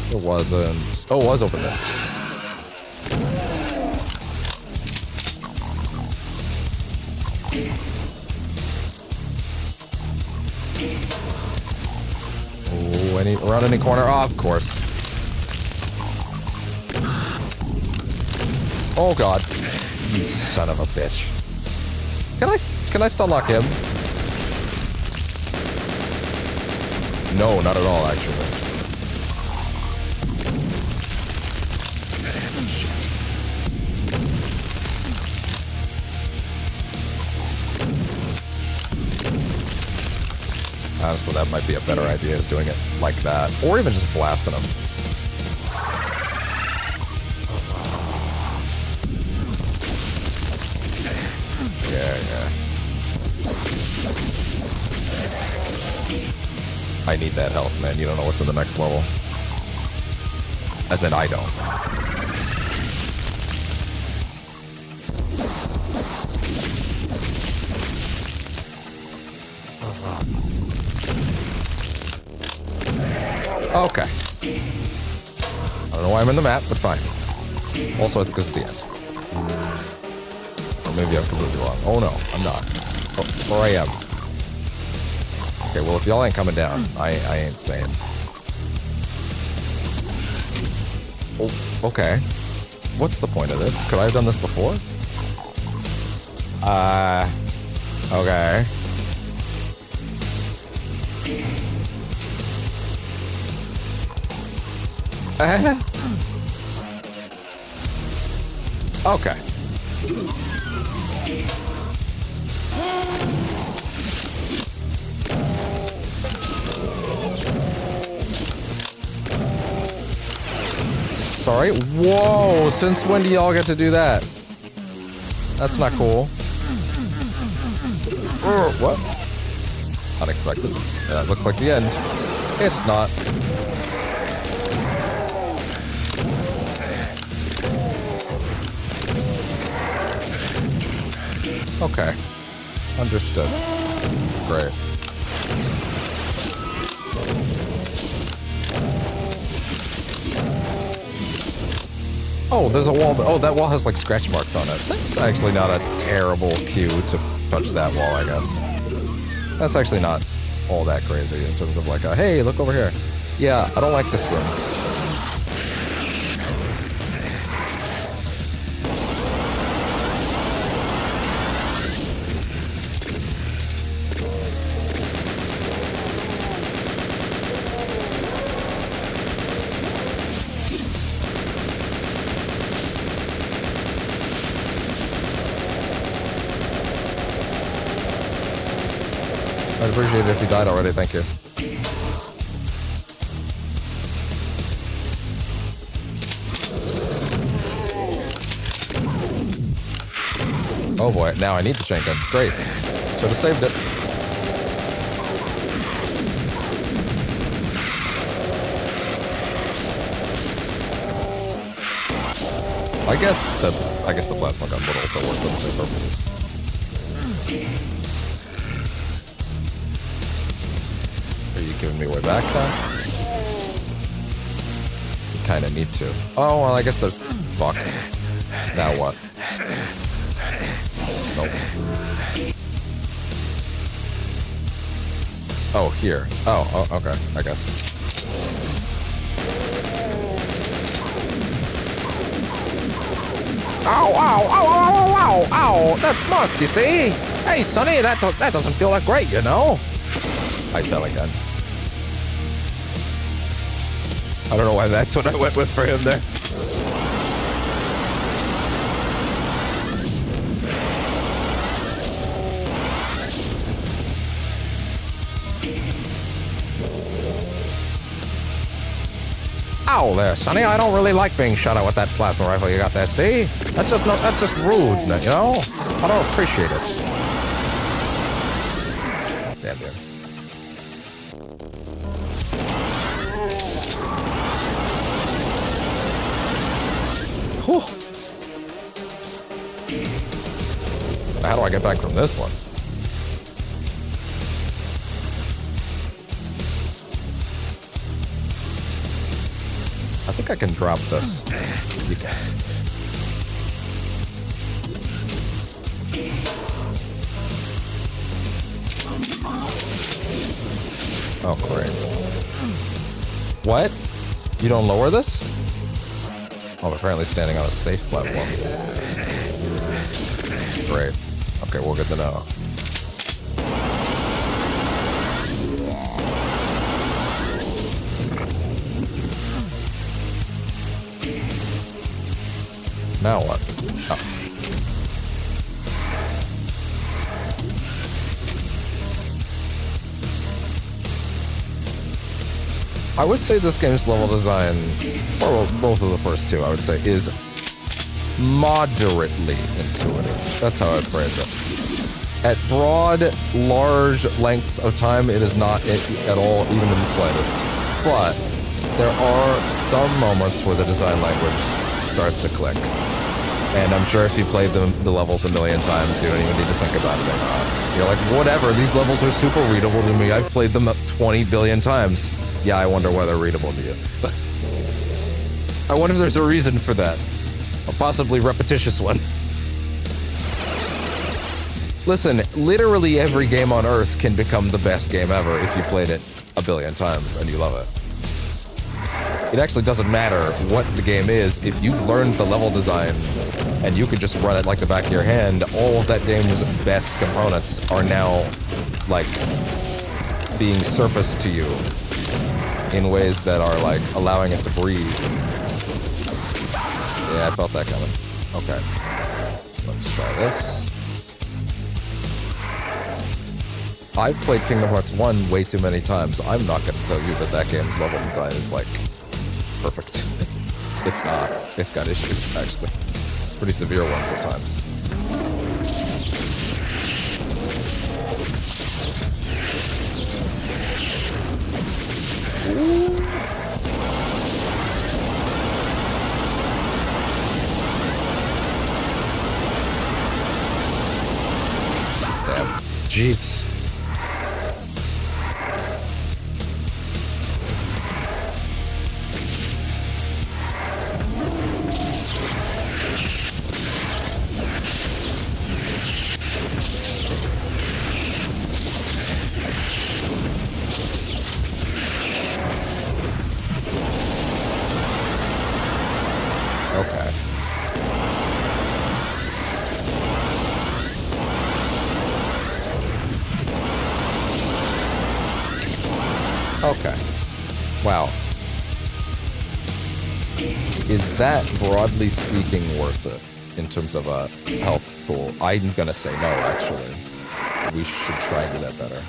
It wasn't... Oh, it was open this. Around any corner? Oh, of course. Oh god. You son of a bitch. Can I stun lock him? No, not at all, actually. Shit. Honestly, that might be a better idea, is doing it like that. Or even just blasting him. Yeah. I need that health, man. You don't know what's in the next level. As in, I don't. Okay. I don't know why I'm in the map, but fine. Also, because it's the end. Or maybe I'm completely wrong. Oh no, I'm not. Oh, or I am. Okay, well, if y'all ain't coming down, I ain't staying. Oh, okay. What's the point of this? Could I have done this before? Okay. Okay. sorry. Whoa, since when do y'all get to do that? That's not cool. What? Unexpected. That looks like the end. It's not. Okay. Understood. Great. Oh, there's a wall. Oh, that wall has like scratch marks on it. That's actually not a terrible cue to touch that wall, I guess. That's actually not all that crazy in terms of like, hey, look over here. Yeah, I don't like this room. I'd appreciate it if you died already, thank you. Oh boy, now I need the chain gun. Great. Should have saved it. I guess the plasma gun would also work for the same purposes. Are you giving me way back now? You kind of need to. Oh, well, I guess there's... Fuck. Now what? Nope. Oh, here. Oh, okay, I guess. Ow, ow, ow, ow, ow, ow, ow! That's nuts, you see? Hey, Sonny, that doesn't feel that great, you know? I fell again. I don't know why that's what I went with for him there. Ow there, Sonny, I don't really like being shot at with that plasma rifle you got there, see? That's just rude, you know? I don't appreciate it. Damn you. Whew. How do I get back from this one? I think I can drop this. You can. Oh, great. What? You don't lower this? Oh, I'm apparently standing on a safe platform. Great. Okay, we'll get to know. Now what? Oh. I would say this game's level design, or both of the first two, I would say, is moderately intuitive. That's how I'd phrase it. At broad, large lengths of time, it is not at all, even in the slightest. But there are some moments where the design language starts to click. And I'm sure if you played the levels a million times, you don't even need to think about it or not. You're like, whatever, these levels are super readable to me. I've played them up 20 billion times. Yeah, I wonder why they're readable to you. I wonder if there's a reason for that. A possibly repetitious one. Listen, literally every game on Earth can become the best game ever if you played it a billion times and you love it. It actually doesn't matter what the game is. If you've learned the level design and you could just run it like the back of your hand, all of that game's best components are now, like, being surfaced to you in ways that are, like, allowing it to breathe. Yeah, I felt that coming. Okay. Let's try this. I've played Kingdom Hearts 1 way too many times. I'm not going to tell you that that game's level design is, like, perfect. It's not. It's got issues, actually. Pretty severe ones at times. Damn. Jeez. Okay. Okay. Wow. Is that, broadly speaking, worth it in terms of a health pool? I'm gonna say no, actually. We should try and do that better.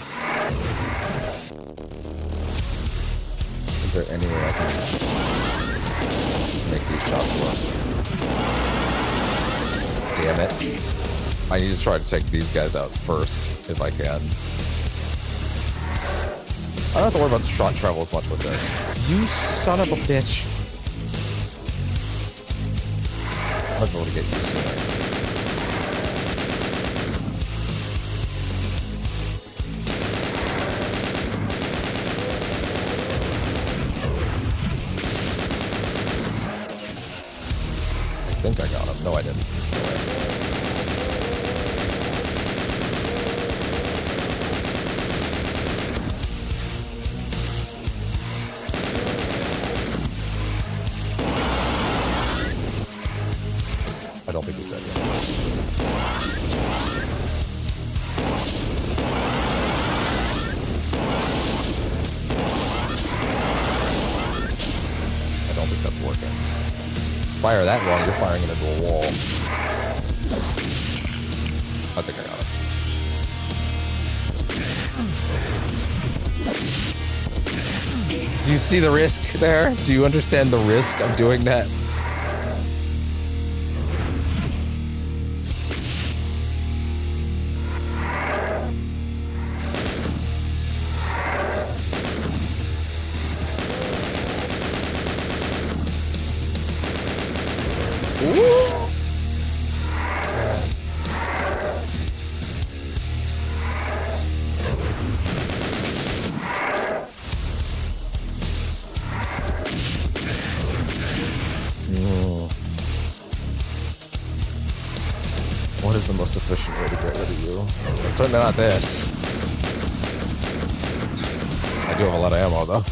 Is there any way I can make these shots work? Damn it. I need to try to take these guys out first, if I can. I don't have to worry about the shot travel as much with this. You son of a bitch. I might be able to get used to it. I think I got him. No, I didn't. He's still there. I don't think he's dead yet. I don't think that's working. Fire that wrong, you're firing it into a wall. I think I got it. Do you see the risk there? Do you understand the risk of doing that? What is the most efficient way to get rid of you? It's certainly not this. I do have a lot of ammo, though.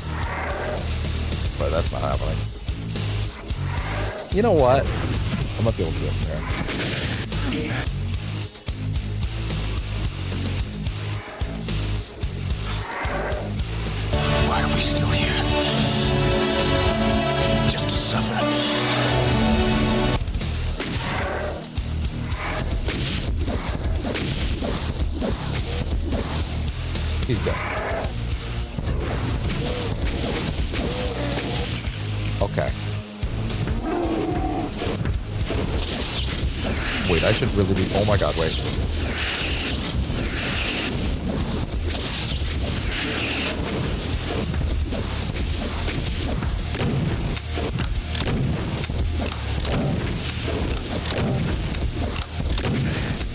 But that's not happening. You know what? I might be able to do it from there. Why are we still here? Just to suffer. He's dead. Okay. Wait, I should really be... Oh my god, wait.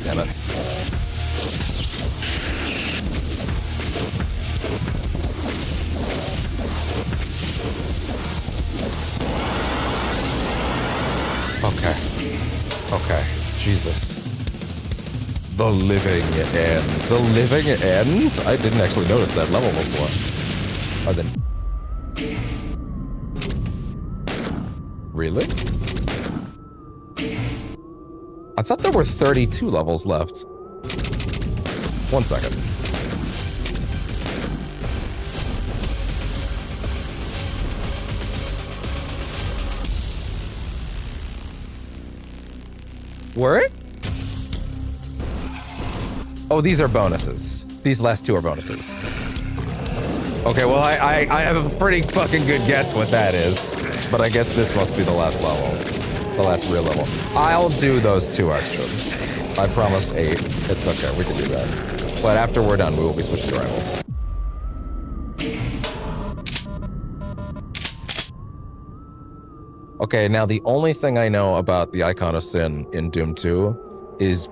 Damn it. Okay. Okay. Jesus. The living end. The living end? I didn't actually notice that level before. Oh, then... Really? I thought there were 32 levels left. 1 second. Were it? Oh, these are bonuses. These last two are bonuses. Okay, well, I have a pretty fucking good guess what that is. But I guess this must be the last level. The last real level. I'll do those 2 extras. I promised 8. It's okay, we can do that. But after we're done, we will be switching to rivals. Okay, now the only thing I know about the Icon of Sin in Doom 2 is,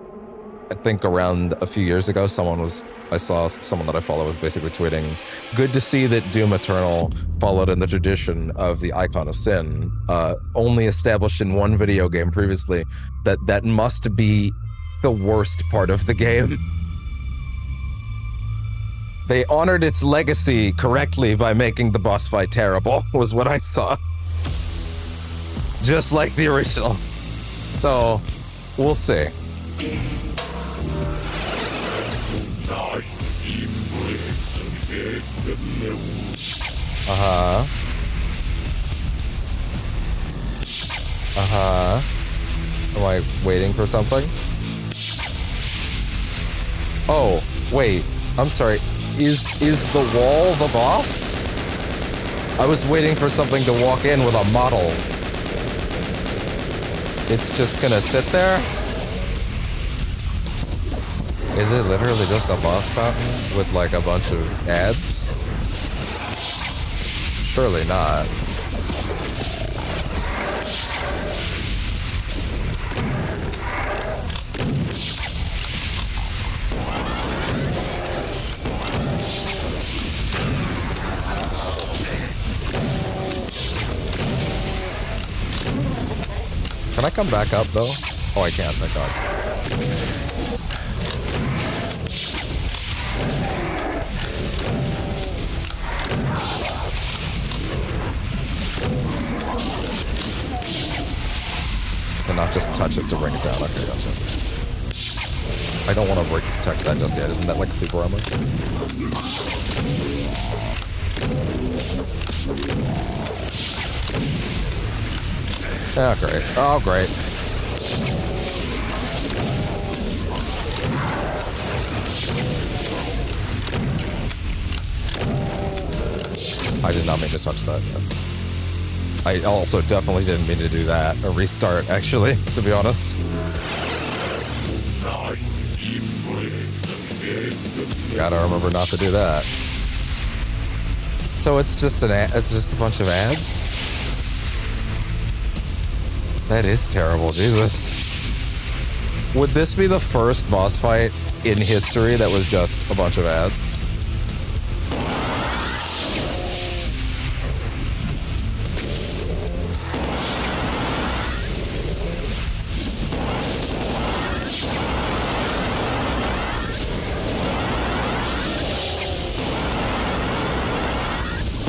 I think around a few years ago, I saw someone that I follow was basically tweeting, good to see that Doom Eternal followed in the tradition of the Icon of Sin, only established in one video game previously, that must be the worst part of the game. They honored its legacy correctly by making the boss fight terrible, was what I saw. Just like the original. So, we'll see. Uh-huh. Uh-huh. Am I waiting for something? Oh, wait. I'm sorry. Is the wall the boss? I was waiting for something to walk in with a model. It's just gonna sit there? Is it literally just a boss fountain with like a bunch of ads? Surely not. Can I come back up though? Oh, I can't, thank God. Cannot just touch it to bring it down. Okay, gotcha. I don't want to touch that just yet. Isn't that like super armor? Oh, great. Oh, great. I did not mean to touch that. I also definitely didn't mean to do that. A restart, actually, to be honest. Gotta remember not to do that. So it's just it's just a bunch of ads? That is terrible, Jesus. Would this be the first boss fight in history that was just a bunch of ads?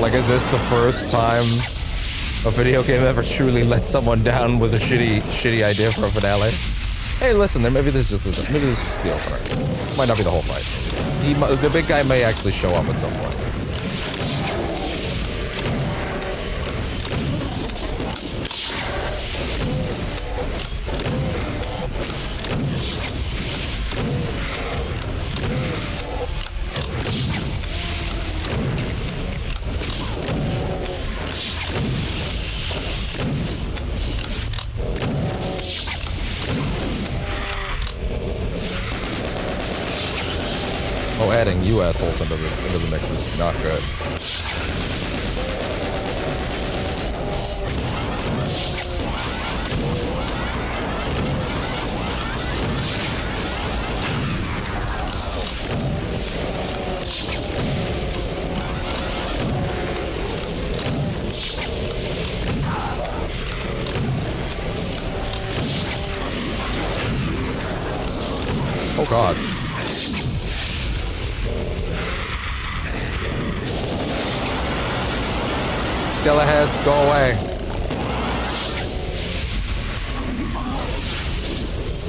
Like, is this the first time a video game ever truly let someone down with a shitty idea for a finale? Hey, listen, maybe this is just the opener. Might not be the whole fight. The big guy may actually show up at some point. Oh, adding you assholes into the mix is not good. Oh God. Skeleheads, go away.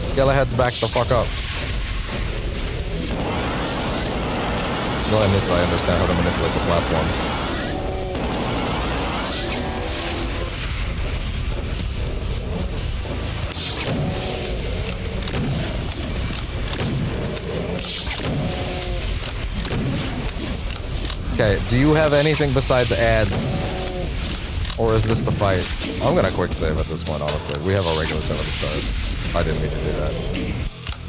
Skeleheads, back the fuck up. Well, at least I understand how to manipulate the platforms. Okay, do you have anything besides ads? Or is this the fight? I'm gonna quick save at this point, honestly. We have a regular save at the start. I didn't mean to do that.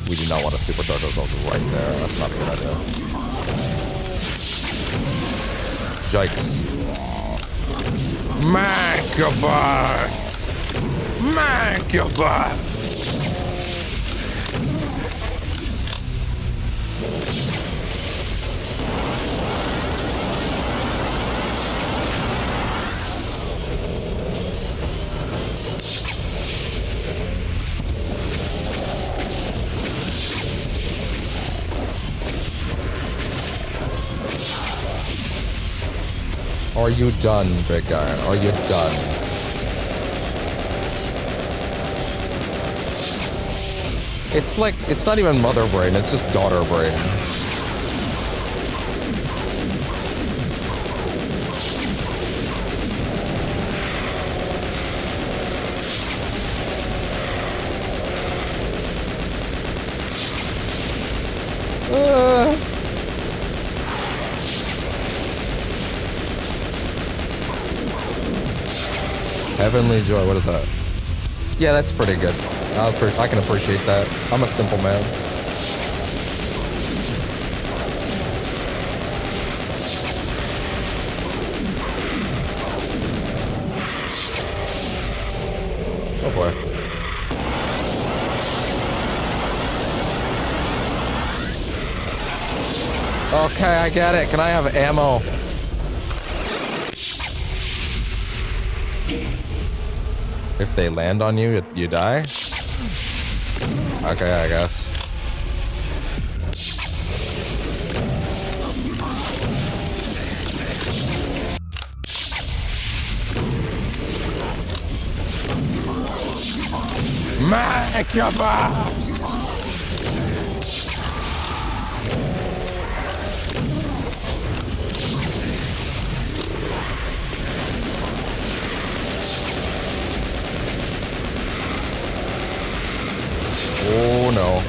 We do not want to supercharge ourselves right there. That's not a good idea. Yikes. Megabots! Megabot! Are you done, big guy? Are you done? It's like, it's not even mother brain, it's just daughter brain. Heavenly joy, what is that? Yeah, that's pretty good. I can appreciate that. I'm a simple man. Oh boy. Okay, I get it. Can I have ammo? If they land on you, you die? Okay, I guess. Megabots! Oh no.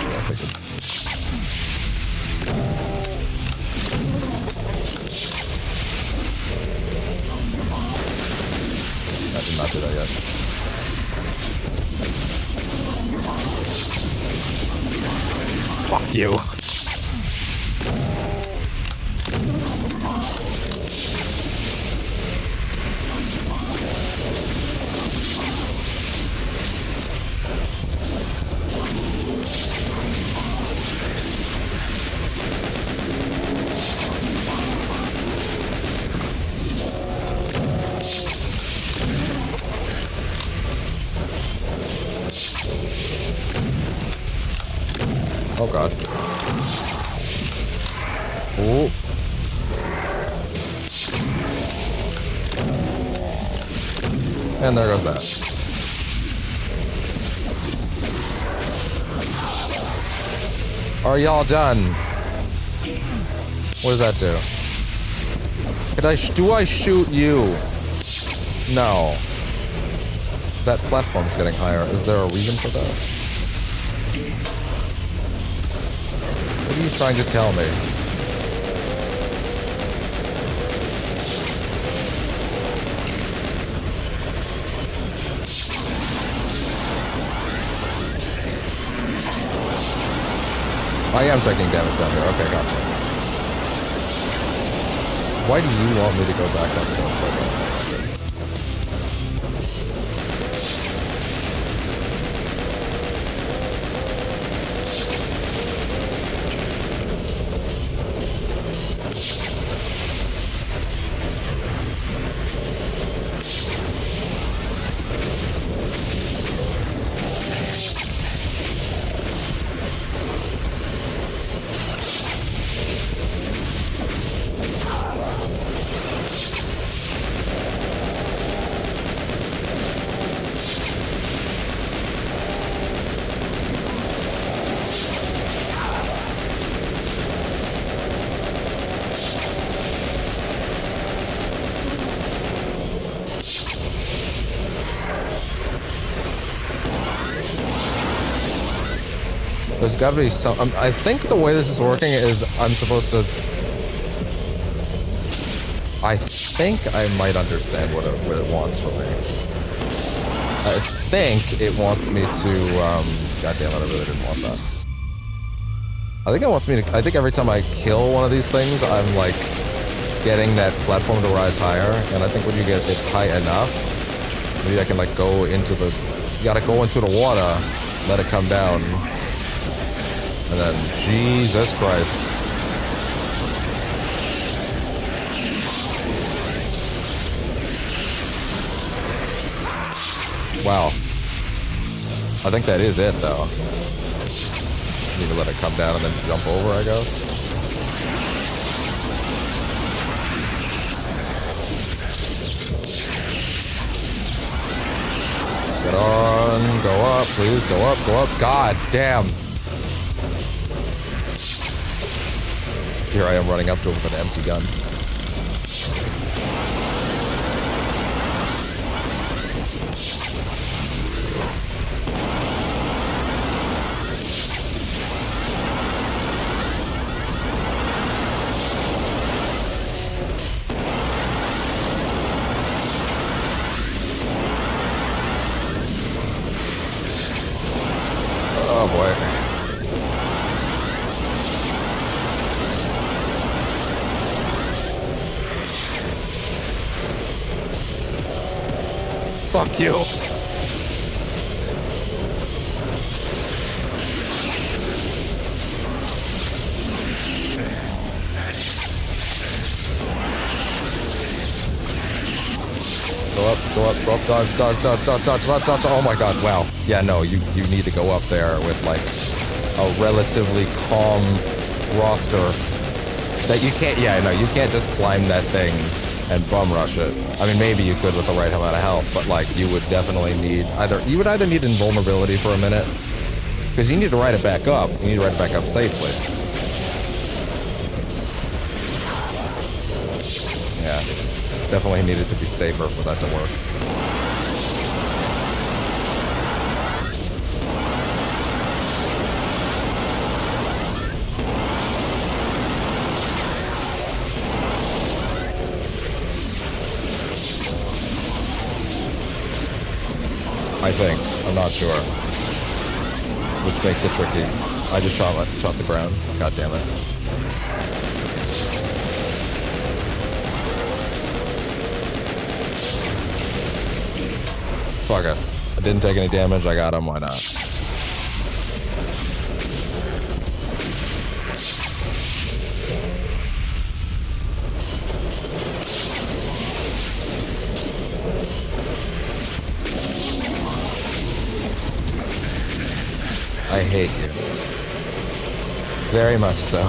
Yeah, I figured. I did not do that yet. Fuck you. Oh god. Oh. And there goes that. Are y'all done? What does that do? Do I shoot you? No. That platform's getting higher. Is there a reason for that? What are you trying to tell me? I am taking damage down here. Okay, gotcha. Why do you want me to go back up there so bad? There's gotta be some... I think the way this is working is I'm supposed to... I think I might understand what it wants from me. I think it wants me to... God damn it, I really didn't want that. I think it wants me to... I think every time I kill one of these things, I'm, like, getting that platform to rise higher. And I think when you get it high enough, maybe I can, like, go into the... You gotta go into the water, let it come down. And then, Jesus Christ. Wow. I think that is it, though. Need to let it come down and then jump over, I guess. Get on, go up, please, go up, go up. God damn. Here I am running up to him with an empty gun. Oh boy. Fuck you. Go up, dodge, dodge, dodge, dodge, dodge, dodge, dodge. Oh my god, wow. Yeah, no, you need to go up there with, like, a relatively calm roster that you can't, yeah, no, you can't just climb that thing and bum rush it. I mean, maybe you could with the right amount of health, but, like, you would definitely need you would either need invulnerability for a minute, because you need to ride it back up. You need to ride it back up safely. Yeah. Definitely needed to be safer for that to work. I think. I'm not sure. Which makes it tricky. I just shot the ground. God damn it. Fuck it. I didn't take any damage, I got him, why not? I hate you. Very much so.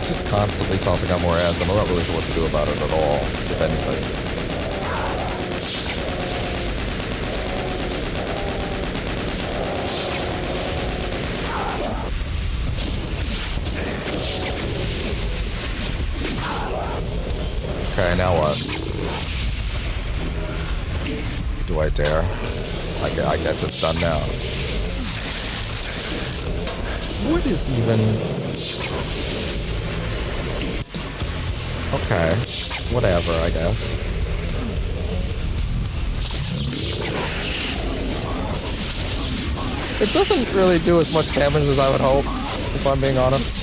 Just constantly tossing out more ads. I'm not really sure what to do about it at all, if anything. Okay, now what? Do I dare? I guess it's done now. What is even... Okay, whatever, I guess. It doesn't really do as much damage as I would hope, if I'm being honest.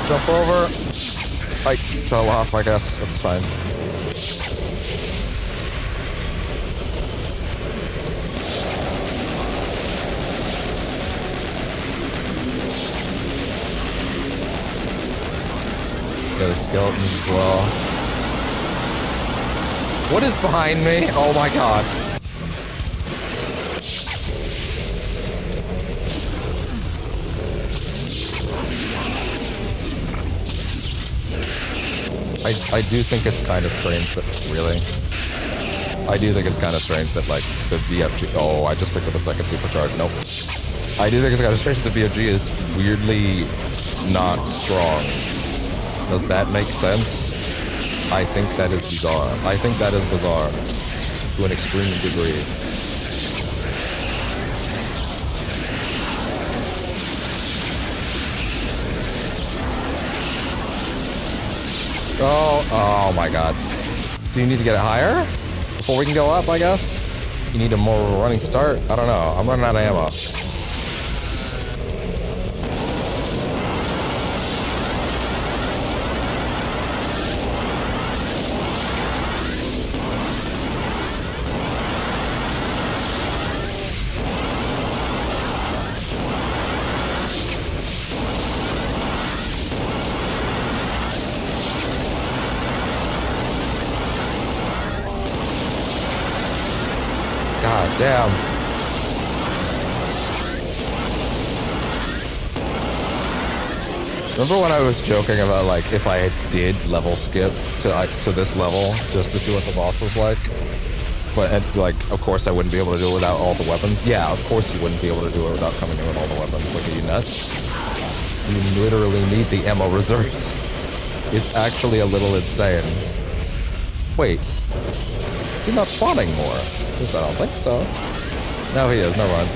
Jump over. I fell off, I guess. That's fine. Yeah, the skeletons as well. What is behind me? Oh my god. I I do think it's kind of strange that, really? I do think it's kind of strange that, like, the BFG... Oh, I just picked up a second supercharge. Nope. I do think it's kind of strange that the BFG is weirdly not strong. Does that make sense? I think that is bizarre. I think that is bizarre to an extreme degree. Oh my god. Do you need to get it higher? Before we can go up, I guess? You need a more running start? I don't know. I'm running out of ammo. God damn. Remember when I was joking about, like, if I did level skip to this level just to see what the boss was like? But, like, of course I wouldn't be able to do it without all the weapons. Yeah, of course you wouldn't be able to do it without coming in with all the weapons. Like, are you nuts? You literally need the ammo reserves. It's actually a little insane. Wait. He's not spawning more. At least I don't think so. No, he is. Never mind.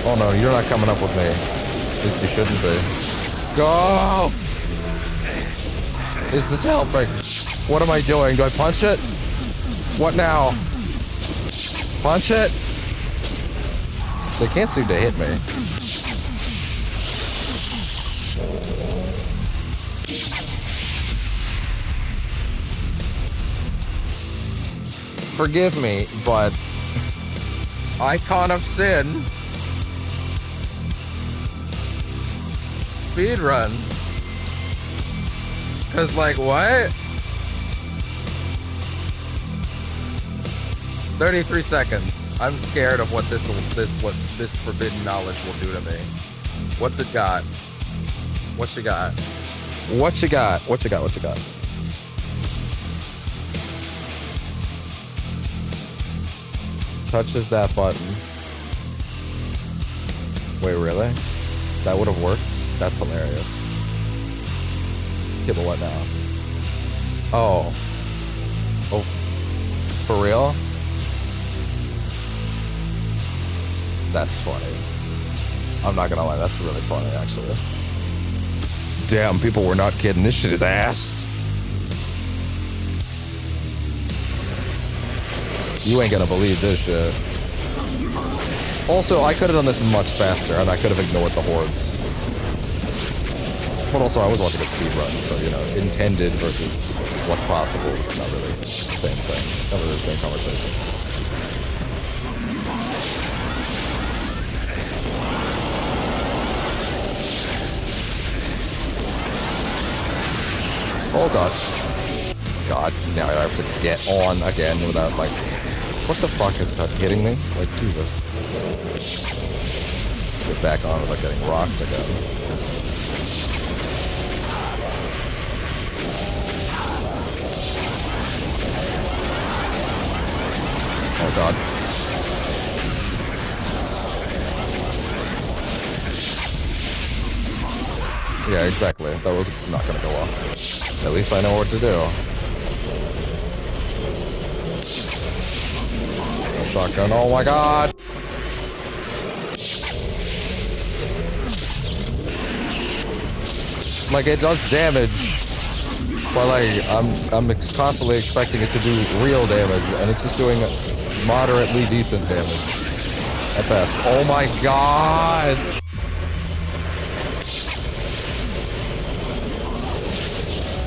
Oh no, you're not coming up with me. At least you shouldn't be. Go! Is this helping? What am I doing? Do I punch it? What now? Punch it? They can't seem to hit me. Forgive me, but... Icon of Sin... Speedrun. Cause like what? 33 seconds. I'm scared of what this forbidden knowledge will do to me. What's it got? What you got? What you got? What you got? What you got? Touches that button. Wait, really? That would have worked? That's hilarious. Okay, but what now? Oh. Oh. For real? That's funny. I'm not gonna lie, that's really funny, actually. Damn, people were not kidding. This shit is ass. You ain't gonna believe this shit. Also, I could have done this much faster, and I could have ignored the hordes. But also, I was watching a speedrun, so, you know, intended versus what's possible is not really the same thing. Not really the same conversation. Oh, God. God, now I have to get on again without, like... What the fuck is hitting me? Like, Jesus. Get back on without getting rocked again. Oh god. Yeah, exactly. That was not gonna go well. At least I know what to do. No shotgun. Oh my god! Like, it does damage. But like, I'm constantly expecting it to do real damage, and it's just doing moderately decent damage. At best. Oh my god!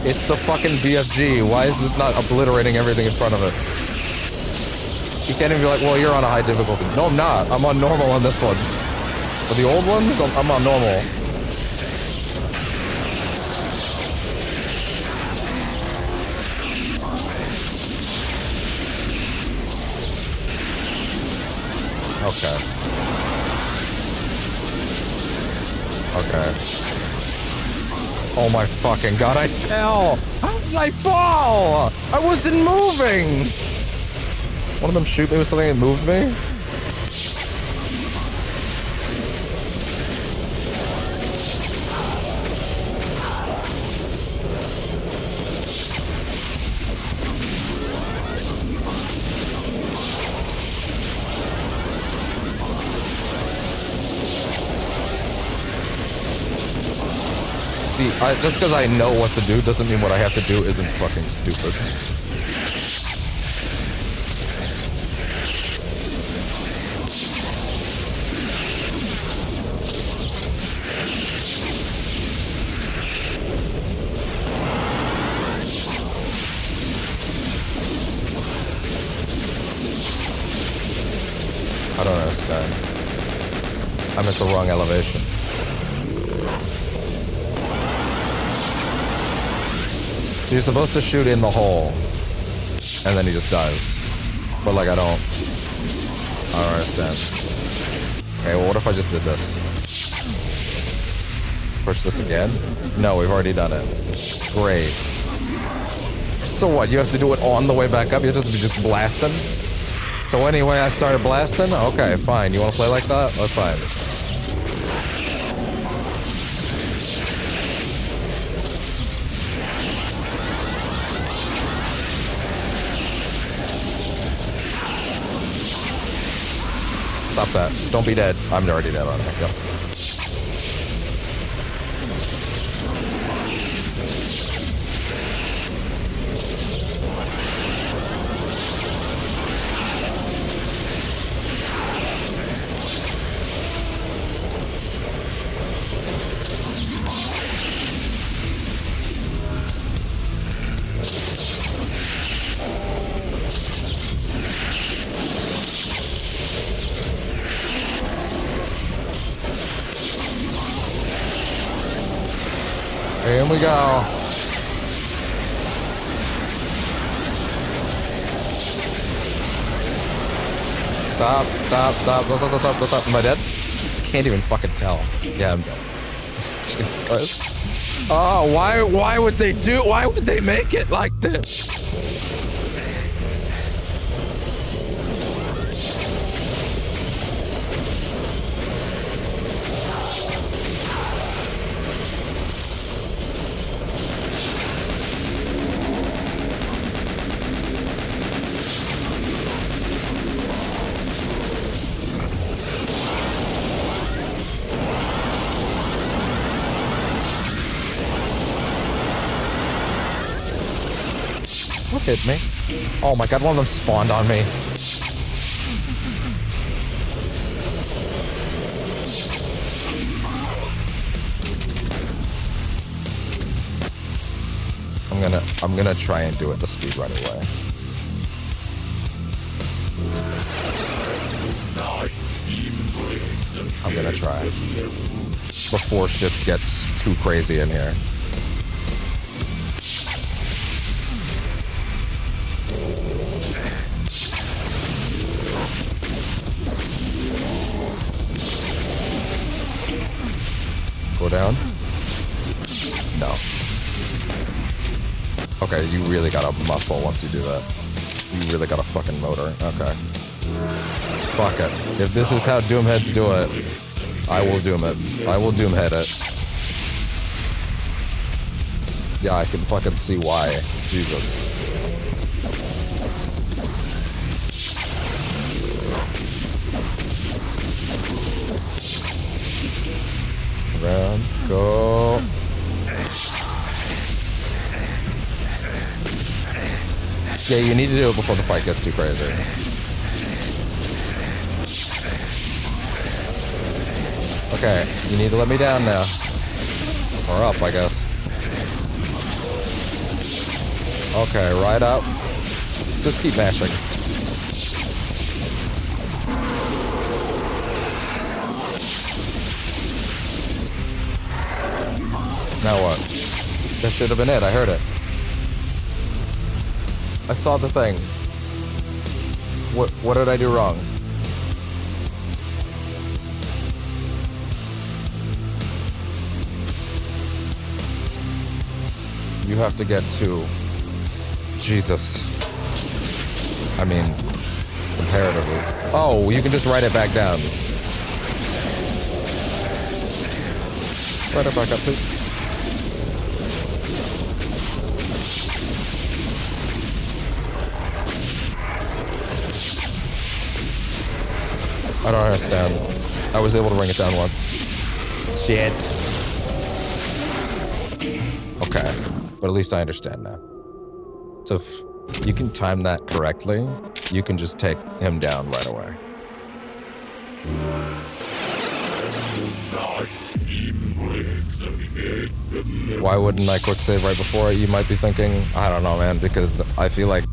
It's the fucking BFG. Why is this not obliterating everything in front of it? You can't even be like, well, you're on a high difficulty. No, I'm not. I'm on normal on this one. For the old ones, I'm on normal. Okay. Okay. Oh my fucking god, I fell! How did I fall? I wasn't moving! One of them shoot me with something that moved me? See, just because I know what to do doesn't mean what I have to do isn't fucking stupid. I don't understand. I'm at the wrong elevation. So you're supposed to shoot in the hole, and then he just dies. But like, I don't understand. Okay, well what if I just did this? Push this again? No, we've already done it. Great. So what, you have to do it on the way back up? You have to be just blasting? So anyway, I started blasting? Okay, fine. You want to play like that? That's fine. Stop that. Don't be dead. I'm already dead on it. Yep. Here we go. Stop. Am I dead? I can't even fucking tell. Yeah, I'm dead. Jesus Christ. Oh, why would they make it like this? What hit me? Oh my god, one of them spawned on me. I'm gonna try and do it the speed right away. I'm gonna try. Before shit gets too crazy in here. Go down? No. Okay, you really got a muscle once you do that. You really got a fucking motor. Okay. Fuck it. If this is how Doomheads do it, I will Doom it. I will Doomhead it. Yeah, I can fucking see why. Jesus. Around. Go. Yeah, you need to do it before the fight gets too crazy. Okay, you need to let me down now. Or up, I guess. Okay, right up. Just keep mashing. Now what? That should have been it. I heard it. I saw the thing. What did I do wrong? You have to get to Jesus. I mean, comparatively. Oh, you can just write it back down. Write it back up, please. I don't understand. I was able to bring it down once. Shit. Okay, but at least I understand now. So if you can time that correctly, you can just take him down right away. Why wouldn't I quick save right before it? You might be thinking, I don't know, man, because I feel like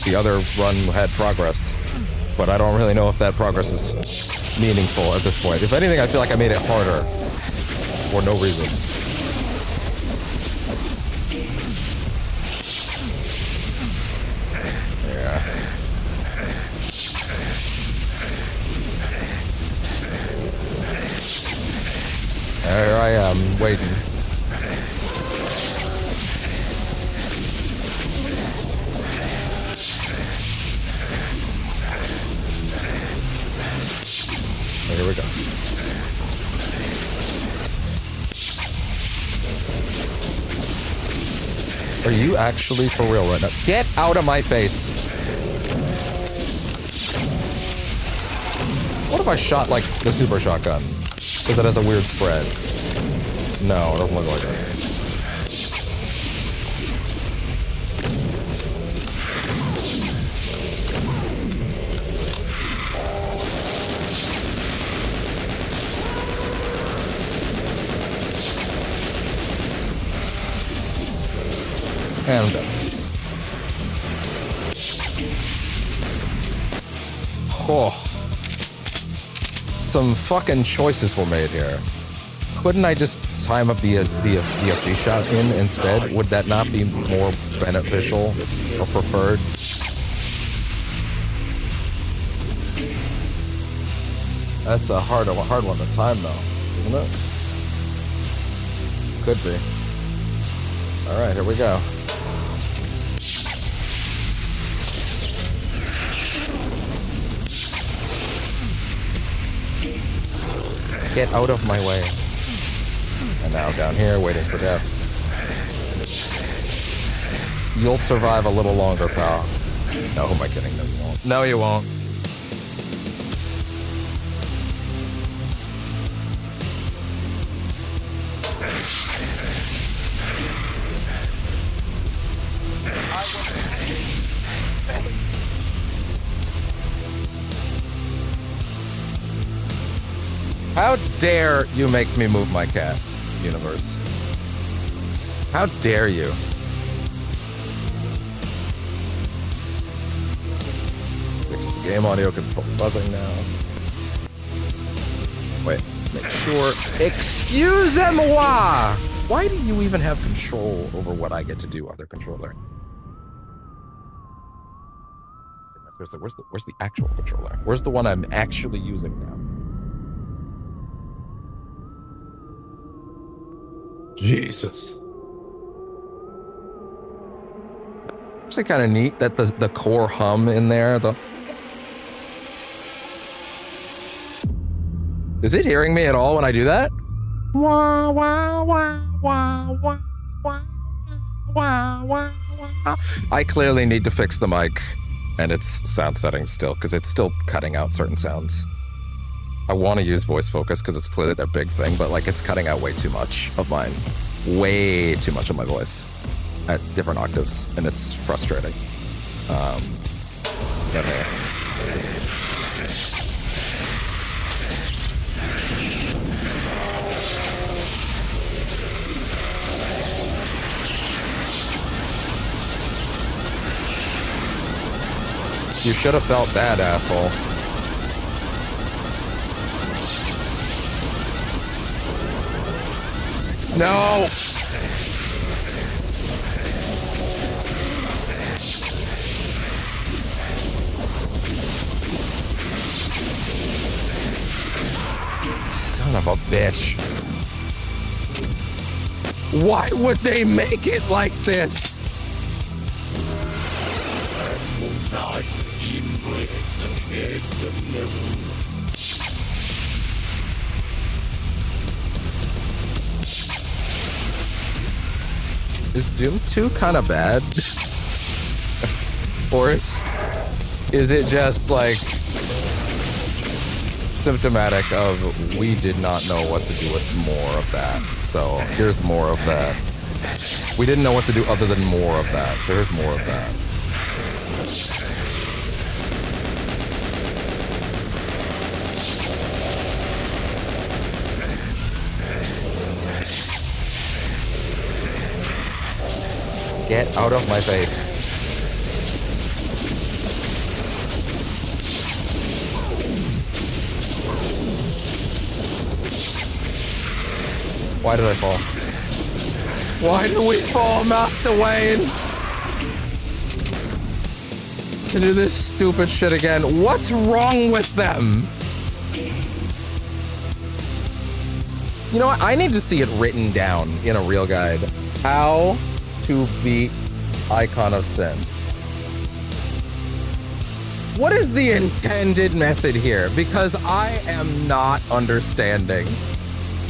the other run had progress, but I don't really know if that progress is meaningful at this point. If anything, I feel like I made it harder for no reason. Yeah. Here I am, waiting. Here we go. Are you actually for real right now? Get out of my face! What if I shot, like, the super shotgun? Because it has a weird spread. No, it doesn't look like it. And I'm done. Oh. Some fucking choices were made here. Couldn't I just time up the DFG shot in instead? Would that not be more beneficial or preferred? That's a hard one to time though, isn't it? Could be. All right, here we go. Get out of my way. And now down here, waiting for death. You'll survive a little longer, pal. No, who am I kidding? No, you won't. No, you won't. How dare you make me move my cat, universe? How dare you? Fix the game audio because it's buzzing now. Wait, make sure. Excusez-moi! Why do you even have control over what I get to do, other controller? Where's the actual controller? Where's the one I'm actually using now? Jesus. Actually kind of neat that the core hum in there, Is it hearing me at all when I do that? Wah, wah, wah, wah, wah, wah, wah, wah, wah. I clearly need to fix the mic and its sound settings still, because it's still cutting out certain sounds. I want to use voice focus because it's clearly their big thing, but like it's cutting out way too much of mine. Way too much of my voice at different octaves, and it's frustrating. But hey. You should have felt that, asshole. No! Son of a bitch. Why would they make it like this? Is Doom 2 kind of bad? Or is it just like symptomatic of we did not know what to do with more of that, so here's more of that. We didn't know what to do other than more of that, so here's more of that. Get out of my face. Why did I fall? Why did we fall, Master Wayne? To do this stupid shit again. What's wrong with them? You know what? I need to see it written down in a real guide. How to beat Icon of Sin. What is the intended method here? Because I am not understanding.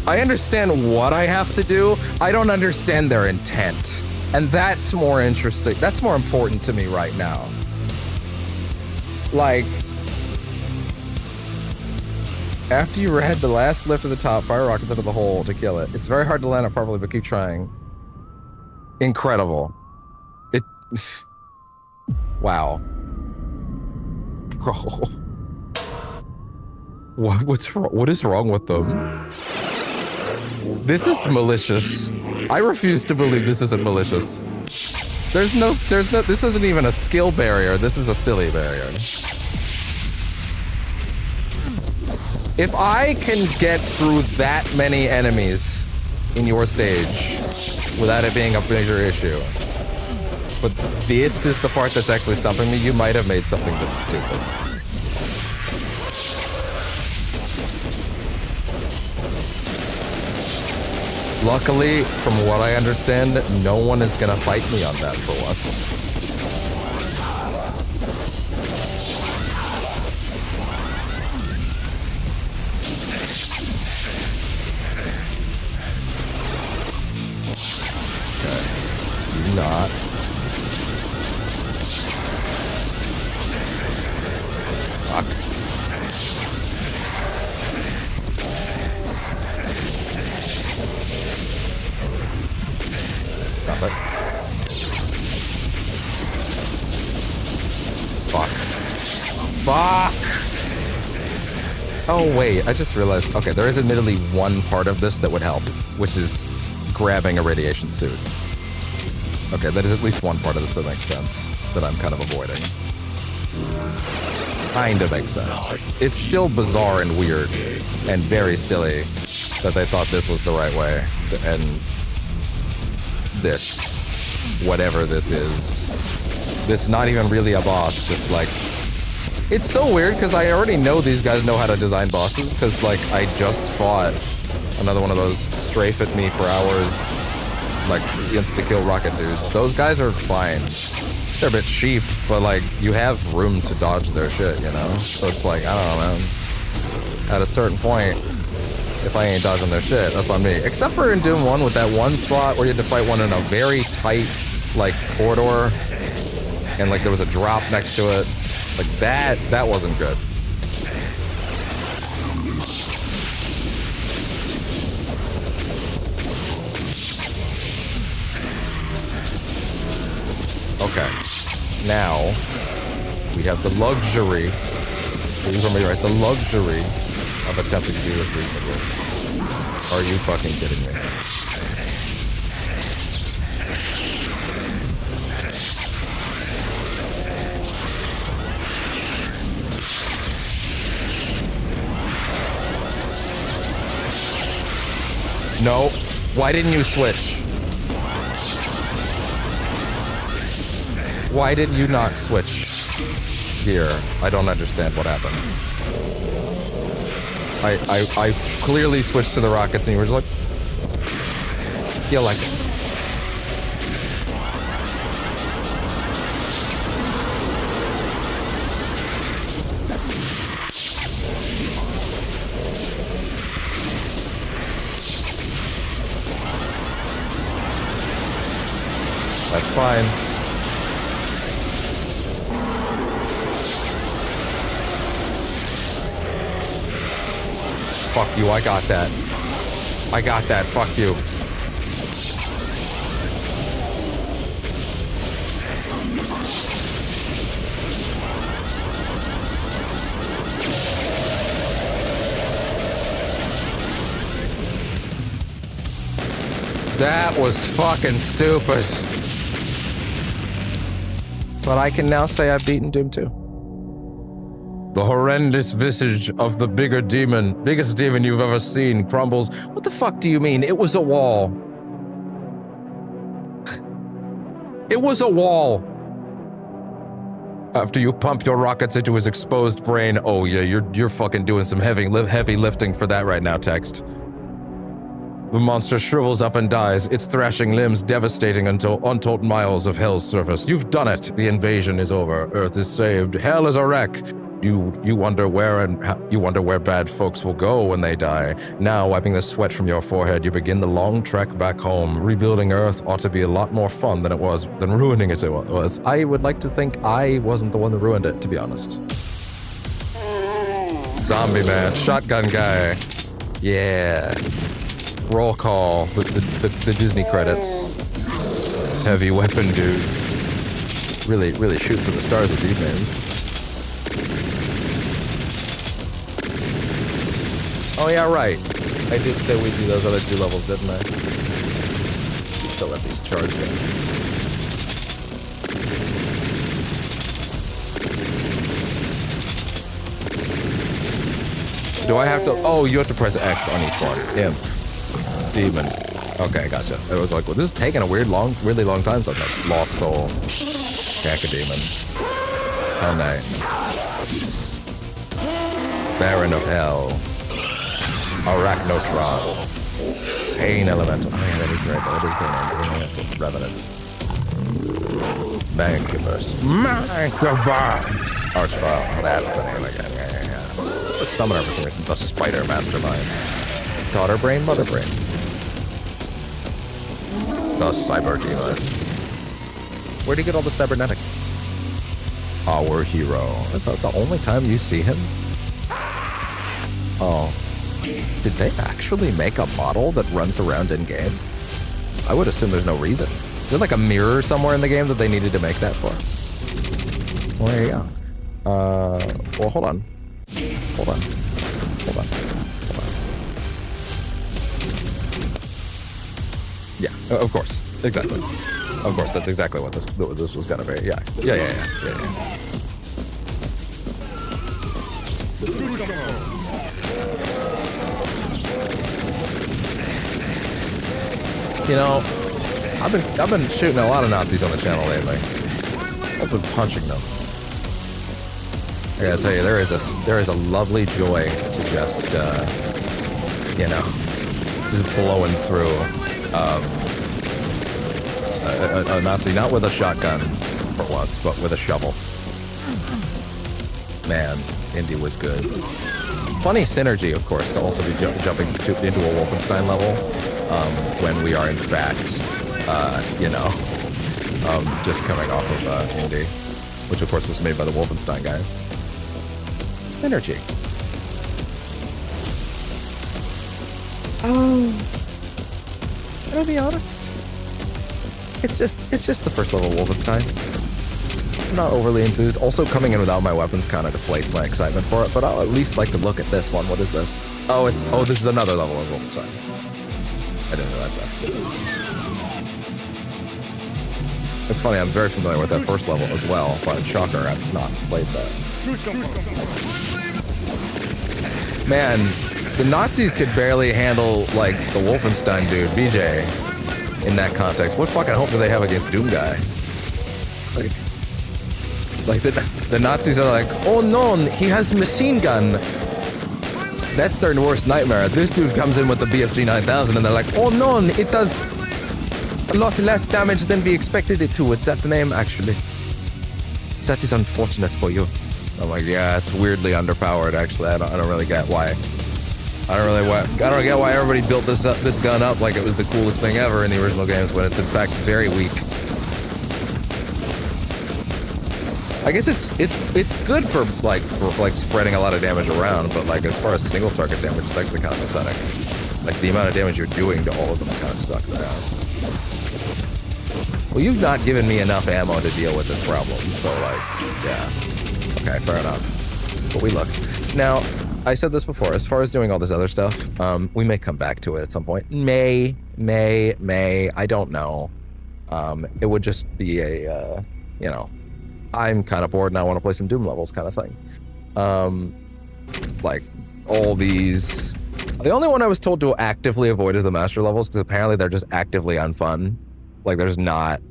I understand what I have to do. I don't understand their intent. And that's more interesting. That's more important to me right now. Like, after you had the last lift at the top, fire rockets into the hole to kill it. It's very hard to land it properly, but keep trying. Incredible. It... Wow. Bro. What's wrong? What is wrong with them? This is malicious. I refuse to believe this isn't malicious. There's no, this isn't even a skill barrier. This is a silly barrier. If I can get through that many enemies in your stage without it being a major issue, but this is the part that's actually stumping me, you might have made something that's stupid. Luckily, from what I understand, no one is gonna fight me on that for once. Okay. Do not. Fuck. Stop it. Fuck. Fuck! Oh, wait, I just realized, okay, there is admittedly one part of this that would help, which is grabbing a radiation suit. Okay, that is at least one part of this that makes sense, that I'm kind of avoiding. Kind of makes sense. It's still bizarre and weird, and very silly that they thought this was the right way to end this, whatever this is. This not even really a boss, just like... It's so weird, because I already know these guys know how to design bosses, because, like, I just fought another one of those strafe at me for hours, like, insta-kill rocket dudes. Those guys are fine. They're a bit cheap, but, like, you have room to dodge their shit, you know? So it's like, I don't know, man. At a certain point, if I ain't dodging their shit, that's on me. Except for in Doom 1 with that one spot where you had to fight one in a very tight, like, corridor, and, like, there was a drop next to it. Like, that wasn't good. Okay. Now, we have the luxury, you heard me right, the luxury of attempting to do this reasonably. Are you fucking kidding me? No. Why didn't you switch? Why did you not switch here? I don't understand what happened. I clearly switched to the rockets and you were just like, feel like it. That's fine. Fuck you, I got that. I got that, fuck you. That was fucking stupid. But I can now say I've beaten Doom 2. The horrendous visage of the biggest demon you've ever seen, crumbles. What the fuck do you mean? It was a wall. It was a wall. After you pump your rockets into his exposed brain, oh yeah, you're fucking doing some heavy lifting for that right now, Text. The monster shrivels up and dies, its thrashing limbs devastating until untold miles of Hell's surface. You've done it. The invasion is over. Earth is saved. Hell is a wreck. You wonder where bad folks will go when they die. Now, wiping the sweat from your forehead, you begin the long trek back home. Rebuilding Earth ought to be a lot more fun than ruining it was. I would like to think I wasn't the one that ruined it, to be honest. Zombie man, shotgun guy. Yeah. Roll call, the Disney credits. Heavy weapon dude. Really shoot for the stars with these names. Oh yeah, right. I did say we'd do those other 2 levels, didn't I? Just still let these charge me. Do I have to? Oh, you have to press X on each one. Imp. Demon. Okay, gotcha. It was like, well, this is taking a really long time sometimes. Lost Soul. Cacodemon. Hell Knight. Baron of Hell. Arachnotron. Pain Elemental. Oh yeah, that is the name. Revenant. Mancubus. Mancubus! Archvile. That's the name again. Yeah. The summoner for some reason. The Spider Mastermind. Daughter Brain, Mother Brain. The Cyber Demon. Where'd he get all the cybernetics? Our hero. That's not the only time you see him? Oh. Did they actually make a model that runs around in game? I would assume there's no reason. Is there like a mirror somewhere in the game that they needed to make that for? Well, there you go. Well, hold on. Yeah, of course. Exactly. Of course, that's exactly what this was gonna be. Yeah. You know, I've been shooting a lot of Nazis on the channel lately. I've been punching them. I gotta tell you, there is a lovely joy to just just blowing through a Nazi, not with a shotgun for once, but with a shovel. Man, Indy was good. Funny synergy, of course, to also be jumping into a Wolfenstein level when we are in fact, just coming off of Indy, which of course was made by the Wolfenstein guys. Synergy. I'll be honest. It's just the first level Wolfenstein. I'm not overly enthused. Also, coming in without my weapons kind of deflates my excitement for it, but I'll at least like to look at this one. What is this? Oh, this is another level of Wolfenstein. I didn't realize that. It's funny, I'm very familiar with that first level as well, but shocker, I've not played that. Man, The Nazis could barely handle, like, the Wolfenstein dude, BJ, in that context. What fucking hope do they have against Doom Guy? Like the Nazis are like, oh no, he has machine gun. That's their worst nightmare. This dude comes in with the BFG 9000 and they're like, oh no, it does a lot less damage than we expected it to. What's that the name, actually? That is unfortunate for you. I'm like, yeah, it's weirdly underpowered, actually. I don't really get why. I don't get why everybody built this gun up like it was the coolest thing ever in the original games when it's in fact very weak. I guess it's good for like spreading a lot of damage around, but like as far as single target damage, it's actually kind of pathetic. Like the amount of damage you're doing to all of them kind of sucks ass. Well, you've not given me enough ammo to deal with this problem, so like, yeah. Okay, fair enough. But we looked. Now, I said this before, as far as doing all this other stuff, we may come back to it at some point. May, I don't know. It would just be a, you know, I'm kind of bored and I want to play some Doom levels kind of thing. Like, all these... The only one I was told to actively avoid is the master levels, because apparently they're just actively unfun. Like, there's not...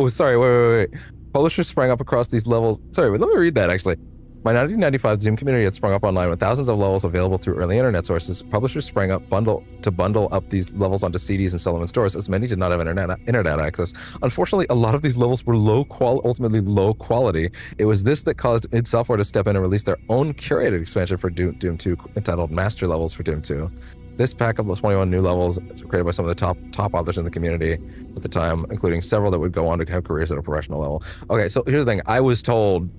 sorry, wait. Publishers sprang up across these levels. Sorry, let me read that, actually. By 1995, the Doom community had sprung up online with thousands of levels available through early internet sources. Publishers sprang up to bundle up these levels onto CDs and sell them in stores, as many did not have internet access. Unfortunately, a lot of these levels were ultimately low quality. It was this that caused id Software to step in and release their own curated expansion for Doom 2 entitled Master Levels for Doom 2. This pack of 21 new levels created by some of the top authors in the community at the time, including several that would go on to have careers at a professional level. Okay, so here's the thing. I was told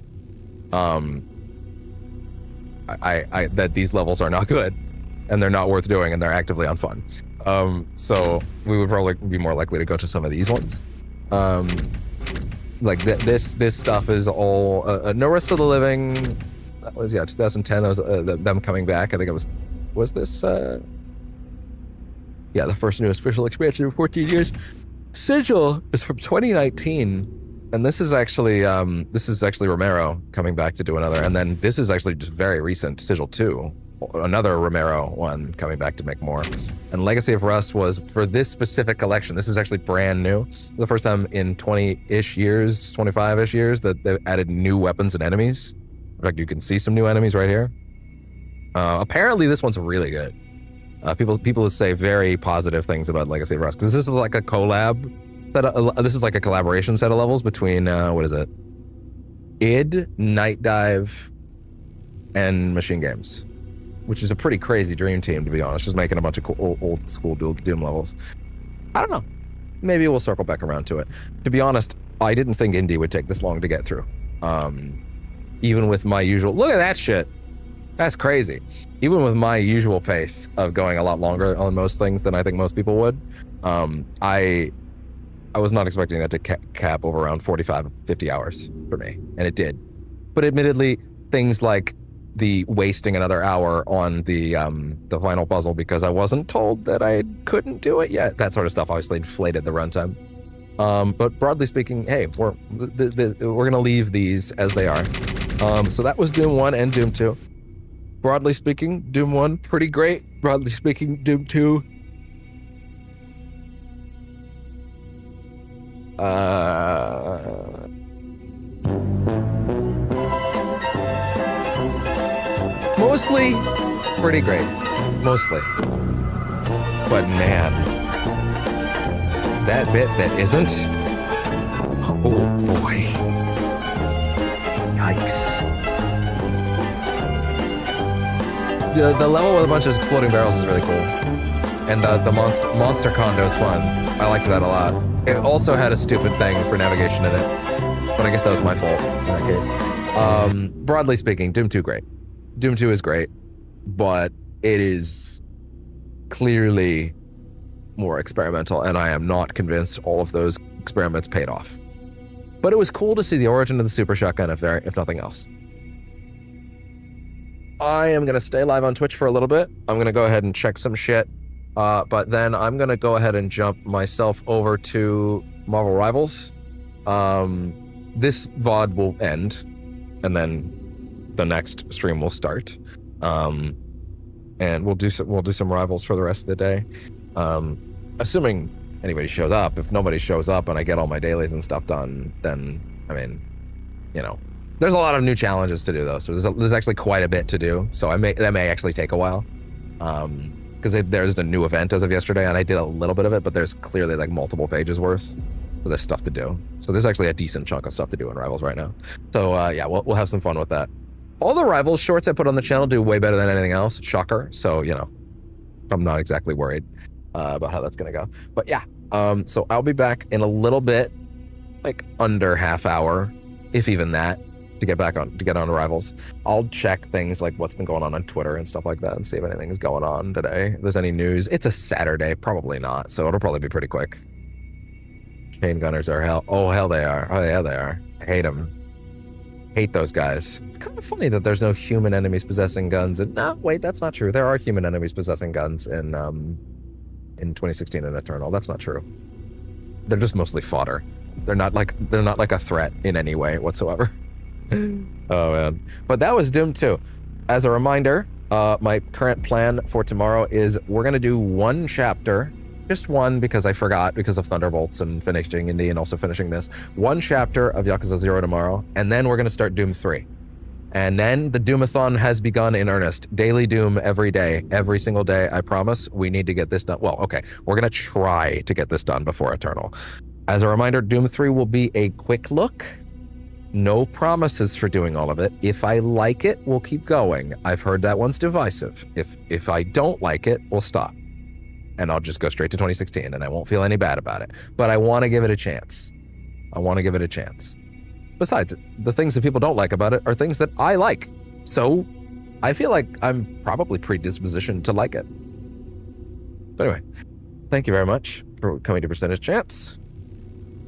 that these levels are not good and they're not worth doing and they're actively unfun. So we would probably be more likely to go to some of these ones. Like this stuff is all No Rest for the Living. That was 2010. That was them coming back. I think it was this the first new official expansion in 14 years. Sigil is from 2019, and this is actually Romero coming back to do another, and then this is actually just very recent, Sigil 2, another Romero one coming back to make more. And Legacy of Rust was for this specific collection. This is actually brand new. The first time in 20-ish years, 25-ish years that they've added new weapons and enemies. In fact, you can see some new enemies right here. Apparently this one's really good. People say very positive things about Legacy of Rust, because this is like a collab. This is like a collaboration set of levels between, what is it? id, Night Dive, and Machine Games, which is a pretty crazy dream team, to be honest, just making a bunch of cool, old school Doom levels. I don't know. Maybe we'll circle back around to it. To be honest, I didn't think Indie would take this long to get through. Even with my usual... Look at that shit. That's crazy. Even with my usual pace of going a lot longer on most things than I think most people would, I was not expecting that to cap over around 45, 50 hours for me, and it did. But admittedly, things like the wasting another hour on the final puzzle because I wasn't told that I couldn't do it yet, that sort of stuff obviously inflated the runtime. But broadly speaking, hey, we're gonna leave these as they are. So that was Doom 1 and Doom 2. Broadly speaking, Doom 1, pretty great. Broadly speaking, Doom 2, mostly pretty great. Mostly. But man, that bit that isn't, oh boy. Yikes. The level with a bunch of exploding barrels is really cool. And the monster condo is fun. I liked that a lot. It also had a stupid thing for navigation in it, but I guess that was my fault in that case. Broadly speaking, Doom 2 great. Doom 2 is great, but it is clearly more experimental, and I am not convinced all of those experiments paid off. But it was cool to see the origin of the super shotgun, if nothing else. I am going to stay live on Twitch for a little bit. I'm going to go ahead and check some shit. But then I'm going to go ahead and jump myself over to Marvel Rivals. This VOD will end, and then the next stream will start. And we'll do some rivals for the rest of the day. Assuming anybody shows up. If nobody shows up and I get all my dailies and stuff done, then I mean, you know, there's a lot of new challenges to do though. So there's actually quite a bit to do. So that may actually take a while. Because there's a new event as of yesterday, and I did a little bit of it, but there's clearly like multiple pages worth. So there's stuff to do. So there's actually a decent chunk of stuff to do in Rivals right now. So yeah, we'll have some fun with that. All the Rivals shorts I put on the channel do way better than anything else. Shocker. So, you know, I'm not exactly worried about how that's going to go. But yeah, so I'll be back in a little bit, like under half hour, if even that, to get on Rivals. I'll check things like what's been going on Twitter and stuff like that and see if anything is going on today. If there's any news. It's a Saturday, probably not. So it'll probably be pretty quick. Chain gunners are hell. Oh, hell they are. Oh, yeah, they are. I hate them. Hate those guys. It's kind of funny that there's no human enemies possessing guns. And no, wait, that's not true. There are human enemies possessing guns in 2016 and Eternal. That's not true. They're just mostly fodder. They're not like a threat in any way whatsoever. Oh man. But that was Doom 2. As a reminder, my current plan for tomorrow is we're gonna do one chapter. Just one, because I forgot because of Thunderbolts and finishing Indie and also finishing this. One chapter of Yakuza 0 tomorrow, and then we're going to start Doom 3. And then the Doom-A-thon has begun in earnest. Daily Doom every day, every single day, I promise. We need to get this done. Well, okay, we're going to try to get this done before Eternal. As a reminder, Doom 3 will be a quick look. No promises for doing all of it. If I like it, we'll keep going. I've heard that one's divisive. If I don't like it, we'll stop. And I'll just go straight to 2016 and I won't feel any bad about it. But I want to give it a chance. Besides, the things that people don't like about it are things that I like. So I feel like I'm probably predispositioned to like it. But anyway, thank you very much for coming to Percentage Chance.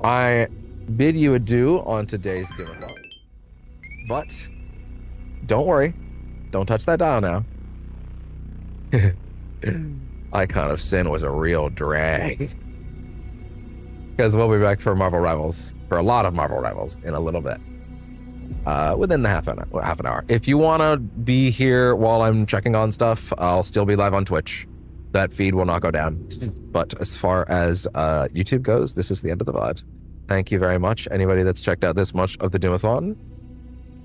I bid you adieu on today's Doom-A-thon. But don't worry. Don't touch that dial now. Icon of Sin was a real drag. Because we'll be back for Marvel Rivals, for a lot of Marvel Rivals in a little bit. Within the half an hour. If you want to be here while I'm checking on stuff, I'll still be live on Twitch. That feed will not go down. But as far as YouTube goes, this is the end of the VOD. Thank you very much. Anybody that's checked out this much of the Doom-A-thon,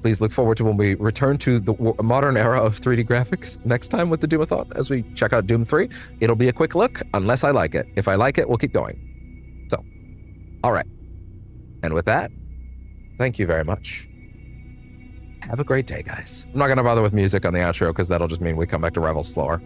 please look forward to when we return to the modern era of 3D graphics next time with the Doom-A-thon as we check out Doom 3. It'll be a quick look unless I like it. If I like it, we'll keep going. So, all right. And with that, thank you very much. Have a great day, guys. I'm not going to bother with music on the outro because that'll just mean we come back to Rivals slower.